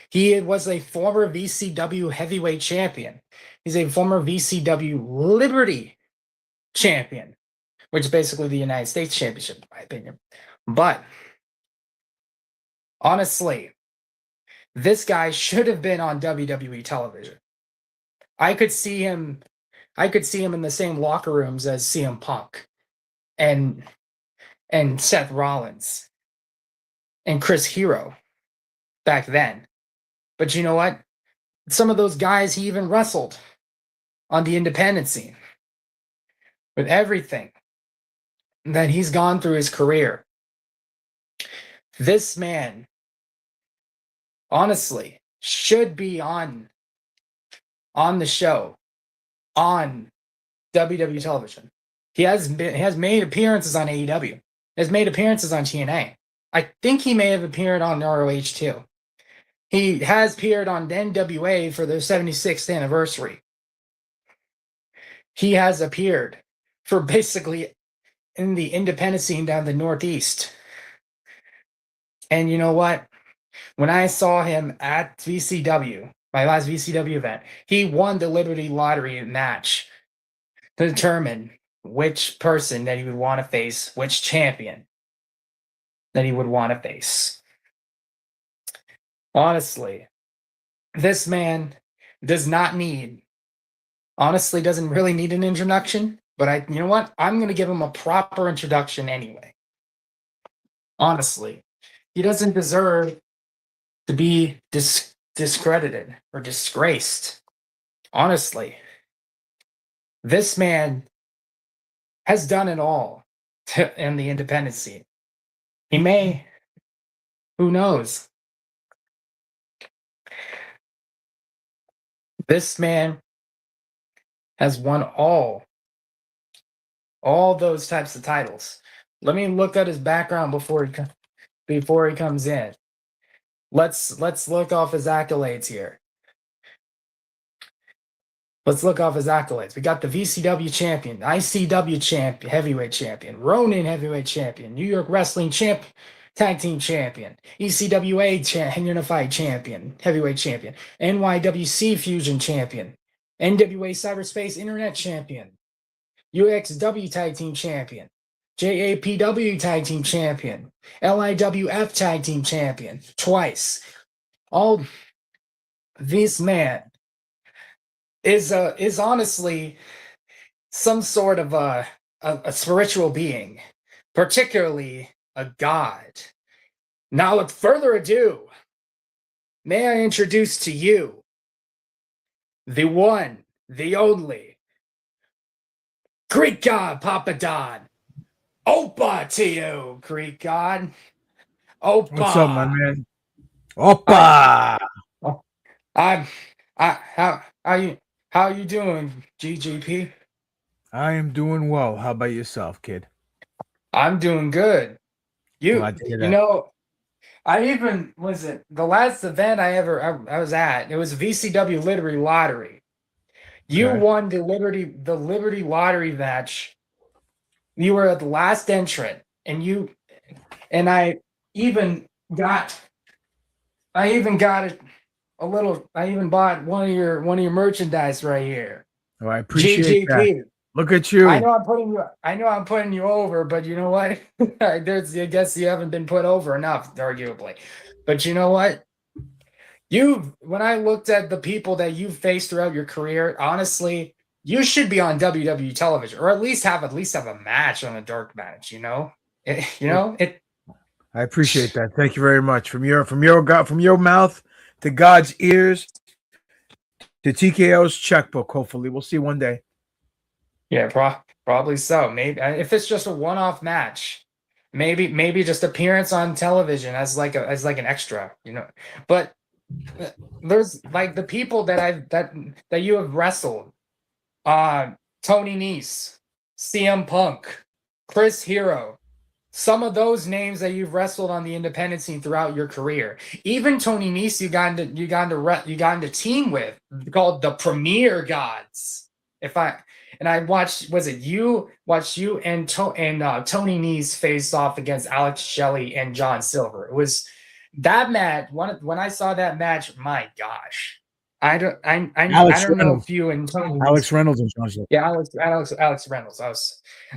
[SPEAKER 1] He was a former VCW heavyweight champion. He's a former VCW Liberty champion, which is basically the United States Championship, in my opinion. But honestly, this guy should have been on WWE television. I could see him in the same locker rooms as CM Punk and Seth Rollins and Chris Hero back then. But you know what? Some of those guys he even wrestled on the independent scene. With everything that he's gone through his career, this man honestly should be on the show on WWE television. He has made appearances on AEW. Has made appearances on TNA. I think he may have appeared on ROH too. He has appeared on NWA for their 76th anniversary. He has appeared for basically in the independent scene down the Northeast. And you know what? When I saw him at VCW, my last VCW event, he won the Liberty Lottery match to determine which person that he would want to face, which champion that he would want to face. Honestly, this man doesn't really need an introduction, but you know what? I'm going to give him a proper introduction anyway. Honestly, he doesn't deserve to be discredited or disgraced. Honestly, this man has done it all in the independent scene. He may, who knows? This man has won all those types of titles. Let me look at his background before he comes in. Let's look off his accolades here. Let's look off his accolades. We got the VCW champion, ICW champion, heavyweight champion, Ronin heavyweight champion, New York Wrestling tag team champion, ECWA unified champion, heavyweight champion, NYWC fusion champion, NWA cyberspace internet champion, UXW tag team champion, JAPW tag team champion, LIWF tag team champion, twice. All this man is honestly some sort of a spiritual being, particularly a god. Now, with further ado, may I introduce to you the one, the only, Greek god Papadon. Oppa to you, Greek god. Oppa.
[SPEAKER 8] What's up, my man? Oppa.
[SPEAKER 1] How you doing, GGP?
[SPEAKER 8] I am doing well. How about yourself, kid?
[SPEAKER 1] I'm doing good.
[SPEAKER 8] Glad to hear
[SPEAKER 1] You
[SPEAKER 8] that.
[SPEAKER 1] know, I even was it the last event I was at. It was VCW Liberty Lottery. You
[SPEAKER 8] Okay.
[SPEAKER 1] won the Liberty Lottery match. You were the last entrant, and even got I even got a little. I even bought one of your merchandise right here.
[SPEAKER 8] Oh, I appreciate that.
[SPEAKER 1] GGP.
[SPEAKER 8] Look at you.
[SPEAKER 1] I know I'm putting you over, but you know what? I guess you haven't been put over enough, arguably. But you know what? When I looked at the people that you've faced throughout your career, honestly, you should be on WWE television, or at least have a match on a dark match.
[SPEAKER 8] I appreciate that. Thank you very much. From your mouth to God's ears to TKO's checkbook. Hopefully, we'll see one day.
[SPEAKER 1] Yeah, probably so. Maybe if it's just a one-off match, maybe just appearance on television as like an extra, But there's like the people that you have wrestled, Tony Nese, CM Punk, Chris Hero, some of those names that you've wrestled on the independent scene throughout your career. Even Tony Nese, you got into team with, called the Premier Gods. I watched, you and Tony Nese face off against Alex Shelley and John Silver. It was that match. When I saw that match, my gosh, I don't know if you and Tony
[SPEAKER 8] Alex Reynolds and John Silver.
[SPEAKER 1] Yeah, Alex Reynolds.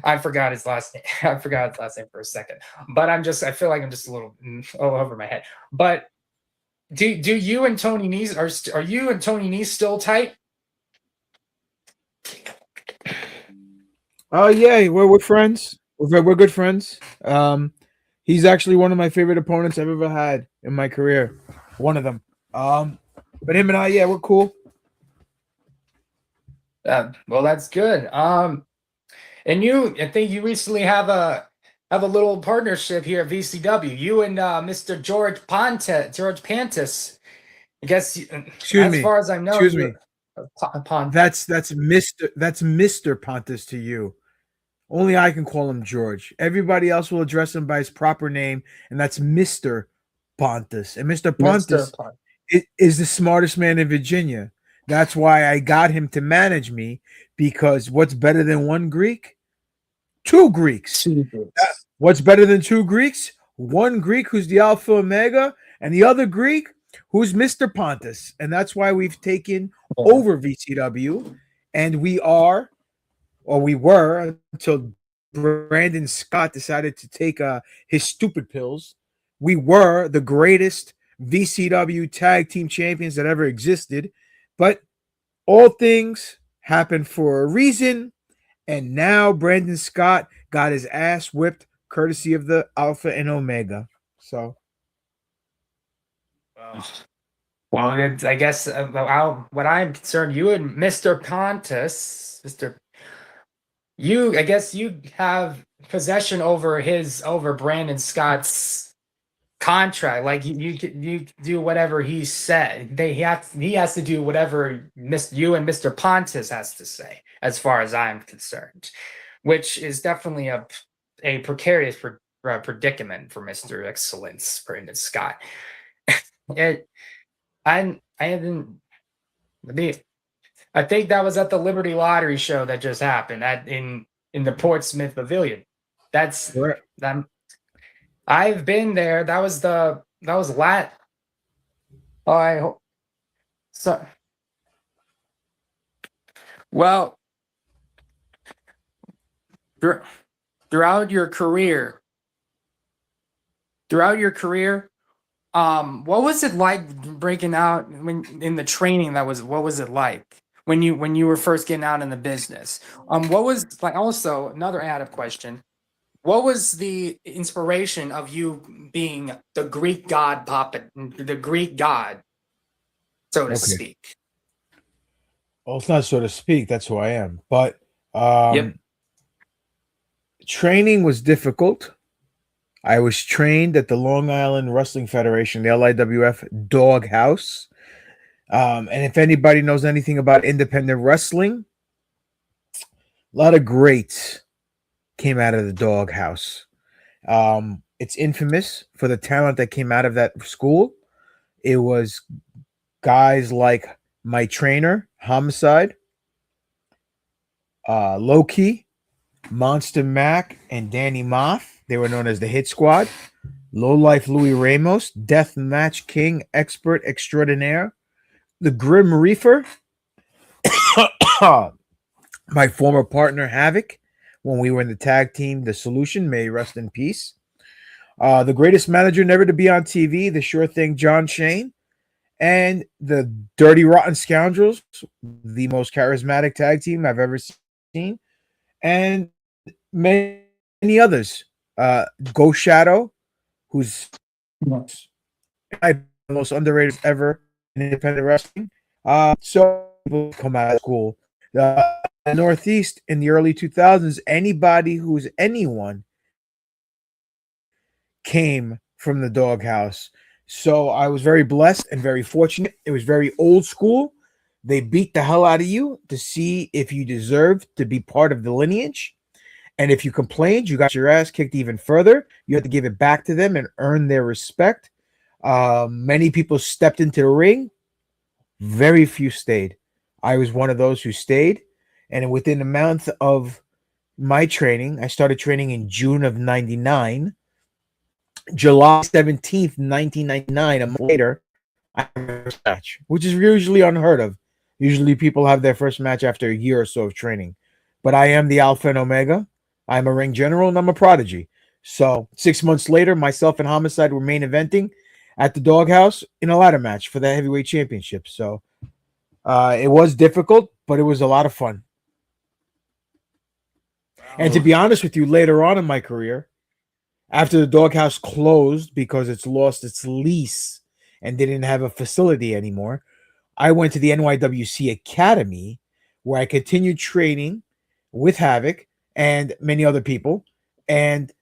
[SPEAKER 1] I forgot his last name. I forgot his last name for a second. But I feel like I'm just a little over my head. But do you and Tony Nese are you and Tony Nese still tight?
[SPEAKER 8] Oh yeah, we're friends. We're good friends. He's actually one of my favorite opponents I've ever had in my career. One of them. But him and I, yeah, we're cool.
[SPEAKER 1] Well, that's good. And I think you recently have a little partnership here at VCW. You and Mr. George Pantis. I guess. As far as I know.
[SPEAKER 8] Excuse me.
[SPEAKER 1] Pontus.
[SPEAKER 8] That's Mr. Pontus to you. Only I can call him George. Everybody else will address him by his proper name, and that's Mr. Pontus. And Mr. Pontus is the smartest man in Virginia. That's why I got him to manage me, because what's better than one Greek? Two Greeks. What's better than two Greeks? One Greek who's the Alpha Omega, and the other Greek who's Mr. Pontus. And that's why we've taken over VCW, and we were until Brandon Scott decided to take his stupid pills. We were the greatest VCW tag team champions that ever existed, but all things happen for a reason, and now Brandon Scott got his ass whipped courtesy of the Alpha and Omega. So,
[SPEAKER 1] well, I guess what I'm concerned, you and Mr. Pontus, I guess you have possession over Brandon Scott's contract. Like you do whatever he said. He has to do whatever you and Mr. Pontus has to say, as far as I'm concerned, which is definitely a precarious predicament for Mr. Excellence Brandon Scott. I think that was at the Liberty Lottery show that just happened in the Portsmouth Pavilion. That's
[SPEAKER 8] correct.
[SPEAKER 1] I've been there. That was lat. Oh, I hope so. Well, throughout your career, what was it like breaking out in the training? What was it like when you were first getting out in the business? What was like? Also, another added question: what was the inspiration of you being the Greek god the Greek god, so to speak?
[SPEAKER 8] Well, it's not so to speak. That's who I am. But training was difficult. I was trained at the Long Island Wrestling Federation, the LIWF Doghouse. And if anybody knows anything about independent wrestling, a lot of greats came out of the Doghouse. It's infamous for the talent that came out of that school. It was guys like my trainer, Homicide, Low Key, Monster Mac, and Danny Moff. They were known as the Hit Squad. Low Life Louis Ramos, Death Match King, Expert Extraordinaire, the Grim Reaper, my former partner Havoc, when we were in the tag team, The Solution, may he rest in peace. The greatest manager never to be on TV, the sure thing, John Shane, and the Dirty Rotten Scoundrels, the most charismatic tag team I've ever seen, and many others. Ghost Shadow, who's the most underrated ever in independent wrestling. So people come out of school. The Northeast in the early 2000s, anybody who's anyone came from the doghouse. So I was very blessed and very fortunate. It was very old school. They beat the hell out of you to see if you deserved to be part of the lineage. And if you complained, you got your ass kicked even further. You had to give it back to them and earn their respect. Many people stepped into the ring. Very few stayed. I was one of those who stayed. And within a month of my training, I started training in June of 99. July 17th, 1999, a month later, I have my first match, which is usually unheard of. Usually people have their first match after a year or so of training. But I am the Alpha and Omega. I'm a ring general and I'm a prodigy. So 6 months later, myself and Homicide were main eventing at the Doghouse in a ladder match for the heavyweight championship. So it was difficult, but it was a lot of fun. And to be honest with you, later on in my career, after the Doghouse closed because it's lost its lease and didn't have a facility anymore, I went to the NYWC Academy where I continued training with Havoc and many other people. And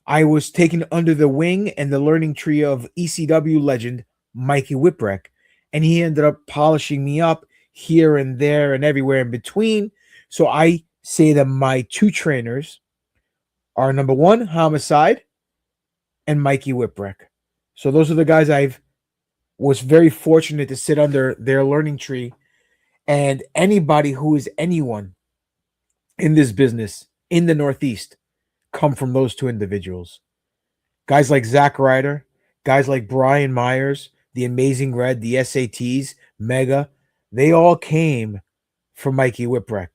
[SPEAKER 8] I was taken under the wing and the learning tree of ECW legend Mikey Whipwreck. And he ended up polishing me up here and there and everywhere in between. So I say that my two trainers are number one, Homicide, and Mikey Whipwreck. So those are the guys I've was very fortunate to sit under their learning tree. And anybody who is anyone in this business in the Northeast come from those two individuals. Guys like Zack Ryder, guys like Brian Myers, the Amazing Red, the SATs, Mega, they all came from Mikey Whipwreck.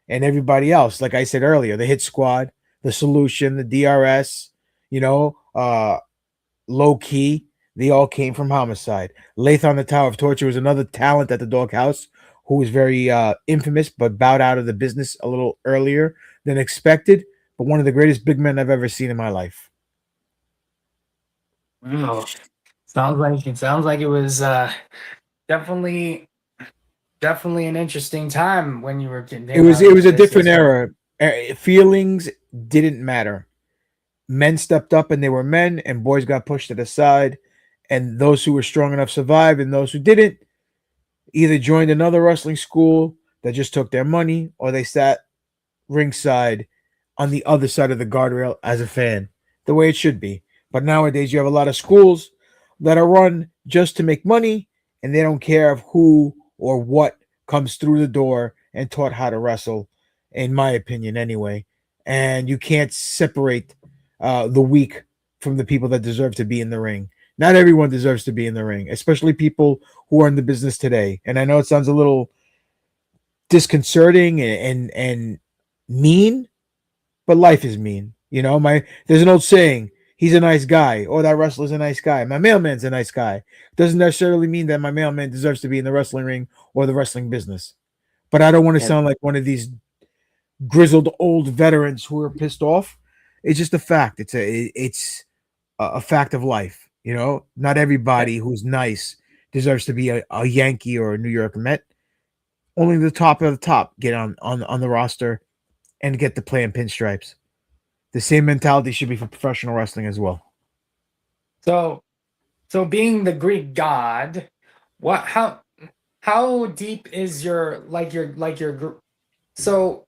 [SPEAKER 8] And everybody else, like I said earlier, the Hit Squad, the Solution, the DRS, Low Key, they all came from Homicide. Lathon the Tower of Torture was another talent at the Doghouse who was very infamous, but bowed out of the business a little earlier than expected. But one of the greatest big men I've ever seen in my life.
[SPEAKER 1] Wow. Sounds like it was definitely an interesting time when you were getting.
[SPEAKER 8] It was a different era. Feelings didn't matter. Men stepped up and they were men, and boys got pushed to the side. And those who were strong enough survived, and those who didn't either joined another wrestling school that just took their money, or they sat ringside on the other side of the guardrail as a fan, the way it should be. But nowadays, you have a lot of schools that are run just to make money, and they don't care of who or what comes through the door and taught how to wrestle, in my opinion, anyway. And you can't separate the weak from the people that deserve to be in the ring. Not everyone deserves to be in the ring, especially people who are in the business today. And I know it sounds a little disconcerting and mean, but life is mean. There's an old saying, he's a nice guy, or that wrestler's a nice guy. My mailman's a nice guy. Doesn't necessarily mean that my mailman deserves to be in the wrestling ring or the wrestling business. But I don't want to sound like one of these grizzled old veterans who are pissed off. It's just a fact. It's a fact of life. Not everybody who's nice deserves to be a Yankee or a New York Met. Only the top of the top get on the roster and get to play in pinstripes. The same mentality should be for professional wrestling as well.
[SPEAKER 1] So being the Greek god, how deep is your so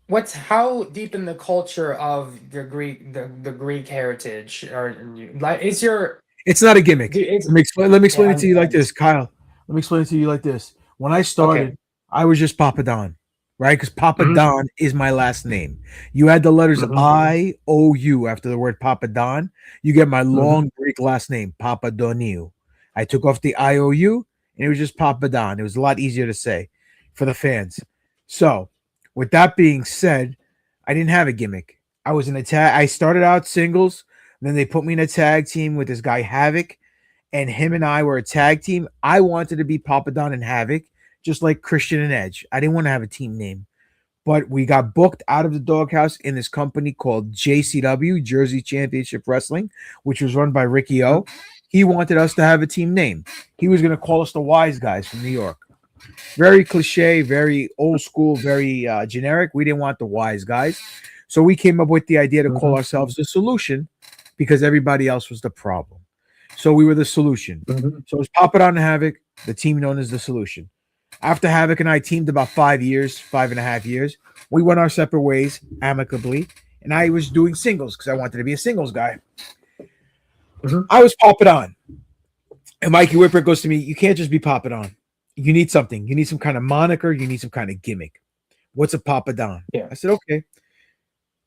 [SPEAKER 1] what's how deep in the culture of the Greek heritage are you? Like, is your
[SPEAKER 8] It's not a gimmick.
[SPEAKER 1] it's
[SPEAKER 8] Let me explain
[SPEAKER 1] yeah,
[SPEAKER 8] it to you like this, Kyle. Let me explain it to you like this. When I
[SPEAKER 1] okay.
[SPEAKER 8] started, I was just Papadon, right? Because
[SPEAKER 1] Hmm.
[SPEAKER 8] Papadon is my last name. You add the letters
[SPEAKER 1] Hmm.
[SPEAKER 8] I-O-U after the word Papadon, you get my
[SPEAKER 1] Hmm.
[SPEAKER 8] long Greek last name, Papadoniou. I took off the I-O-U, and it was just Papadon. It was a lot easier to say for the fans. So, with that being said, I didn't have a gimmick. I was in a tag. I started out singles. Then they put me in a tag team with this guy Havoc, and him and I were a tag team. I wanted to be Papadon and Havoc, just like Christian and Edge. I didn't want to have a team name, but we got booked out of the doghouse in this company called JCW, Jersey Championship Wrestling, which was run by Ricky O. He wanted us to have a team name. He was going to call us the Wise Guys from New York. Very cliche, very old school, very generic. We didn't want the Wise Guys. So we came up with the idea to call ourselves the Solution because everybody else was the problem. So we were the Solution.
[SPEAKER 1] Hmm.
[SPEAKER 8] So it was Papadon and Havoc, the team known as the Solution. After Havoc and I teamed about 5 years, 5.5 years, we went our separate ways amicably. And I was doing singles because I wanted to be a singles guy.
[SPEAKER 1] Hmm.
[SPEAKER 8] I was Papadon. And Mikey Whipper goes to me, you can't just be Papadon. You need something. You need some kind of moniker. You need some kind of gimmick. What's a Papadon?
[SPEAKER 1] Yeah.
[SPEAKER 8] I said, okay.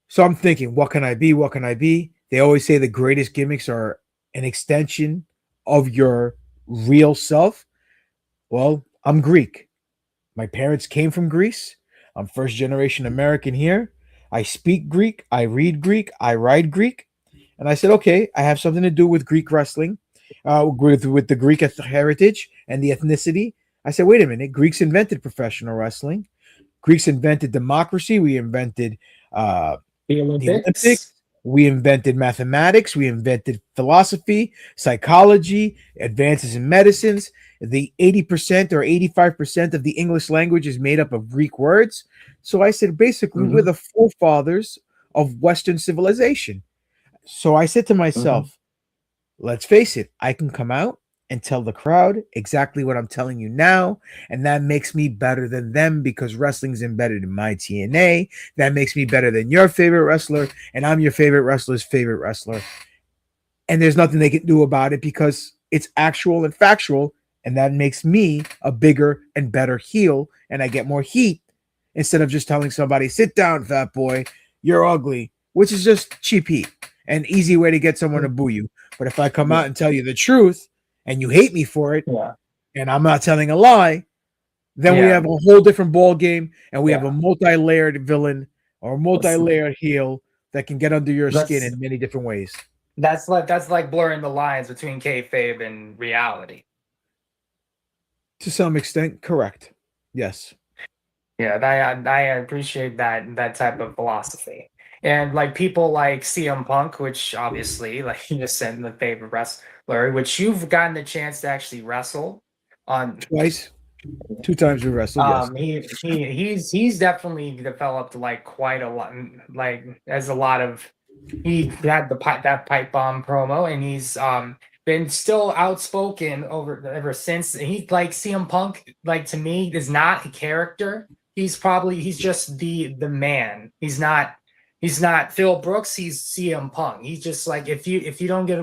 [SPEAKER 8] So I'm thinking, what can I be? What can I be? They always say the greatest gimmicks are an extension of your real self. Well, I'm Greek. My parents came from Greece. I'm first generation American here. I speak Greek. I read Greek. I write Greek. And I said, okay, I have something to do with Greek wrestling, with the Greek heritage and the ethnicity. I said, wait a minute. Greeks invented professional wrestling. Greeks invented democracy. We invented
[SPEAKER 1] The
[SPEAKER 8] the Olympics.
[SPEAKER 1] Olympics.
[SPEAKER 8] We invented mathematics. We invented philosophy, psychology, advances in medicines. The 80% or 85% of the English language is made up of Greek words. So I said, basically, we're
[SPEAKER 1] Hmm.
[SPEAKER 8] the forefathers of Western civilization. So I said to
[SPEAKER 1] Hmm.
[SPEAKER 8] myself, let's face it, I can come out and tell the crowd exactly what I'm telling you now. And that makes me better than them because wrestling's embedded in my TNA. That makes me better than your favorite wrestler. And I'm your favorite wrestler's favorite wrestler. And there's nothing they can do about it because it's actual and factual. And that makes me a bigger and better heel. And I get more heat instead of just telling somebody, sit down, fat boy, you're ugly, which is just cheap heat. An easy way to get someone to boo you. But if I come
[SPEAKER 1] Yeah.
[SPEAKER 8] out and tell you the truth and you hate me for it,
[SPEAKER 1] Yeah.
[SPEAKER 8] and I'm not telling a lie, then we
[SPEAKER 1] Yeah.
[SPEAKER 8] have a whole different ball game, and we have
[SPEAKER 1] Yeah.
[SPEAKER 8] a multi-layered villain or
[SPEAKER 1] Listen,
[SPEAKER 8] multi-layered heel that can get under your skin
[SPEAKER 1] that's
[SPEAKER 8] in many different ways.
[SPEAKER 1] that's like blurring the lines between kayfabe and reality.
[SPEAKER 8] To some extent, correct. Yes.
[SPEAKER 1] Yeah, I appreciate that type of philosophy. And like people like CM Punk, which obviously, like you just said, the favorite wrestler, which you've gotten the chance to actually wrestle on.
[SPEAKER 8] Twice. 2 times we wrestled, yes.
[SPEAKER 1] He's definitely developed like quite a lot, like as a lot of he had that pipe bomb promo, and he's been still outspoken over ever since. He like CM Punk, like to me, is not a character. He's just the man. He's not Phil Brooks. He's CM Punk. He's just like if you don't get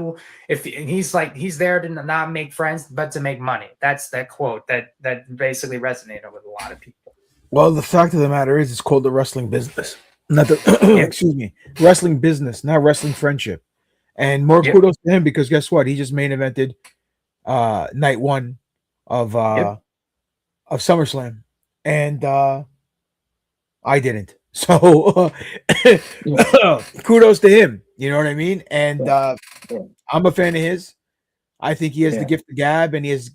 [SPEAKER 1] if and he's like he's there to not make friends but to make money. That's that quote that basically resonated with a lot of people.
[SPEAKER 8] Well, the fact of the matter is, it's called the wrestling business. Not the
[SPEAKER 1] Yep.
[SPEAKER 8] excuse me, wrestling business, not wrestling friendship. And more
[SPEAKER 1] Yep.
[SPEAKER 8] kudos to him because guess what? He just main evented night one of
[SPEAKER 1] Yep.
[SPEAKER 8] SummerSlam, and I didn't. So kudos to him. You know what I mean? And
[SPEAKER 1] Yeah. Yeah.
[SPEAKER 8] I'm a fan of his. I think he has the
[SPEAKER 1] Yeah.
[SPEAKER 8] gift of gab, and he's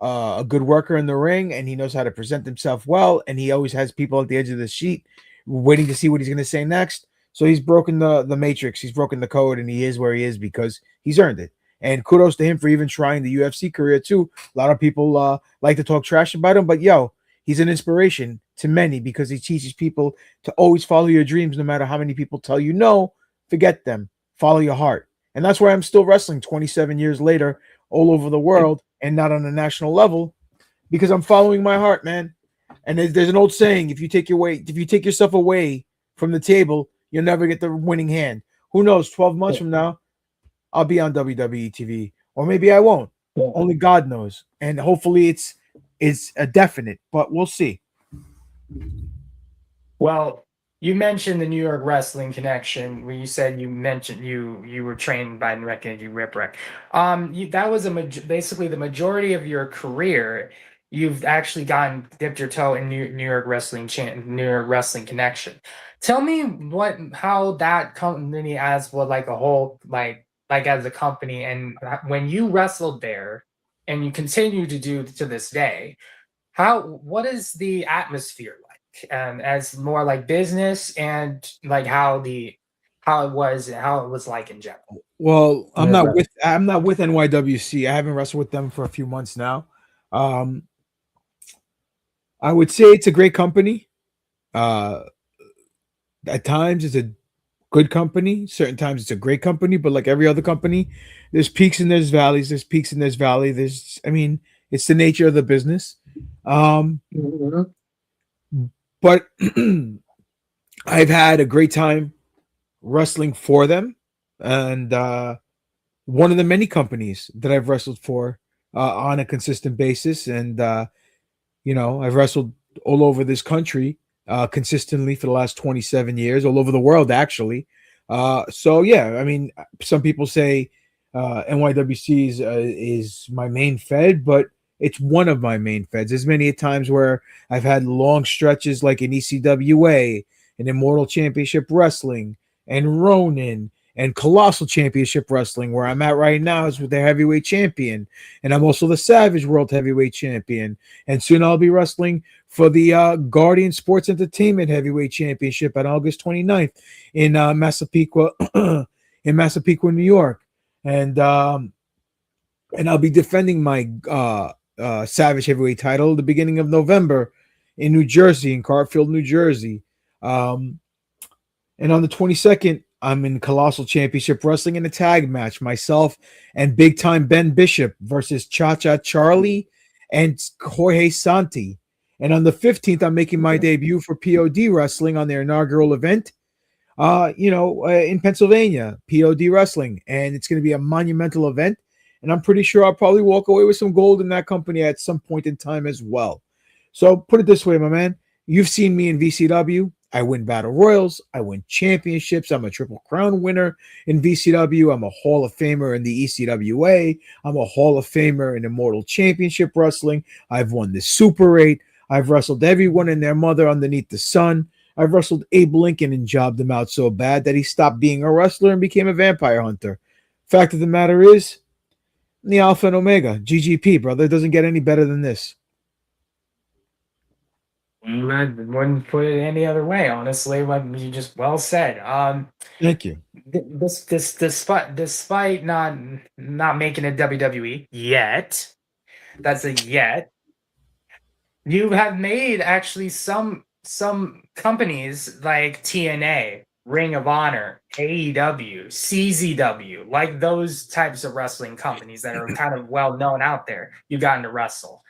[SPEAKER 8] a good worker in the ring, and he knows how to present himself well, and he always has people at the edge of the sheet waiting to see what he's going to say next. So he's broken the matrix, he's broken the code, and he is where he is because he's earned it. And kudos to him for even trying the UFC career too. A lot of people like to talk trash about him, but yo, he's an inspiration to many because he teaches people to always follow your dreams, no matter how many people tell you no. Forget them, follow your heart, and that's why I'm still wrestling 27 years later, all over the world, and not on a national level, because I'm following my heart, man. And there's an old saying: if you take yourself away from the table, you'll never get the winning hand. Who knows? 12 months from now, I'll be on WWE TV, or maybe I won't.
[SPEAKER 5] Yeah.
[SPEAKER 8] Only God knows. And hopefully, it's a definite, but we'll see.
[SPEAKER 1] Well, you mentioned the New York Wrestling Connection, where you said you mentioned you were trained by Ricky Ripwreck. That was basically the majority of your career. You've actually dipped your toe in New York Wrestling Connection. Tell me how that company as well, like a whole, like as a company, and when you wrestled there, and you continue to do to this day, what is the atmosphere like? As more like business, and like how it was like in general.
[SPEAKER 8] Well, I'm not with NYWC. I haven't wrestled with them for a few months now. I would say it's a great company. At times it's a good company. Certain times it's a great company, but like every other company, there's peaks and there's valleys. There's peaks and there's valleys. It's the nature of the business. But I've had a great time wrestling for them, and one of the many companies that I've wrestled for on a consistent basis. And I've wrestled all over this country consistently for the last 27 years, all over the world actually. So yeah, some people say NYWC is my main fed, but it's one of my main feds. There's many times where I've had long stretches like in ECWA and Immortal Championship Wrestling and Ronin and Colossal Championship Wrestling. Where I'm at right now is with the heavyweight champion. And I'm also the Savage World Heavyweight Champion. And soon I'll be wrestling for the Guardian Sports Entertainment Heavyweight Championship on August 29th in Massapequa, New York. And I'll be defending my Savage Heavyweight title at the beginning of November in New Jersey, in Garfield, New Jersey. And on the 22nd, I'm in Colossal Championship Wrestling in a tag match, myself and Big Time Ben Bishop versus Cha-Cha Charlie and Jorge Santi. And on the 15th, I'm making my debut for POD Wrestling on their inaugural event, in Pennsylvania, POD Wrestling. And it's going to be a monumental event. And I'm pretty sure I'll probably walk away with some gold in that company at some point in time as well. So put it this way, my man. You've seen me in VCW. I win battle royals. I win championships. I'm a Triple Crown winner in VCW. I'm a Hall of Famer in the ECWA. I'm a Hall of Famer in Immortal Championship Wrestling. I've won the Super 8. I've wrestled everyone and their mother underneath the sun. I've wrestled Abe Lincoln and jobbed him out so bad that he stopped being a wrestler and became a vampire hunter. Fact of the matter is, the Alpha and Omega, GGP, brother. It doesn't get any better than this.
[SPEAKER 1] I wouldn't put it any other way, honestly. What you just well said.
[SPEAKER 8] Thank you.
[SPEAKER 1] Despite not making it WWE yet, that's a yet. You have made actually some companies like TNA, Ring of Honor, AEW, CZW, like those types of wrestling companies that are kind of well known out there. You've gotten to wrestle.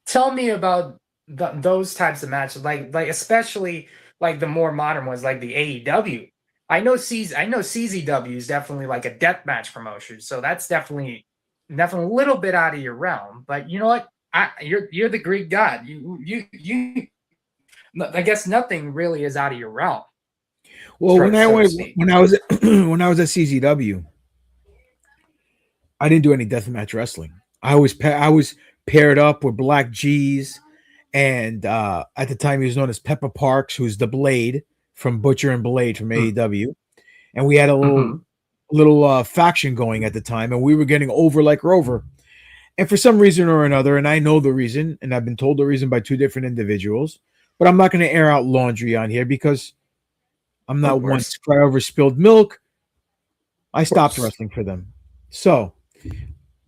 [SPEAKER 1] Tell me about those types of matches, like especially like the more modern ones, like the AEW. I know CZW is definitely like a deathmatch promotion, so that's definitely a little bit out of your realm. But you know what? You're the Greek god. You. I guess nothing really is out of your realm.
[SPEAKER 8] Well, when I was at CZW, I didn't do any deathmatch wrestling. I was paired up with Black G's, and at the time he was known as Pepper Parks, who's the Blade from Butcher and Blade from AEW, and we had a little faction going at the time, and we were getting over like Rover. And for some reason or another, and I know the reason, and I've been told the reason by two different individuals, but I'm not going to air out laundry on here because I'm not one to cry over spilled milk. I stopped wrestling for them. So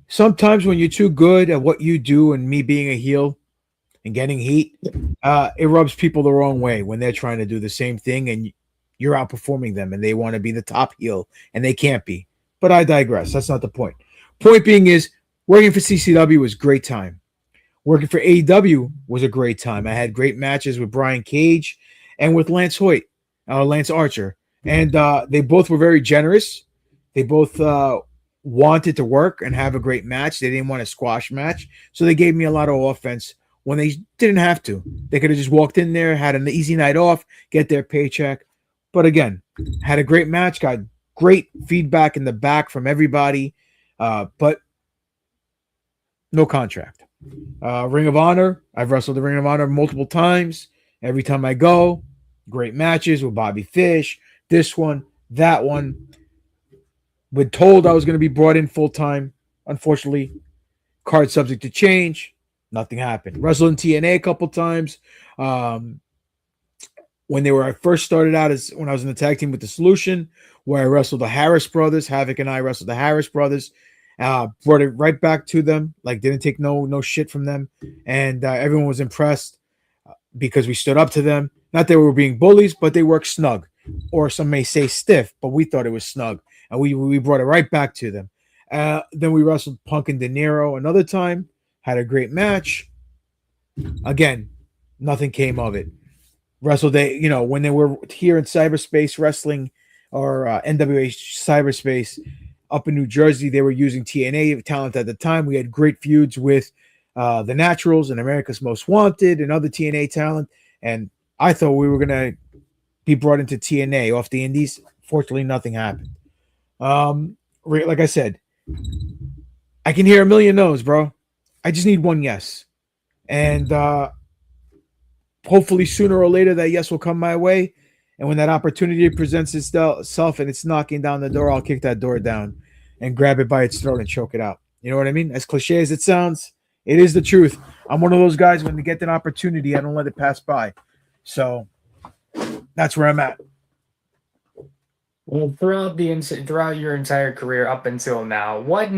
[SPEAKER 8] sometimes when you're too good at what you do, and me being a heel and getting heat, it rubs people the wrong way when they're trying to do the same thing and you're outperforming them and they want to be the top heel and they can't be. But I digress. That's not the point. Point being is, working for CCW was great time. Working for AEW was a great time. I had great matches with Brian Cage and with Lance Archer. And they both were very generous. They both wanted to work and have a great match. They didn't want a squash match. So they gave me a lot of offense when they didn't have to. They could have just walked in there, had an easy night off, get their paycheck. But again, had a great match, got great feedback in the back from everybody, but no contract. Ring of Honor, I've wrestled the Ring of Honor multiple times. Every time I go, great matches with Bobby Fish, this one, that one. Been told I was going to be brought in full-time. Unfortunately, card subject to change. Nothing happened. Wrestled in TNA a couple times. When I first started out as when I was in the tag team with The Solution, where I wrestled the Harris brothers. Havoc and I wrestled the Harris brothers. Brought it right back to them. Like, didn't take no shit from them. And everyone was impressed because we stood up to them. Not that we were being bullies, but they worked snug. Or some may say stiff, but we thought it was snug. And we brought it right back to them. Then we wrestled Punk and De Niro another time. Had a great match. Again, nothing came of it. Wrestled, when they were here in cyberspace wrestling or NWA cyberspace up in New Jersey, they were using TNA talent at the time. We had great feuds with the Naturals and America's Most Wanted and other TNA talent. And I thought we were going to be brought into TNA off the indies. Fortunately, nothing happened. Like I said, I can hear a million no's, bro. I just need one yes. And hopefully sooner or later that yes will come my way. And when that opportunity presents itself and it's knocking down the door, I'll kick that door down and grab it by its throat and choke it out. You know what I mean? As cliche as it sounds, it is the truth. I'm one of those guys, when they get an opportunity, I don't let it pass by. So that's where I'm at.
[SPEAKER 1] Well, throughout your entire career up until now, what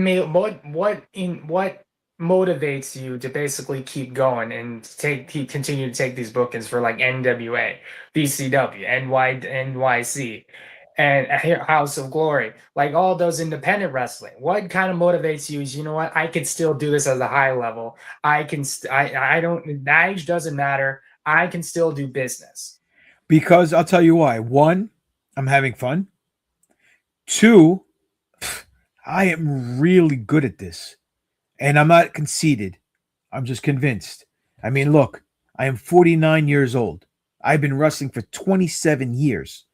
[SPEAKER 1] motivates you to basically keep going and continue to take these bookings for like NWA, BCW, NYC, and House of Glory, like all those independent wrestling? What kind of motivates you? Is, you know what, I can still do this at a high level. I don't. Age doesn't matter. I can still do business.
[SPEAKER 8] Because I'll tell you why. One, I'm having fun. Two, I am really good at this. And I'm not conceited. I'm just convinced. I mean, look, I am 49 years old. I've been wrestling for 27 years.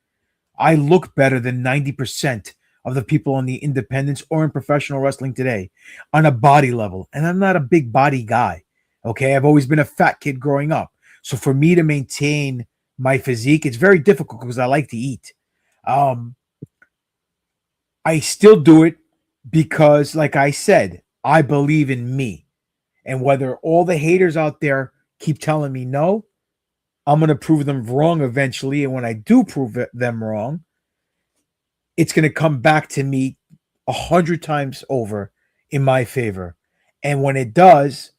[SPEAKER 8] I look better than 90% of the people on the independents or in professional wrestling today on a body level. And I'm not a big body guy. Okay. I've always been a fat kid growing up. So for me to maintain my physique, it's very difficult because I like to eat. I still do it because, like I said, I believe in me. And whether all the haters out there keep telling me no, I'm going to prove them wrong eventually. And when I do prove them wrong, it's going to come back to me 100 times over in my favor. And when it does,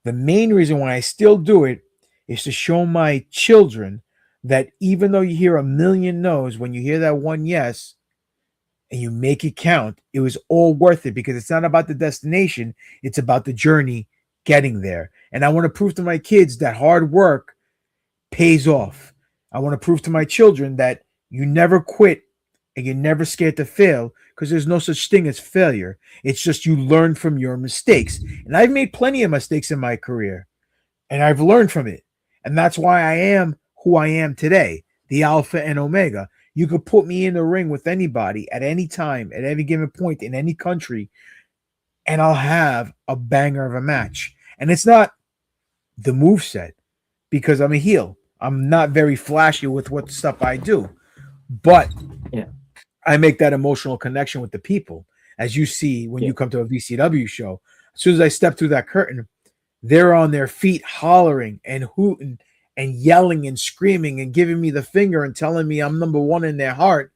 [SPEAKER 8] the main reason why I still do it is to show my children that even though you hear a million no's, when you hear that one yes, and you make it count, it was all worth it, because it's not about the destination. It's about the journey getting there. And I want to prove to my kids that hard work pays off. I want to prove to my children that you never quit and you're never scared to fail, because there's no such thing as failure. It's just you learn from your mistakes. And I've made plenty of mistakes in my career, and I've learned from it. And that's why I am who I am today, the Alpha and Omega. You could put me in the ring with anybody at any time, at any given point in any country, and I'll have a banger of a match. And it's not the moveset, because I'm a heel. I'm not very flashy with what stuff I do, but I make that emotional connection with the people. As you see when you come to a VCW show, as soon as I step through that curtain, they're on their feet hollering and hooting and yelling and screaming and giving me the finger and telling me I'm number one in their heart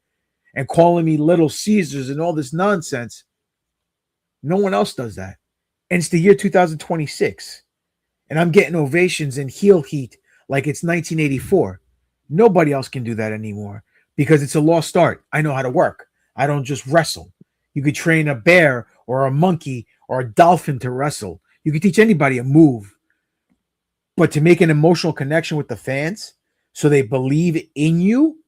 [SPEAKER 8] and calling me Little Caesars and all this nonsense. No one else does that. And it's the year 2026. And I'm getting ovations and heel heat like it's 1984. Nobody else can do that anymore, because it's a lost art. I know how to work. I don't just wrestle. You could train a bear or a monkey or a dolphin to wrestle. You could teach anybody a move, But to make an emotional connection with the fans so they believe in you,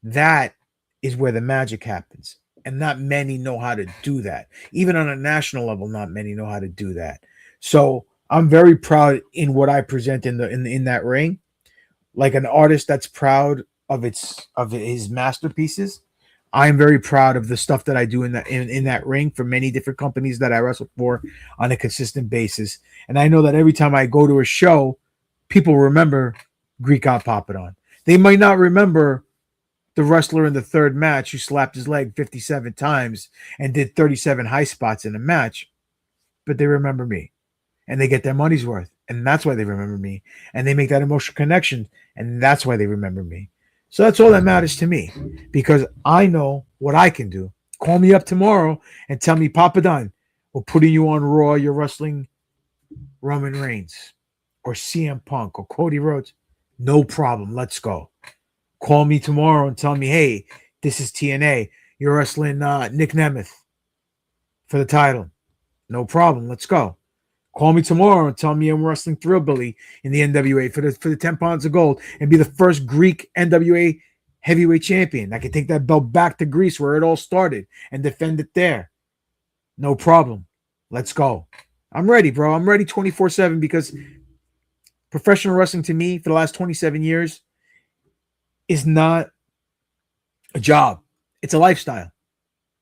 [SPEAKER 8] that is where the magic happens. And not many know how to do that. Even on a national level, not many know how to do that. So I'm very proud in what I present in that ring, like an artist that's proud of his masterpieces. I'm very proud of the stuff that I do in that ring for many different companies that I wrestle for on a consistent basis. And I know that every time I go to a show, people remember Greek God Papadon. They might not remember the wrestler in the third match who slapped his leg 57 times and did 37 high spots in a match, but they remember me and they get their money's worth. And that's why they remember me. And they make that emotional connection. And that's why they remember me. So that's all that matters to me, because I know what I can do. Call me up tomorrow and tell me, Papadon, we're putting you on Raw. You're wrestling Roman Reigns or CM Punk or Cody Rhodes. No problem. Let's go. Call me tomorrow and tell me, hey, this is TNA. You're wrestling Nick Nemeth for the title. No problem. Let's go. Call me tomorrow and tell me I'm wrestling Thrillbilly in the NWA for the 10 pounds of gold and be the first Greek NWA heavyweight champion. I can take that belt back to Greece where it all started and defend it there. No problem. Let's go. I'm ready, bro. I'm ready 24/7 because professional wrestling to me for the last 27 years is not a job. It's a lifestyle.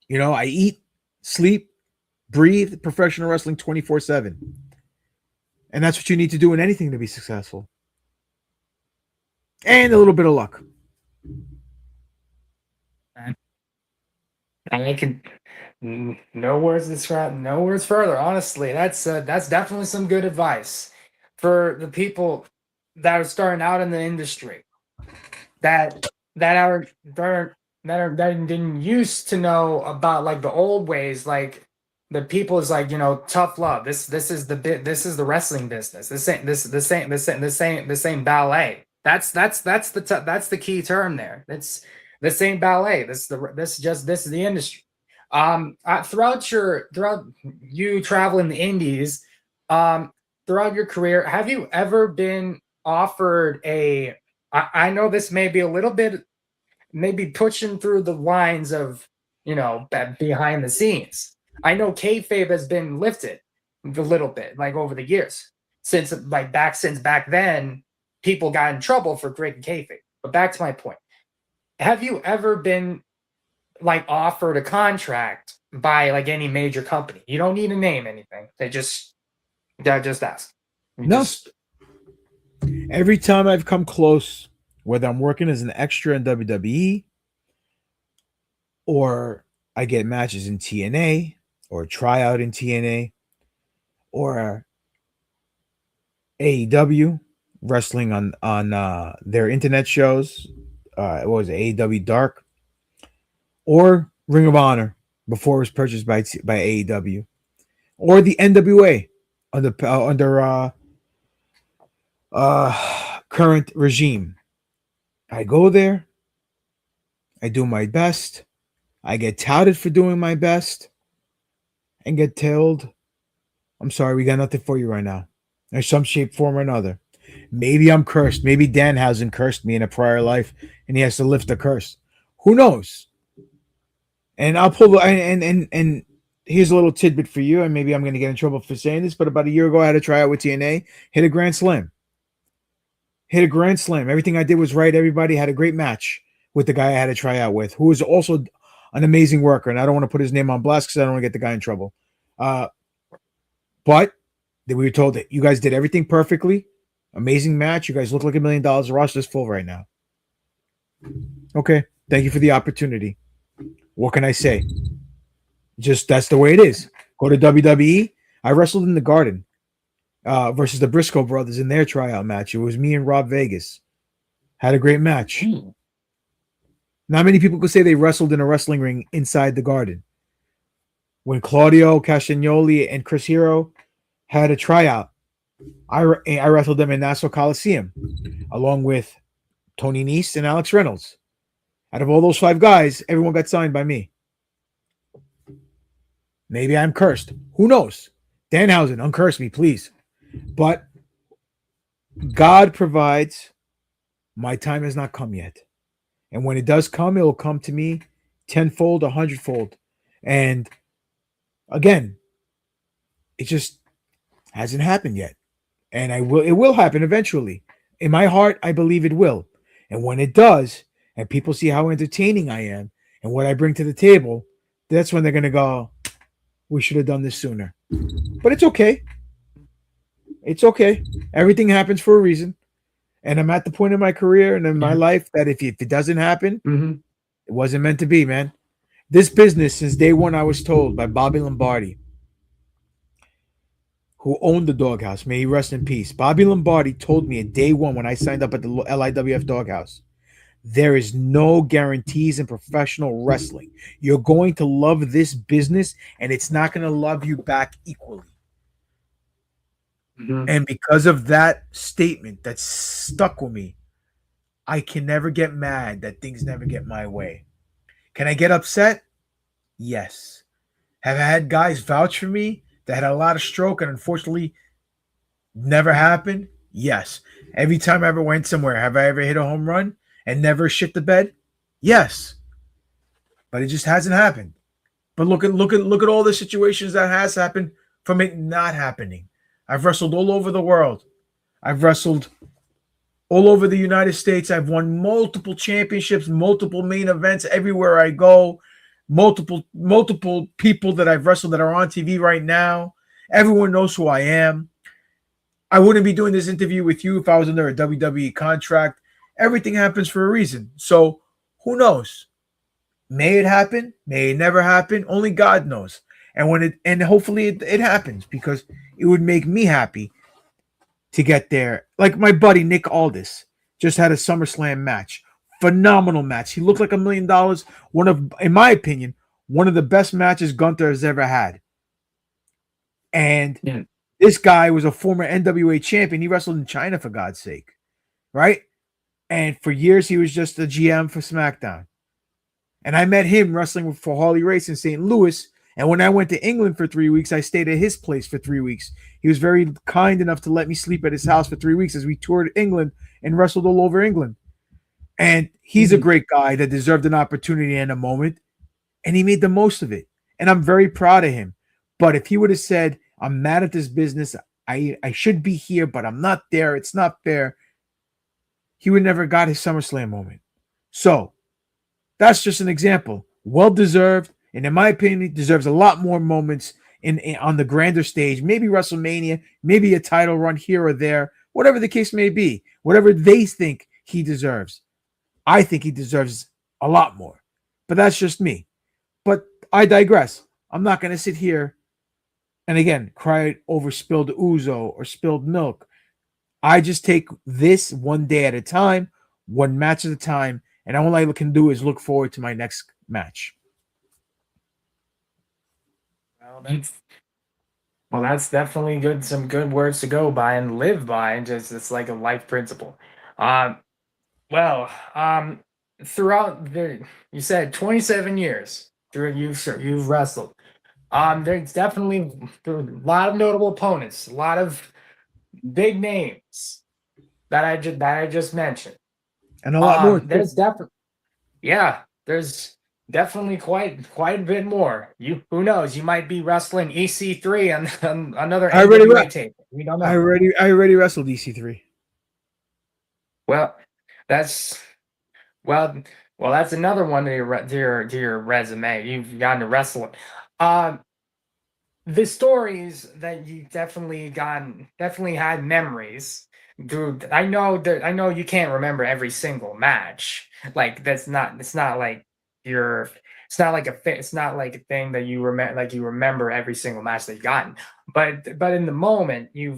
[SPEAKER 8] You know, I eat, sleep, breathe professional wrestling 24/7. And that's what you need to do in anything to be successful. And a little bit of luck.
[SPEAKER 1] I can no words describe, no words further. Honestly, that's definitely some good advice for the people that are starting out in the industry, that that didn't used to know about like the old ways. Like the people is like, tough love. This is the wrestling business. This ain't ballet. That's the key term there. This ain't ballet. This is the industry. Throughout you traveling the indies, throughout your career, have you ever been offered I know this may be a little bit, maybe pushing through the lines of, behind the scenes. I know kayfabe has been lifted a little bit, like over the years, since back then, people got in trouble for breaking kayfabe. But back to my point, have you ever been like offered a contract by like any major company? You don't need to name anything. They just ask.
[SPEAKER 8] Every time I've come close, whether I'm working as an extra in WWE or I get matches in TNA or tryout in TNA or AEW wrestling on their internet shows, what was it, AEW Dark, or Ring of Honor before it was purchased by AEW, or the NWA under current regime. I go there, I do my best, I get touted for doing my best, and get told, I'm sorry, we got nothing for you right now, in some shape, form, or another. Maybe I'm cursed. Maybe Danhausen cursed me in a prior life, and he has to lift the curse. Who knows? And I'll pull and here's a little tidbit for you, and maybe I'm going to get in trouble for saying this, but about a year ago, I had a tryout with TNA, hit a grand slam. Everything I did was right. Everybody had a great match with the guy I had to try out with, who was also an amazing worker. And I don't want to put his name on blast because I don't want to get the guy in trouble. But we were told that you guys did everything perfectly. Amazing match. You guys look like $1 million. The roster's full right now. Okay. Thank you for the opportunity. What can I say? Just that's the way it is. Go to WWE. I wrestled in the Garden versus the Briscoe brothers in their tryout match. It was me and Rob Vegas. Had a great match. Not many people could say they wrestled in a wrestling ring inside the Garden. When Claudio Castagnoli and Chris Hero had a tryout, I wrestled them in Nassau Coliseum along with Tony Nese and Alex Reynolds. Out of all those 5 guys, everyone got signed by me. Maybe I'm cursed. Who knows? Danhausen, uncurse me, please. But God provides. My time has not come yet. And when it does come, it will come to me tenfold, 100-fold. And again, it just hasn't happened yet. And it will happen eventually. In my heart, I believe it will. And when it does, and people see how entertaining I am and what I bring to the table, that's when they're gonna go, we should have done this sooner. But it's okay. It's okay. Everything happens for a reason. And I'm at the point in my career and in my life that if it doesn't happen, it wasn't meant to be, man. This business, since day one, I was told by Bobby Lombardi, who owned the Doghouse, may he rest in peace. Bobby Lombardi told me at day one when I signed up at the LIWF Doghouse, there is no guarantees in professional wrestling. You're going to love this business, and it's not going to love you back equally. And because of that statement that stuck with me, I can never get mad that things never get my way. Can I get upset? Yes. Have I had guys vouch for me that had a lot of stroke and unfortunately never happened? Yes. Every time I ever went somewhere, have I ever hit a home run and never shit the bed? Yes. But it just hasn't happened. But look at all the situations that has happened from it not happening. I've wrestled all over the world. I've wrestled all over the United States. I've won multiple championships, multiple main events everywhere I go. Multiple people that I've wrestled that are on TV right now. Everyone knows who I am. I wouldn't be doing this interview with you if I was under a WWE contract. Everything happens for a reason. So who knows? May it happen? May it never happen? Only God knows. And hopefully it happens because it would make me happy to get there. Like my buddy Nick Aldis just had a SummerSlam match. Phenomenal match. He looked like $1 million. One of, in my opinion, one of the best matches Gunther has ever had. And this guy was a former NWA champion. He wrestled in China, for God's sake. Right? And for years, he was just a GM for SmackDown. And I met him wrestling for Harley Race in St. Louis. And when I went to England for 3 weeks, I stayed at his place for 3 weeks. He was very kind enough to let me sleep at his house for 3 weeks as we toured England and wrestled all over England. And he's a great guy that deserved an opportunity and a moment. And he made the most of it. And I'm very proud of him. But if he would have said, I'm mad at this business, I should be here, but I'm not there, it's not fair, he would never got his SummerSlam moment. So that's just an example. Well-deserved. And in my opinion, he deserves a lot more moments on the grander stage. Maybe WrestleMania, maybe a title run here or there, whatever the case may be, whatever they think he deserves. I think he deserves a lot more. But that's just me. But I digress. I'm not going to sit here and again cry over spilled ouzo or spilled milk. I just take this one day at a time, one match at a time, and all I can do is look forward to my next match.
[SPEAKER 1] Well, that's definitely good. Some good words to go by and live by, and just it's like a life principle. Well, throughout you said 27 years through you've wrestled. There's definitely a lot of notable opponents, a lot of big names that I just mentioned,
[SPEAKER 8] and a lot more.
[SPEAKER 1] There's definitely quite a bit more. Who knows? You might be wrestling EC3 on another NWA tape. We don't know.
[SPEAKER 8] I already wrestled EC3.
[SPEAKER 1] Well, that's another one to your resume. You've gotten to wrestle it. The stories that you definitely had memories. Dude, I know you can't remember every single match. Like it's not like a thing that you remember, like you remember every single match that you've gotten. But in the moment you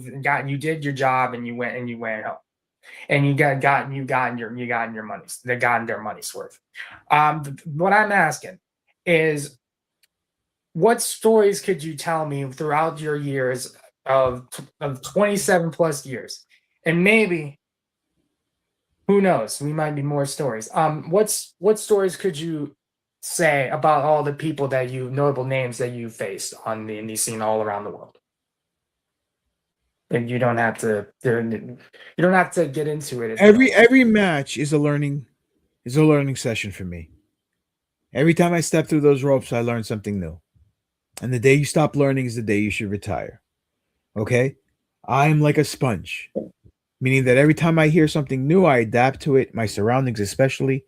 [SPEAKER 1] did your job and you went home. And you gotten their money's worth. What I'm asking is, what stories could you tell me throughout your years of 27 plus years, and maybe who knows, we might be more stories. What stories could you say about all the people notable names that you faced on the indie scene all around the world? And you don't have to. You don't have to get into it.
[SPEAKER 8] Every match is a learning session for me. Every time I step through those ropes, I learn something new. And the day you stop learning is the day you should retire. Okay? I'm like a sponge, meaning that every time I hear something new, I adapt to it, my surroundings especially.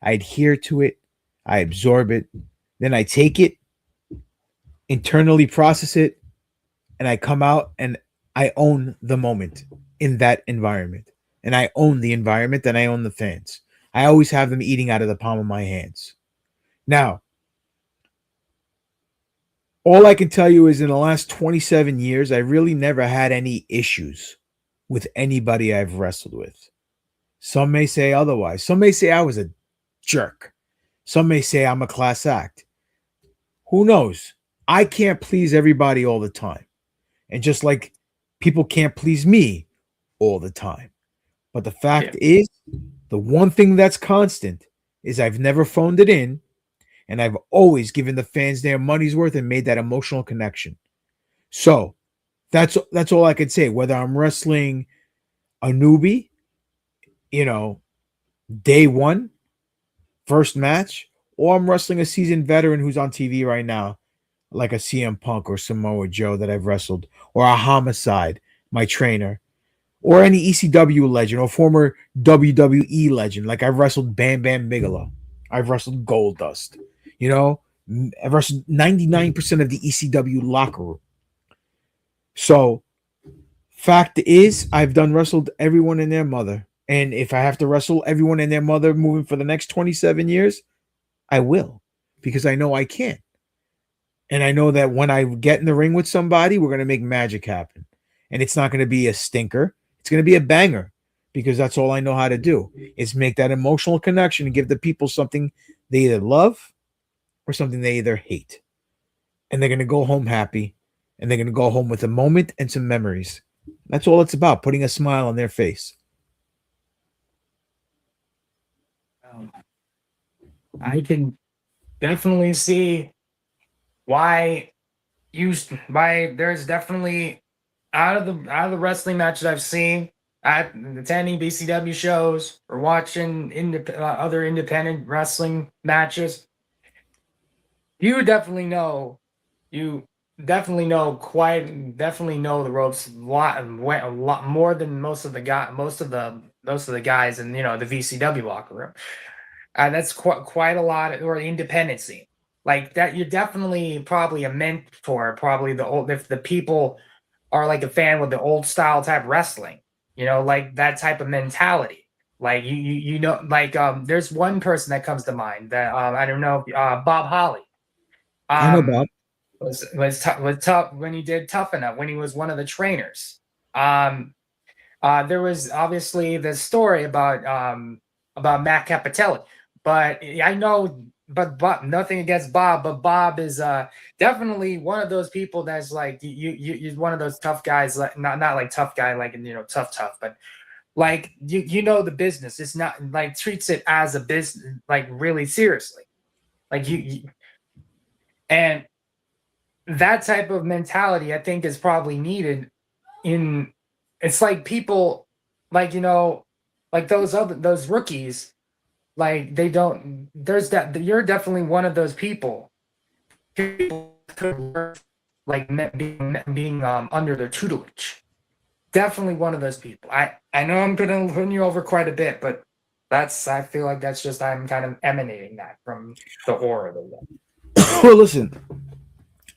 [SPEAKER 8] I adhere to it, I absorb it, then I take it, internally process it, and I come out and I own the moment in that environment. And I own the environment and I own the fans. I always have them eating out of the palm of my hands. Now, all I can tell you is in the last 27 years, I really never had any issues with anybody I've wrestled with. Some may say otherwise. Some may say I was a jerk. Some may say I'm a class act. Who knows? I can't please everybody all the time. And just like people can't please me all the time. But the fact is, the one thing that's constant is I've never phoned it in, and I've always given the fans their money's worth and made that emotional connection. So that's all I could say. Whether I'm wrestling a newbie, day one, first match, or I'm wrestling a seasoned veteran who's on TV right now, like a CM Punk or Samoa Joe that I've wrestled, or a Homicide, my trainer, or any ECW legend or former WWE legend. Like I've wrestled Bam Bam Bigelow. I've wrestled Goldust. I've wrestled 99% of the ECW locker room. So, fact is, I've wrestled everyone and their mother. And if I have to wrestle everyone and their mother moving for the next 27 years, I will, because I know I can. And I know that when I get in the ring with somebody, we're going to make magic happen. And it's not going to be a stinker. It's going to be a banger, because that's all I know how to do, is make that emotional connection and give the people something they either love or something they either hate. And they're going to go home happy, and they're going to go home with a moment and some memories. That's all it's about, putting a smile on their face.
[SPEAKER 1] I can definitely see why there's definitely out of the wrestling matches I've seen, at attending BCW shows or watching other independent wrestling matches, you definitely know the ropes a lot more than most of the guys in the VCW locker room. That's quite a lot, or the independent scene like that. You're definitely probably a mentor, probably if the people are like a fan with the old style type wrestling, like that type of mentality. Like there's one person that comes to mind that I don't know, Bob Holly.
[SPEAKER 8] I know Bob.
[SPEAKER 1] Was tough when he did Tough Enough, when he was one of the trainers. There was obviously the story about Matt Capitelli, but I know, but nothing against Bob, but Bob is definitely one of those people that's like you're one of those tough guys, like not like tough guy like tough, but like the business. It's not like treats it as a business, like really seriously, like you and that type of mentality I think is probably needed in. It's like people like like those rookies, like they don't. You're definitely one of those people. Like being under their tutelage. Definitely one of those people. I know I'm putting you over quite a bit, but I feel like that's just I'm kind of emanating that from the aura of that.
[SPEAKER 8] Well, listen,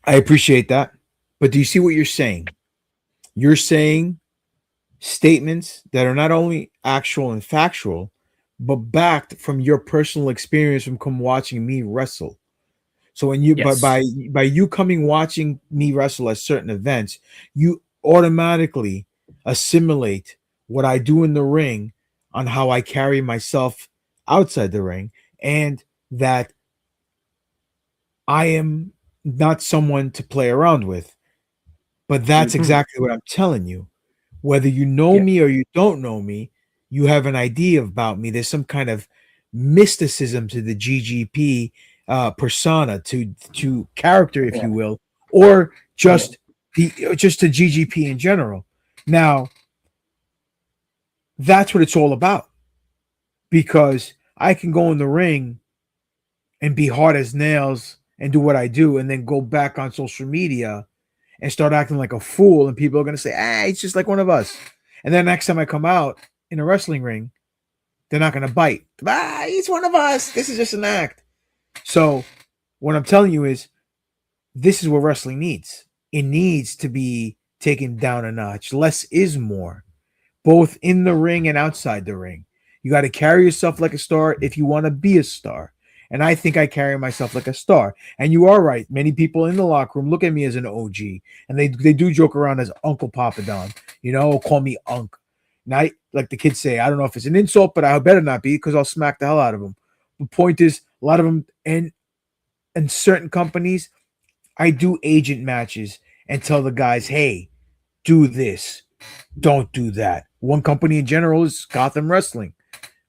[SPEAKER 8] I appreciate that, but do you see what you're saying? You're saying statements that are not only actual and factual, but backed from your personal experience from watching me wrestle. So when you by you coming watching me wrestle at certain events, you automatically assimilate what I do in the ring on how I carry myself outside the ring, and that I am not someone to play around with. But that's exactly what I'm telling you. Whether you know me or you don't know me, you have an idea about me. There's some kind of mysticism to the GGP persona, to character, if you will, or just to GGP in general. Now, that's what it's all about. Because I can go in the ring and be hard as nails and do what I do, and then go back on social media and start acting like a fool, and people are going to say, it's just like one of us. And then next time I come out in a wrestling ring, they're not going to bite. He's one of us. This is just an act. So what I'm telling you is, this is what wrestling needs. It needs to be taken down a notch. Less is more, both in the ring and outside the ring. You got to carry yourself like a star if you want to be a star. And I think I carry myself like a star. And you are right. Many people in the locker room look at me as an OG. And they do joke around as Uncle Papadon. Call me Unc. Now, like the kids say, I don't know if it's an insult, but I better not be, because I'll smack the hell out of them. The point is, a lot of them, in certain companies, I do agent matches and tell the guys, hey, do this. Don't do that. One company in general is Gotham Wrestling.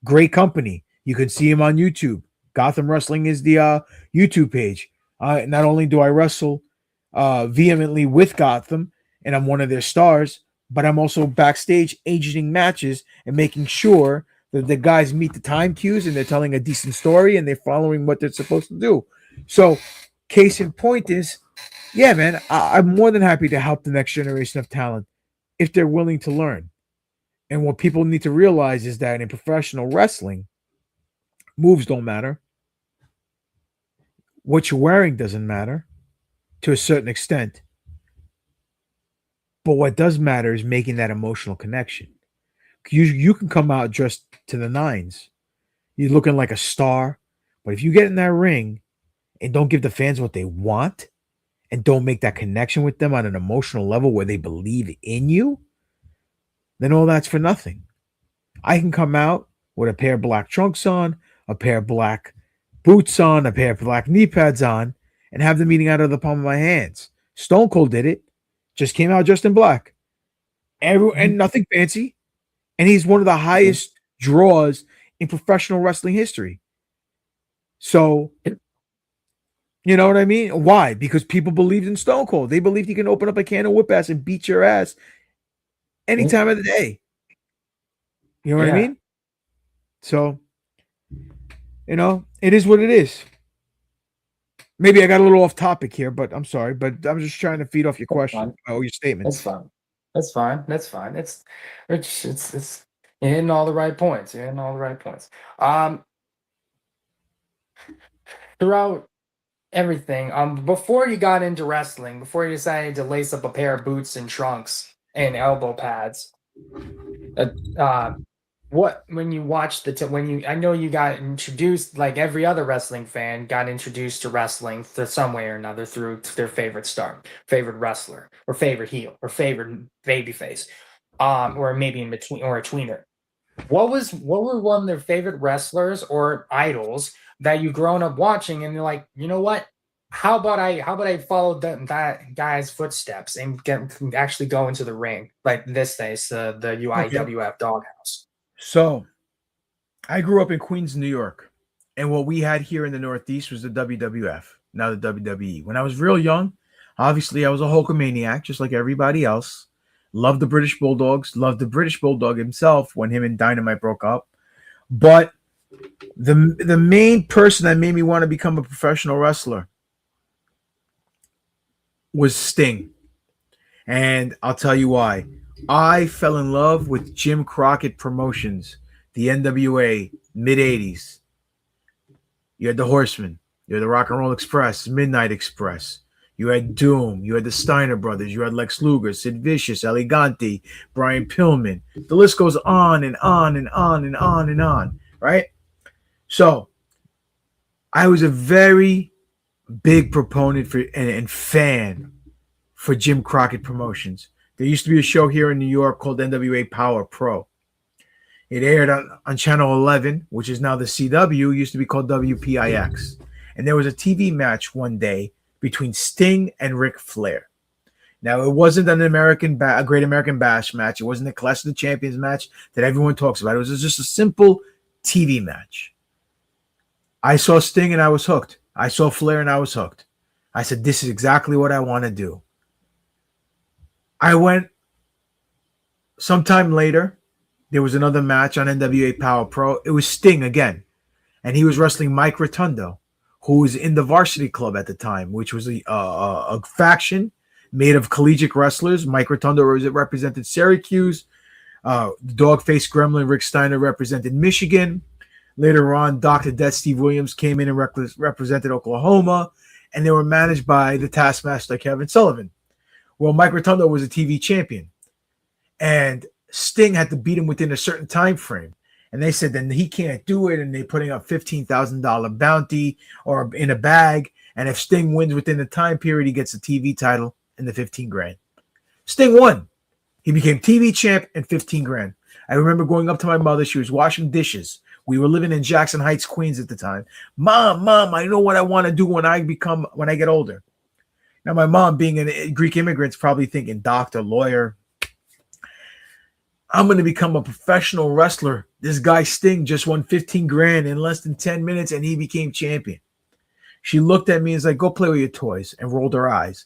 [SPEAKER 8] Great company. You can see him on YouTube. Gotham Wrestling is the YouTube page. Not only do I wrestle vehemently with Gotham, and I'm one of their stars, but I'm also backstage agenting matches and making sure that the guys meet the time cues and they're telling a decent story and they're following what they're supposed to do. So, case in point is, yeah, man, I'm more than happy to help the next generation of talent if they're willing to learn. And what people need to realize is that in professional wrestling, moves don't matter. What you're wearing doesn't matter to a certain extent. But what does matter is making that emotional connection. You can come out dressed to the nines. You're looking like a star. But if you get in that ring and don't give the fans what they want and don't make that connection with them on an emotional level where they believe in you, then all that's for nothing. I can come out with a pair of black trunks on, a pair of black boots on, a pair of black knee pads on, and have them eating out of the palm of my hands. Stone Cold did it. Just came out dressed in black. And nothing fancy. And he's one of the highest draws in professional wrestling history. So, you know what I mean? Why? Because people believed in Stone Cold. They believed he can open up a can of whip ass and beat your ass any time of the day. You know what I mean? So, it is what it is. Maybe I got a little off topic here, but I'm sorry. But I'm just trying to feed off your question or your statements.
[SPEAKER 1] That's fine. It's you're hitting all the right points. Throughout everything, before you got into wrestling, before you decided to lace up a pair of boots and trunks and elbow pads, when you watched I know you got introduced, like every other wrestling fan got introduced to wrestling some way or another through their favorite star, favorite wrestler, or favorite heel, or favorite babyface, or maybe in between, or a tweener. What were one of their favorite wrestlers or idols that you grown up watching, and you're like, you know what? How about I follow that guy's footsteps and actually go into the ring, like this case, the UIWF Doghouse.
[SPEAKER 8] So, I grew up in Queens, New York, and what we had here in the Northeast was the WWF, now the WWE. When I was real young, obviously I was a Hulkamaniac, just like everybody else. Loved the British Bulldogs, loved the British Bulldog himself when him and Dynamite broke up. But the main person that made me want to become a professional wrestler was Sting. And I'll tell you why. I fell in love with Jim Crockett Promotions, the NWA, mid-'80s. You had the Horsemen, you had the Rock and Roll Express, Midnight Express. You had Doom, you had the Steiner Brothers, you had Lex Luger, Sid Vicious, Elegante, Brian Pillman. The list goes on and on and on and on and on, right? So, I was a very big proponent for and fan for Jim Crockett Promotions. There used to be a show here in New York called NWA Power Pro. It aired on Channel 11, which is now the CW, used to be called WPIX. And there was a TV match one day between Sting and Ric Flair. Now, it wasn't a Great American Bash match. It wasn't a Clash of the Champions match that everyone talks about. It was just a simple TV match. I saw Sting and I was hooked. I saw Flair and I was hooked. I said, this is exactly what I want to do. I went sometime later, there was another match on NWA Power Pro. It was Sting again, and he was wrestling Mike Rotundo, who was in the Varsity Club at the time, which was a faction made of collegiate wrestlers. Mike Rotundo represented Syracuse. The Dogface Gremlin Rick Steiner represented Michigan. Later on, Dr. Death Steve Williams came in and represented Oklahoma, and they were managed by the Taskmaster Kevin Sullivan. Well, Mike Rotundo was a TV champion, and Sting had to beat him within a certain time frame. And they said then he can't do it, and they're putting up $15,000 bounty or in a bag. And if Sting wins within the time period, he gets a TV title and the 15 grand. Sting won. He became TV champ and 15 grand. I remember going up to my mother. She was washing dishes. We were living in Jackson Heights, Queens at the time. Mom, I know what I want to do when I get older. Now, my mom, being a Greek immigrant, is probably thinking doctor, lawyer. I'm going to become a professional wrestler. This guy Sting just won 15 grand in less than 10 minutes, and he became champion. She looked at me and was like, go play with your toys, and rolled her eyes.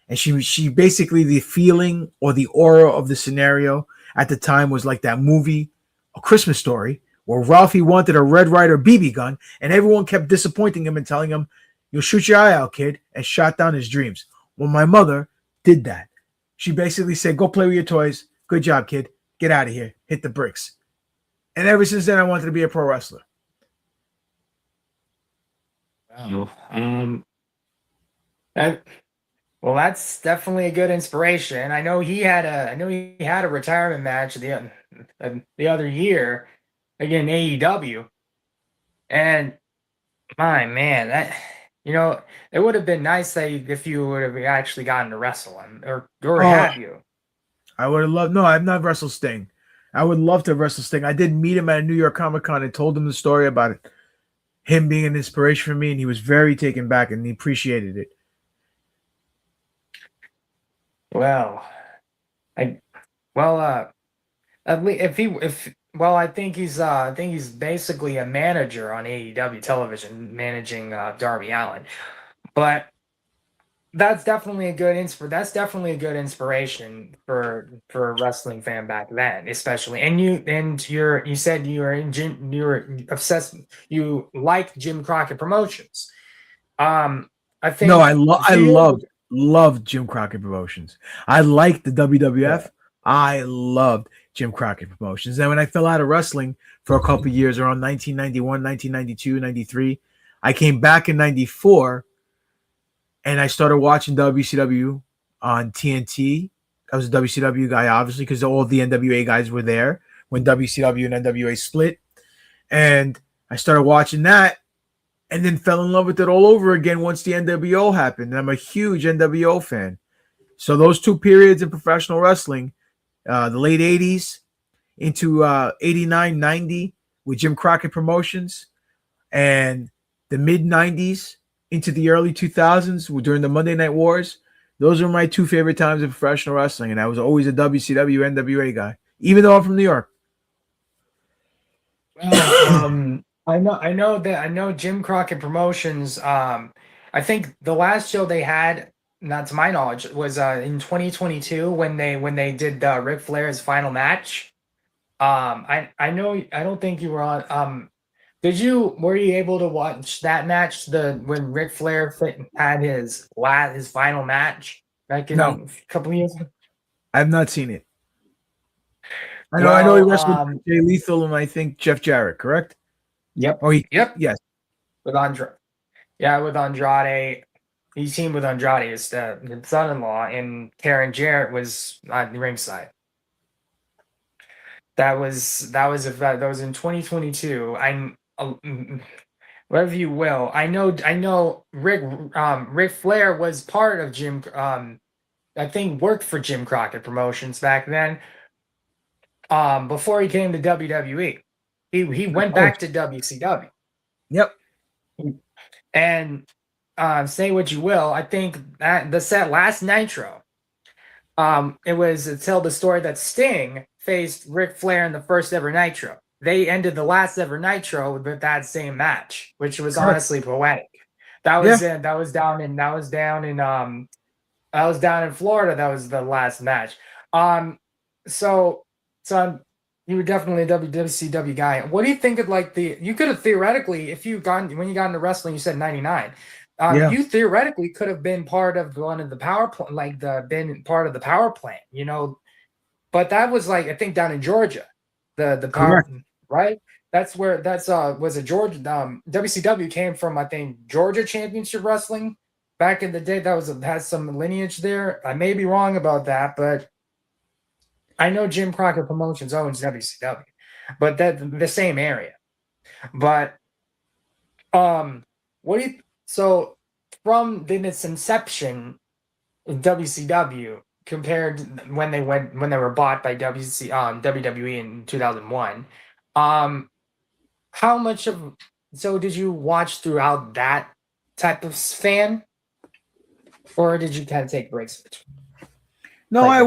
[SPEAKER 8] And she basically, the feeling or the aura of the scenario at the time was like that movie, A Christmas Story, where Ralphie wanted a Red Ryder BB gun, and everyone kept disappointing him and telling him, you'll shoot your eye out, kid, and shot down his dreams. Well, my mother did that. She basically said, go play with your toys. Good job, kid. Get out of here. Hit the bricks. And ever since then, I wanted to be a pro wrestler.
[SPEAKER 1] Wow. Well, that's definitely a good inspiration. I know he had a retirement match the other year again AEW, and my man, that it would have been nice if you would have actually gotten to wrestle him, or have you?
[SPEAKER 8] I would have loved. No, I've not wrestled Sting. I would love to wrestle Sting. I did meet him at a New York Comic Con and told him the story about it, him being an inspiration for me, and he was very taken back and he appreciated it.
[SPEAKER 1] Well, I think he's basically a manager on AEW television, managing Darby Allin, but that's definitely a good inspiration for a wrestling fan back then, especially. And you said you were obsessed. You liked Jim Crockett Promotions. I think
[SPEAKER 8] I loved Jim Crockett Promotions. I liked the WWF. Yeah. I loved Jim Crockett Promotions. And when I fell out of wrestling for a couple of years around 1991, 1992, 93, I came back in 94 and I started watching WCW on TNT. I was a WCW guy, obviously, because all the NWA guys were there when WCW and NWA split. And I started watching that and then fell in love with it all over again once the NWO happened. And I'm a huge NWO fan. So those two periods in professional wrestling, the late 80s into 89, 90 with Jim Crockett Promotions, and the mid 90s into the early 2000s during the Monday Night Wars, those are my two favorite times of professional wrestling. And I was always a WCW, NWA guy, even though I'm from New York.
[SPEAKER 1] Well, I know Jim Crockett Promotions. I think the last show they had, not to my knowledge, was in 2022 when they did Ric Flair's final match. I don't think you were on. Were you able to watch that match? When Ric Flair had his final match back in a couple of years ago?
[SPEAKER 8] I've not seen it. I know he wrestled Jay Lethal and I think Jeff Jarrett, correct?
[SPEAKER 1] Yep.
[SPEAKER 8] Yep. Yes.
[SPEAKER 1] With Andrade. Yeah, with Andrade. He teamed with Andrade, his son-in-law, and Karen Jarrett was on the ringside. That was in 2022. Whatever you will. I know Ric Flair was part of Jim. I think worked for Jim Crockett Promotions back then. Before he came to WWE, he went back to WCW.
[SPEAKER 8] Yep.
[SPEAKER 1] And say what you will, I think that the last Nitro, it was to tell the story that Sting faced Ric Flair in the first ever Nitro. They ended the last ever Nitro with that same match, which was honestly poetic. That was down in Florida. That was the last match. So So you were definitely a WCW guy. What do you think of like you could have theoretically, if you when you got into wrestling, you said 99.
[SPEAKER 8] Yeah.
[SPEAKER 1] You theoretically could have been part of one of the power plant, like been part of the power plant, you know. But that was like, I think, down in Georgia, the power,
[SPEAKER 8] Correct.
[SPEAKER 1] right? That's where was it Georgia? WCW came from, I think, Georgia Championship Wrestling back in the day. That has some lineage there. I may be wrong about that, but I know Jim Crockett Promotions owns WCW, but that the same area. But what do you so from its inception in WCW compared when they were bought by WWE in 2001, how much of did you watch throughout that type of span, or did you kind of take breaks?
[SPEAKER 8] No, I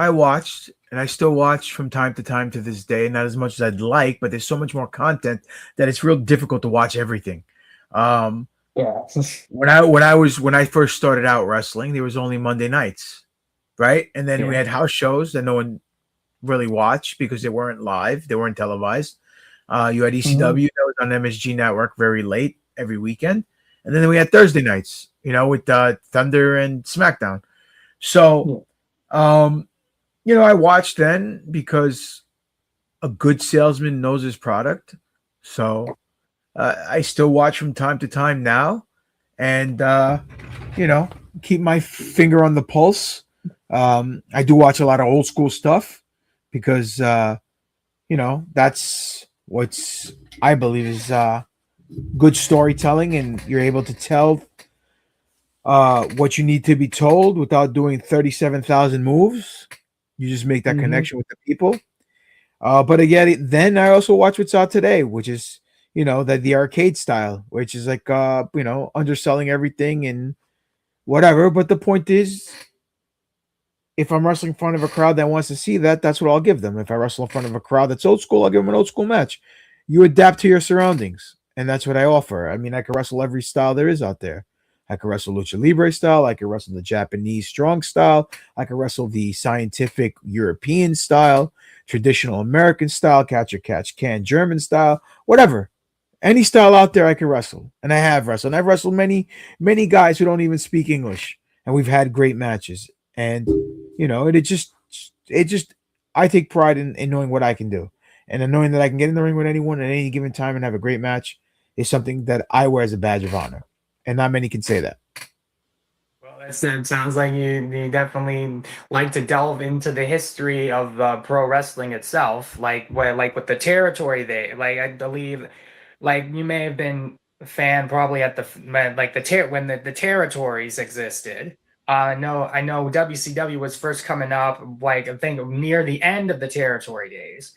[SPEAKER 8] watched, and I still watch from time to time to this day. Not as much as I'd like, but there's so much more content that it's real difficult to watch everything.
[SPEAKER 1] Yeah.
[SPEAKER 8] When I first started out wrestling, there was only Monday nights, right? And then we had house shows that no one really watched because they weren't live, they weren't televised. You had ECW that was on MSG Network very late every weekend, and then we had Thursday nights, you know, with Thunder and SmackDown. So, you know, I watched then because a good salesman knows his product. So I still watch from time to time now, and you know, keep my finger on the pulse. I do watch a lot of old school stuff because you know, that's what's I believe is good storytelling, and you're able to tell what you need to be told without doing 37,000 moves. You just make that connection with the people. But again, then I also watch what's out today, which is, you know, the arcade style, which is like you know, underselling everything and whatever. But the point is, if I'm wrestling in front of a crowd that wants to see that, that's what I'll give them. If I wrestle in front of a crowd that's old school, I'll give them an old school match. You adapt to your surroundings, and that's what I offer. I mean, I can wrestle every style there is out there. I can wrestle lucha libre style. I can wrestle the Japanese strong style. I can wrestle the scientific European style, traditional American style, catch can German style, whatever. Any style out there I can wrestle, and I have wrestled. And I've wrestled many guys who don't even speak English, and we've had great matches. And you know, it just I take pride in knowing what I can do, and in knowing that I can get in the ring with anyone at any given time and have a great match is something that I wear as a badge of honor, and not many can say that.
[SPEAKER 1] Well, it sounds like you definitely like to delve into the history of pro wrestling itself, like with the territory they like. I believe, like you may have been a fan probably at when the territories existed. I know WCW was first coming up, like I think near the end of the territory days,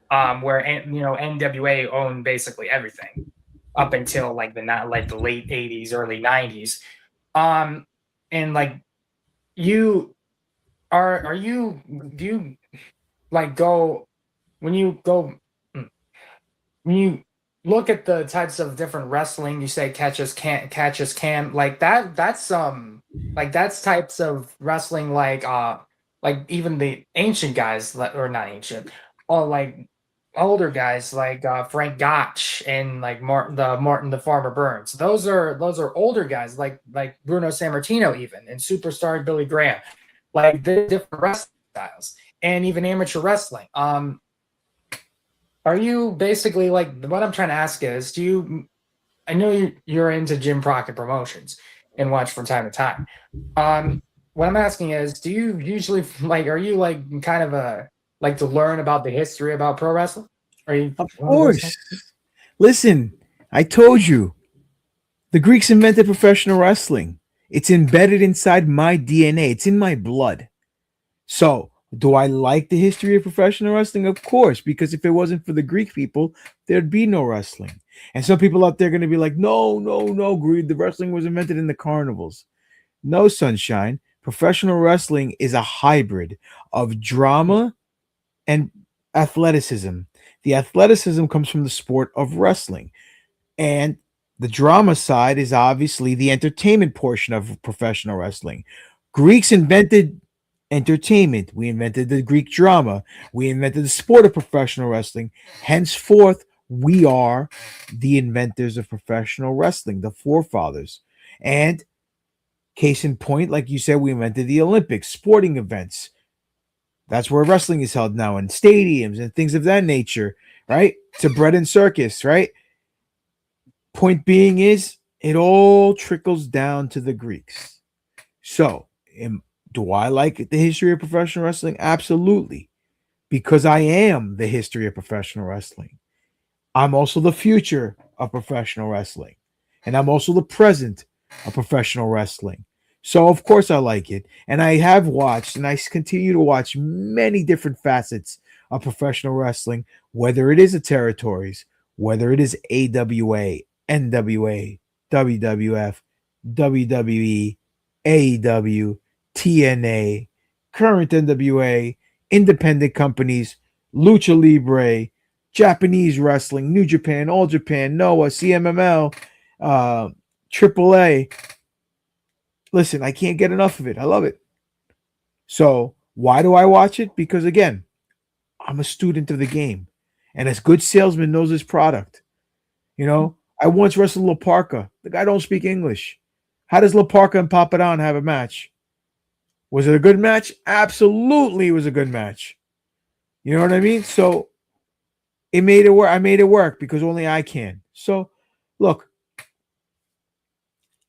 [SPEAKER 1] where you know NWA owned basically everything up until like the late '80s, early '90s. And like you do you like go when you go when you look at the types of different wrestling, you say catch as can like that's types of wrestling like even the ancient guys, or not ancient, or like older guys like Frank Gotch and like Martin the Farmer Burns. Those are older guys like Bruno Sammartino even, and superstar Billy Graham, like the different wrestling styles, and even amateur wrestling. Are you basically like, what I'm trying to ask is, I know you're into Jim Crockett Promotions and watch from time to time. What I'm asking is, do you usually are you like kind of like to learn about the history about pro wrestling? Are you?
[SPEAKER 8] Of course. Listen, I told you, the Greeks invented professional wrestling. It's embedded inside my DNA. It's in my blood. So, do I like the history of professional wrestling? Of course, because if it wasn't for the Greek people, there'd be no wrestling. And some people out there are going to be like, no, the wrestling was invented in the carnivals. No, sunshine. Professional wrestling is a hybrid of drama and athleticism. The athleticism comes from the sport of wrestling. And the drama side is obviously the entertainment portion of professional wrestling. Greeks invented entertainment. We invented the Greek drama. We invented the sport of professional wrestling. Henceforth, we are the inventors of professional wrestling, the forefathers. And case in point, like you said, we invented the Olympics, sporting events. That's where wrestling is held now, in stadiums and things of that nature, right? It's a bread and circus, right? Point being is, it all trickles down to the Greeks. So, do I like the history of professional wrestling? Absolutely. Because I am the history of professional wrestling. I'm also the future of professional wrestling. And I'm also the present of professional wrestling. So, of course, I like it. And I have watched, and I continue to watch many different facets of professional wrestling, whether it is the territories, whether it is AWA, NWA, WWF, WWE, AEW, TNA, current NWA, independent companies, Lucha Libre, Japanese wrestling, New Japan, All Japan, Noah, CMML, AAA. Listen, I can't get enough of it. I love it. So why do I watch it? Because again, I'm a student of the game. And a good salesman knows his product. You know, I once wrestled La Parka. The guy don't speak English. How does La Parka and Papadon have a match? Was it a good match? Absolutely, it was a good match. You know what I mean? So it made it work. I made it work because only I can. So look,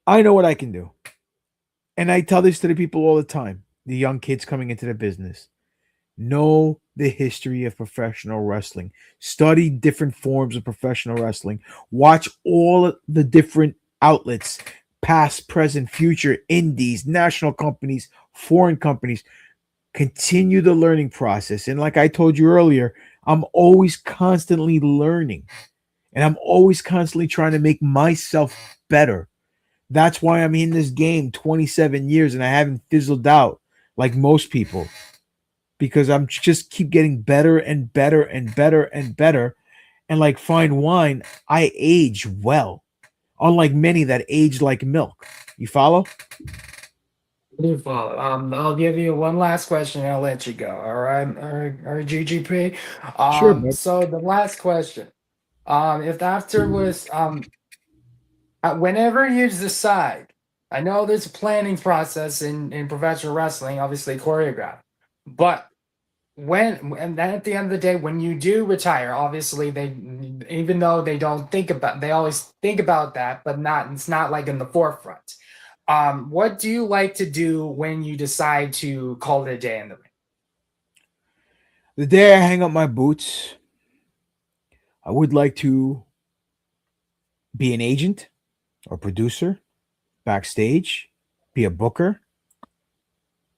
[SPEAKER 8] I know what I can do. And I tell this to the people all the time, the young kids coming into the business. Know the history of professional wrestling. Study different forms of professional wrestling. Watch all the different outlets, past, present, future, indies, national companies, foreign companies. Continue the learning process. And like I told you earlier, I'm always constantly learning. And I'm always constantly trying to make myself better. That's why I'm in this game 27 years and I haven't fizzled out like most people. Because I'm just keep getting better and better and better and better. And like fine wine, I age well. Unlike many that age like milk. You follow?
[SPEAKER 1] I do follow. I'll give you one last question and I'll let you go. All right, GGP.
[SPEAKER 8] Sure, bud.
[SPEAKER 1] So the last question. If after was whenever you decide, I know there's a planning process in professional wrestling, obviously choreographed, but and then at the end of the day, when you do retire, obviously they, even though they don't think about, they always think about that, but not, it's not like in the forefront. What do you like to do when you decide to call it a day in the ring?
[SPEAKER 8] The day I hang up my boots, I would like to be an agent or producer backstage, be a booker,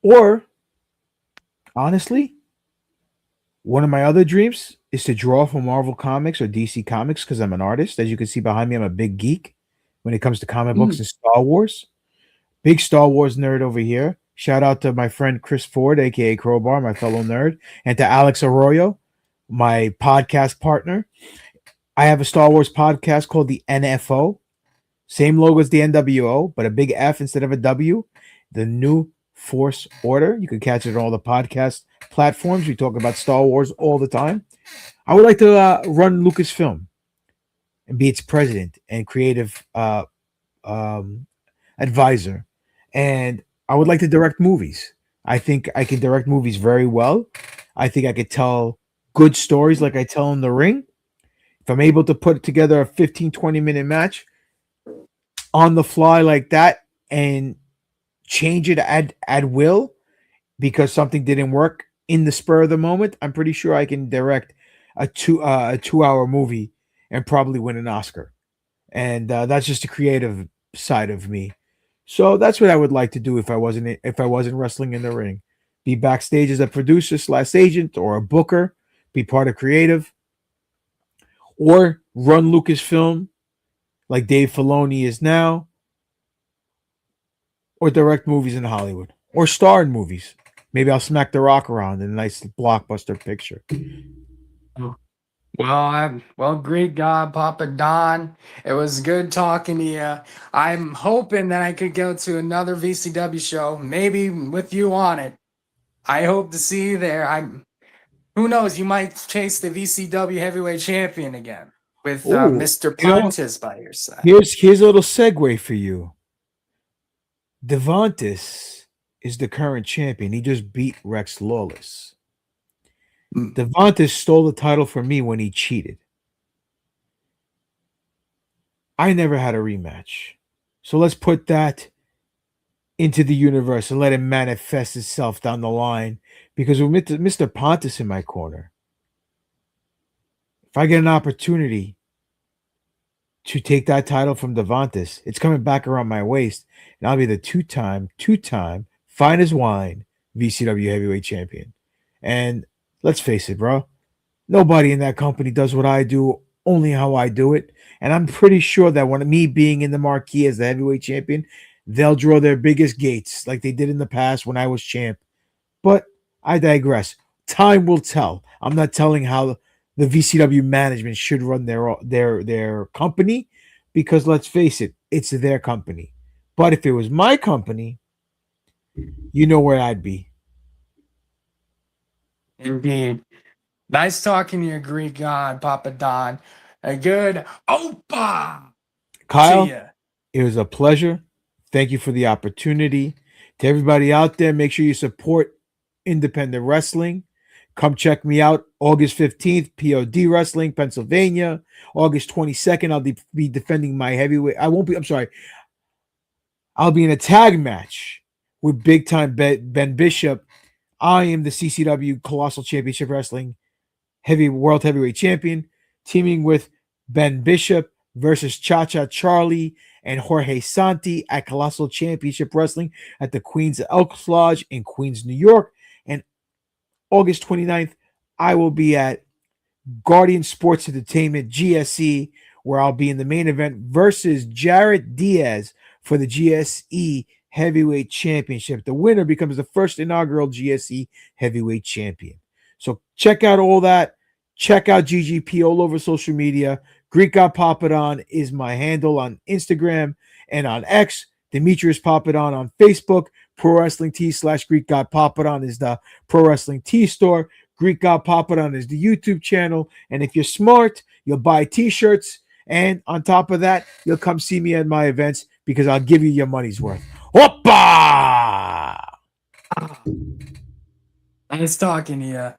[SPEAKER 8] or honestly, one of my other dreams is to draw for Marvel Comics or DC Comics because I'm an artist. As you can see behind me, I'm a big geek when it comes to comic books and Star Wars. Big Star Wars nerd over here. Shout out to my friend Chris Ford, aka Crowbar, my fellow nerd, and to Alex Arroyo, my podcast partner. I have a Star Wars podcast called the NFO. Same logo as the NWO, but a big F instead of a W. The New Force Order. You can catch it on all the podcast platforms. We talk about Star Wars all the time. I would like to run Lucasfilm and be its president and creative advisor. And I would like to direct movies. I think I can direct movies very well. I think I could tell good stories like I tell in the ring. If I'm able to put together a 15, 20-minute match on the fly like that and change it at will because something didn't work in the spur of the moment, I'm pretty sure I can direct a 2-hour movie and probably win an Oscar. And that's just the creative side of me. So that's what I would like to do if I wasn't wrestling in the ring. Be backstage as a producer / agent or a booker, be part of creative, or run Lucasfilm like Dave Filoni is now, or direct movies in Hollywood, or star in movies. Maybe I'll smack The Rock around in a nice blockbuster picture.
[SPEAKER 1] Well, Greek God, Papadon, it was good talking to you. I'm hoping that I could go to another VCW show, maybe with you on it. I hope to see you there. Who knows? You might chase the VCW heavyweight champion again with Mr. Pontus by your side.
[SPEAKER 8] Here's a little segue for you. Devontis is the current champion. He just beat Rex Lawless. Devontis stole the title from me when he cheated. I never had a rematch. So let's put that into the universe and let it manifest itself down the line. Because with Mr. Pontus in my corner, if I get an opportunity to take that title from Devontis, it's coming back around my waist, and I'll be the two-time, fine as wine VCW heavyweight champion. And let's face it, bro, nobody in that company does what I do, only how I do it. And I'm pretty sure that when me being in the marquee as the heavyweight champion, they'll draw their biggest gates like they did in the past when I was champ. But I digress. Time will tell. I'm not telling how the VCW management should run their company, because let's face it, it's their company. But if it was my company, you know where I'd be.
[SPEAKER 1] Indeed. Nice talking to you, Greek God, Papadon. A good Opa!
[SPEAKER 8] Kyle,
[SPEAKER 1] to ya.
[SPEAKER 8] it was a pleasure. Thank you for the opportunity. To everybody out there, make sure you support independent wrestling. Come check me out August 15th, POD Wrestling, Pennsylvania. August 22nd, I'll be defending my heavyweight. I'll be in a tag match with big time Ben Bishop. I am the CCW Colossal Championship Wrestling World Heavyweight Champion, teaming with Ben Bishop versus Cha-Cha Charlie and Jorge Santi at Colossal Championship Wrestling at the Queens Elks Lodge in Queens, New York. And August 29th, I will be at Guardian Sports Entertainment, GSE, where I'll be in the main event versus Jarrett Diaz for the GSE Heavyweight Championship. The winner becomes the first inaugural GSE Heavyweight Champion. So check out all that. Check out GGP all over social media. Greek God Papadon is my handle on Instagram and on X. Demetrius Papadon on Facebook. Pro Wrestling T / Greek God Papadon is the Pro Wrestling T store. Greek God Papadon is the YouTube channel. And if you're smart, you'll buy t-shirts. And on top of that, you'll come see me at my events because I'll give you your money's worth. Hoppa!
[SPEAKER 1] Nice talking to you.